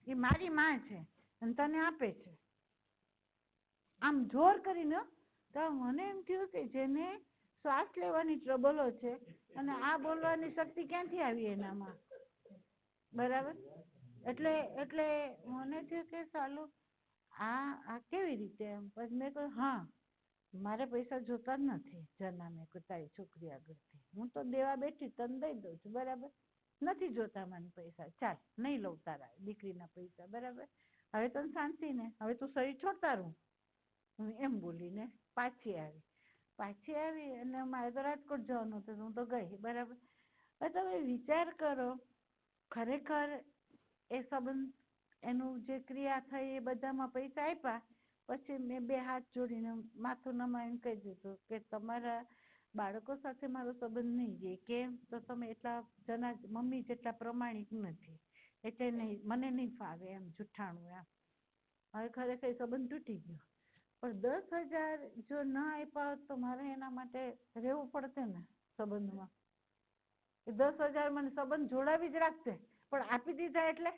એ મારી માં છે અને તને આપે છે, આમ જોર કરીને. તો મને એમ થયું કે જેને શ્વાસ લેવાની ટ્રબલો છે અને આ બોલવાની શક્તિ ક્યાંથી આવી એનામાં બરાબર. એટલે મને થયું કે સાલું આ કેવી રીતે એમ. પછી મેં કહ્યું હા મારે પૈસા જોતા જ નથી જના, મેં કહ્યું તારી છોકરી આગળથી હું તો દેવા બેઠી તને દઈ દઉં છું બરાબર, નથી જોતા મને પૈસા, ચાલ નહીં લઉં તારા દીકરીના પૈસા બરાબર. હવે તને શાંતિ ને, હવે તું શરીર છોડતા રહું. હું એમ બોલીને પાછી આવી અને મારે તો રાજકોટ જવાનું હતું, હું તો ગઈ બરાબર. હવે તમે વિચાર કરો, ખરેખર એ સંબંધ એનું જે ક્રિયા થઈ એ બધામાં પૈસા આપ્યા. પછી મેં 2 હાથ જોડીને માથું નમાવીને કહી દીધું કે તમારા બાળકો સાથે મારો સંબંધ નહીં જાય. કેમ તો તમે એટલા જના મમ્મી જેટલા પ્રમાણિક નથી, એટલે નહીં મને નહીં ફાવે એમ જુઠ્ઠાણું એમ. હવે ખરેખર સંબંધ તૂટી ગયો. પણ 10,000 જો ના આપ્યા હોત તો મારે એના માટે રહેવું પડતે ને સંબંધમાં. એ 10,000 મને સંબંધ જોડાવી જ રાખશે, પણ આપી દીધા એટલે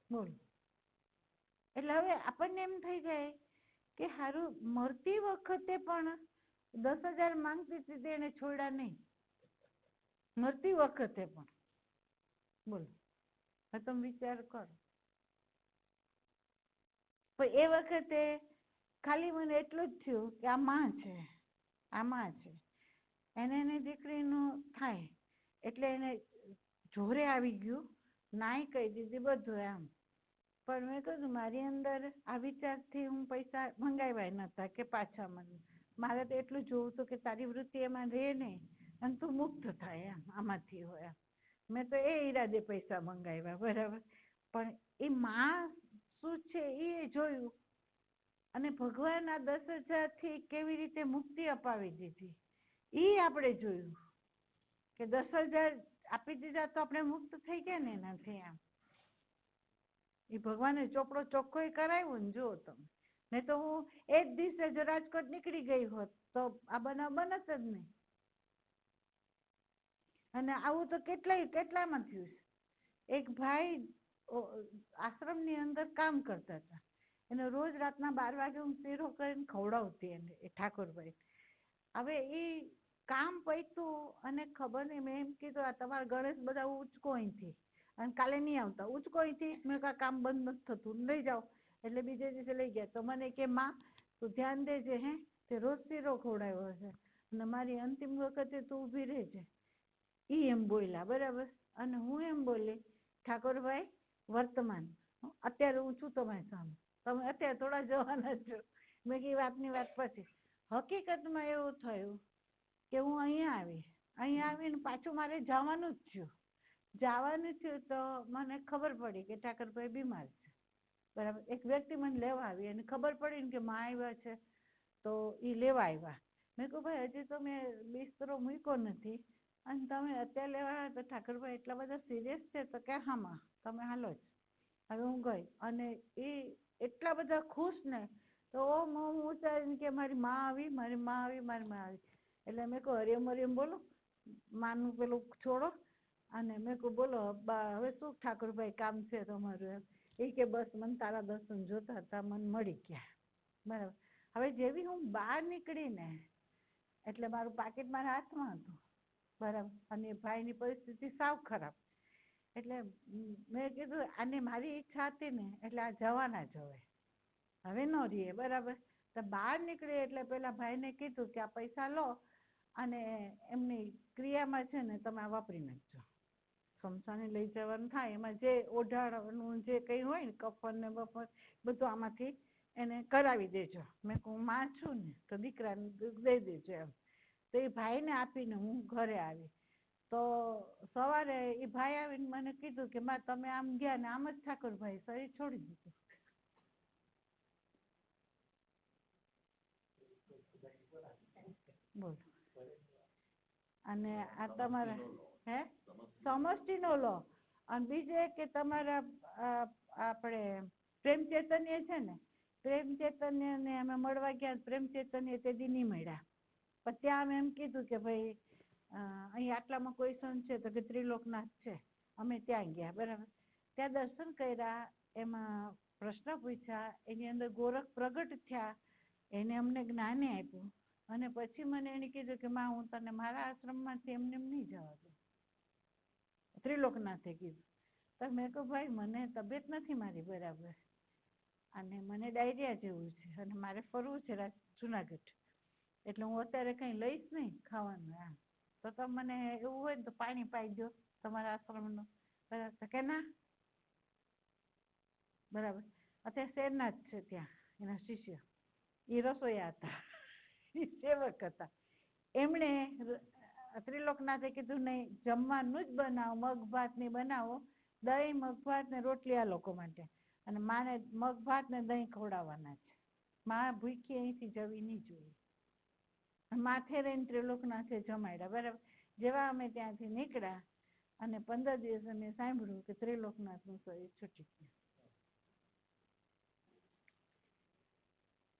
બોલ. એટલે હવે આપણને એમ થઈ જાય કે હારું મરતી વખતે પણ 10,000 માંગતી હતી એને છોડ્યા નહીં, મરતી વખતે પણ. બોલો હવે તમે વિચાર કરો. પણ એ વખતે ખાલી મને એટલું જ થયું કે આ માં છે, એને એની દીકરીનું થાય એટલે એને જોરે આવી ગયું, નાઈ કહી દીધી બધું એમ. પણ મેં કહ્યું મારી અંદર આ વિચારથી હું પૈસા મંગાવ્યા નહોતા કે પાછા મારે તો એટલું જોવું હતું કે તારી વૃત્તિ એમાં રહે નહીં અને તું મુક્ત થાય એમ આમાંથી હોય. મેં તો એ ઈરાદે પૈસા મંગાવ્યા બરાબર. પણ એ માં શું છે એ જોયું અને ભગવાન આ 10,000 થી કેવી રીતે મુક્તિ અપાવી દીધી એ આપણે જોયું કે 10,000 આપી દીધા તો આપણે મુક્ત થઈ ગયા ને એનાથી એમ. એ ભગવાને ચોપડો ચોખ્ખો કરાવ્યો ને જુઓ તમે. નહીં તો હું એ જ દિવસે જો રાજકોટ નીકળી ગઈ હોત તો આ બનાવ બનત જ નહીં. અને આવું તો કેટલામાં થયું છે. એક ભાઈ આશ્રમની અંદર કામ કરતા હતા. એને રોજ રાતના 12 વાગે હું શીરો કરીને ખવડાવતી એને, એ ઠાકોરભાઈ. હવે એ કામ પૈતું અને ખબર નહીં, મેં એમ કીધું આ તમારા ગણેશ બધા ઉચકો અહીંથી, અને કાલે નહીં આવતા, ઉચકો અહીંથી. મેં કહ્યું કામ બંધ નથી થતું, લઈ જાઓ. એટલે બીજે દિવસે લઈ ગયા. તો મને કે માં તું ધ્યાન દેજે, હે તે રોજ શીરો ખવડાવ્યો છે અને મારી અંતિમ વખતે તું ઊભી રહેજે. ઈ એમ બોલ્યા, બરાબર. અને હું એમ બોલી, ઠાકોરભાઈ વર્તમાન, અત્યારે હું છું તમારી સામે, તમે અત્યારે થોડા જવાના જ છો. મેં કઈ વાતની વાત પછી. હકીકતમાં એવું થયું કે હું અહીંયા આવીને પાછું મારે જવાનું જ થયું. તો મને ખબર પડી કે ઠાકરભાઈ બીમાર છે, બરાબર. એક વ્યક્તિ મને લેવા આવી અને ખબર પડી ને કે માં આવ્યા છે, તો એ લેવા આવ્યા. મેં કહ્યું ભાઈ હજી તો મેં બિસ્તરો મૂક્યો નથી અને તમે અત્યારે લેવા આવ્યા, તો ઠાકરભાઈ એટલા બધા સિરિયસ છે? તો કે હા માં, તમે હાલો જ. હવે હું ગઈ અને એ એટલા બધા ખુશ ને, તો ઓમ ઉચ્ચારીને કે મારી માં આવી, મારી માં આવી, મારી માં આવી. એટલે મેં કહું હરિયમ હરિયમ બોલો, માનું પેલું છોડો. અને મેં કહું બોલો હવે શું ઠાકોરભાઈ કામ છે તમારું? એમ એ કે બસ મને તારા દર્શન જોતા હતા, મને મળી ગયા, બરાબર. હવે જેવી હું બહાર નીકળી ને, એટલે મારું પાકીટ મારા હાથમાં હતું, બરાબર. અને ભાઈની પરિસ્થિતિ સાવ ખરાબ. એટલે મેં કીધું આને મારી ઈચ્છા હતી ને, એટલે આ જવાના જ હવે ન રહીએ, બરાબર. તો બહાર નીકળીએ એટલે પેલા ભાઈને કીધું કે આ પૈસા લો અને એમની ક્રિયામાં છે ને તમે આ વાપરી નાખજો. સમસાને લઈ જવાનું થાય એમાં જે ઓઢાડવાનું જે કંઈ હોય ને, કફન ને બફન બધું આમાંથી એને કરાવી દેજો. મેં કહું માં છું ને, તો દીકરાને દઈ દેજો એમ. તો એ ભાઈને આપીને હું ઘરે આવી. તો સવારે એ ભાઈ આવીને મને કીધું કે માં તમે આમ ગયા ને આમ જ ઠાકોરભાઈ શરીર છોડી દીધું. બોલો. અને આ તમારા સમષ્ટિનો લો. અને બીજે કે તમારા આપણે પ્રેમ ચૈતન્ય છે ને, પ્રેમ ચૈતન્યને અમે મળવા ગયા, પ્રેમ ચૈતન્ય તે દી નહીં મળ્યા. પણ ત્યાં અમે એમ કીધું કે ભાઈ અહીં આટલામાં કોઈ સંત છે? તો કે ત્રિલોકનાથ છે. અમે ત્યાં ગયા, બરાબર. ત્યાં દર્શન કર્યા, એમાં પ્રશ્ન પૂછ્યા, એની અંદર ગોરખ પ્રગટ થયા, એને અમને જ્ઞાને આપ્યું. અને પછી મને એને કીધું કે માં હું તને મારા આશ્રમમાંથી એમને એમ નહીં જવા દઉં. ત્રિલોકનાથે કીધું. તો મેં કહું ભાઈ મને તબિયત નથી મારી બરાબર, અને મને ડાયરિયા જેવું છે, અને મારે ફરવું છે જુનાગઢ, એટલે હું અત્યારે કંઈ લઈશ નહીં ખાવાનું. એમ તો તમે મને એવું હોય ને તો પાણી પાઈ દો તમારા આશ્રમનું, બરાબર. તો કે ના, બરાબર. અત્યારે શેરનાથ છે ત્યાં એના શિષ્ય, એ રસોઈયા હતા, એ સેવક હતા. એમણે ત્રિલોકનાથે કીધું નહીં, જમવાનું જ બનાવો, મગ ભાત ને બનાવો, દહીં મગ ભાત ને રોટલી આ લોકો માટે, અને માને મગ ભાત ને દહીં ખવડાવવાના છે. માં ભૂખી અહીંથી જવી નહીં જોઈએ. માથે રહીને ત્રિલોકનાથે જમાડ્યા, બરાબર. જેવા અમે ત્યાંથી નીકળ્યા અને 15 દિવસે મેં સાંભળ્યું કે ત્રિલોકનાથનું શરીર છૂટી ગયું.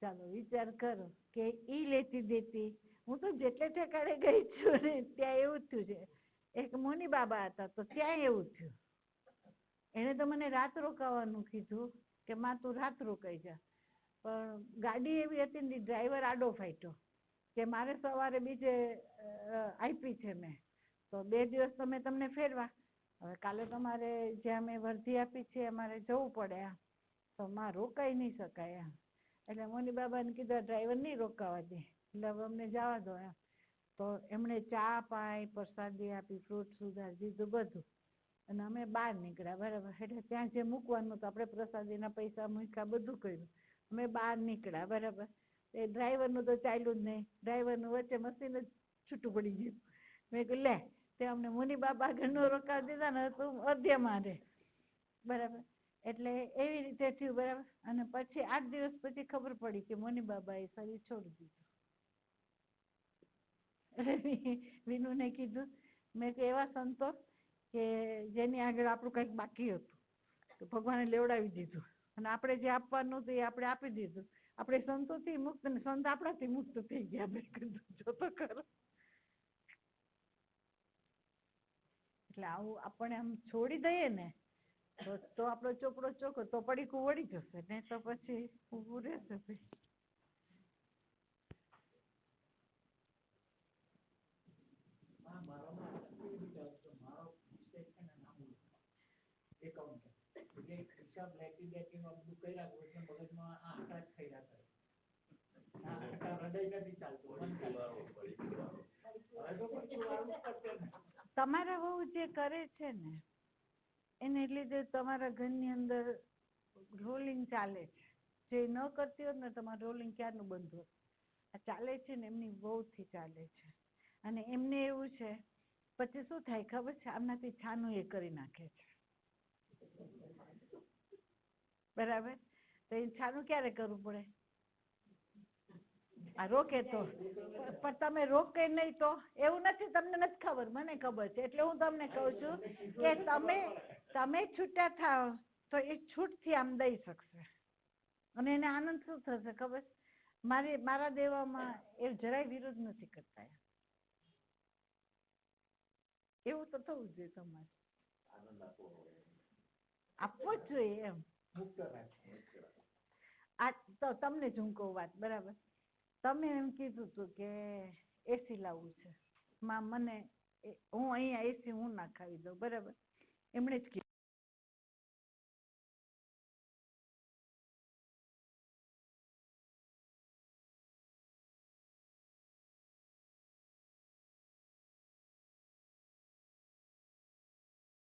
ચાલો વિચાર કરો કે ઈ લેતી દેતી. હું તો જેટલે ઠેકાણે ગઈ છું ને ત્યાં એવું જ થયું છે. એક મુનિ બાબા હતા, તો ત્યાં એવું થયું. એને તો મને રાત રોકાવાનું કીધું કે માં તું રાત રોકાઈ જા, પણ ગાડી એવી હતી ને, ડ્રાઈવર આડો ફાટ્યો કે મારે સવારે બીજે આપી છે મેં, તો 2 દિવસ તો મેં તમને ફેરવા, હવે કાલે તમારે જ્યાં મેં વર્ધી આપી છે અમારે જવું પડે, તો માં રોકાઈ નહીં શકાય એમ. એટલે મુનિ બાબાને કીધું ડ્રાઈવર નહીં રોકાવા દે, એટલે હવે અમને જવા દો એમ. તો એમણે ચા પાઈ, પ્રસાદી આપી, ફ્રૂટ સુધારી દીધું બધું, અને અમે બહાર નીકળ્યા, બરાબર. એટલે ત્યાં જે મૂકવાનું હતું આપણે પ્રસાદીના પૈસા મૂક્યા, બધું કર્યું. અમે બહાર નીકળ્યા, બરાબર. એ ડ્રાઈવરનું તો ચાલ્યું જ નહીં, ડ્રાઈવરનું વચ્ચે મશીન જ છૂટું પડી ગયું. મેં કહ્યું લે, તે અમને મુનિ બાબા ઘરનું રોકાવી દીધા ને, તું અધ્યમાં રહે, બરાબર. એટલે એવી રીતે થયું, બરાબર. અને પછી 8 દિવસ પછી ખબર પડી કે મુનિ બાબાએ શરીર છોડી દીધું. વિનુને કીધું, મેં કે એવા સંતો કે જેની આગળ આપણું કંઈક બાકી હતું તો ભગવાને લેવડાવી દીધું, અને આપણે જે આપવાનું હતું એ આપણે આપી દીધું, આપણે સંતોથી મુક્ત ને સંત આપણાથી મુક્ત થઈ ગયા. મેં કીધું જો તો ખરો. એટલે આવું આપણે આમ છોડી દઈએ ને તો આપણો ચોપડો ચોખ્ખો, તો પડીકું વળી જશે ને તો પછી ઊભું રહેશે ભાઈ. હિસાબ લેતી દેતીમાં બધું કર્યા એટલે મગજમાં આ આંકડા જ થયા કરે. આ આંકડા હૃદય નથી ચાલતું. તમારા વહુ જે કરે છે ને એને લીધે તમારા ઘરની અંદર રોલિંગ ચાલે છે. જે ન કરતી હોત ને તમારું રોલિંગ ક્યારનું બંધ હોત. આ ચાલે છે ને એમની વહુથી ચાલે છે. અને એમને એવું છે પછી શું થાય ખબર છે, આમનાથી છાનું એ કરી નાખે છે. બરાબર? તો એ છાનું ક્યારે કરવું પડે? આ રોકે તો. પણ તમે રોકે નહીં તો એવું નથી. તમને નથી ખબર, મને ખબર છે. એટલે હું તમને કહું છું કે તમે છૂટા થાવ તો એ છૂટથી આમ દઈ શકશે. અને એને આનંદ શું થશે ખબર? મારા દેવામાં એ જરાય વિરોધ નથી કરતા. એવું તો થવું જોઈએ તમારે. આપવો જ જોઈએ એમ. આ તો તમને જ હું કહું વાત, બરાબર? તમે એમ કીધું હતું કે એસી લાવવું છે. માં મને હું અહીંયા એસી હું નાખાવી દઉં, બરાબર? એમણે જ કીધું.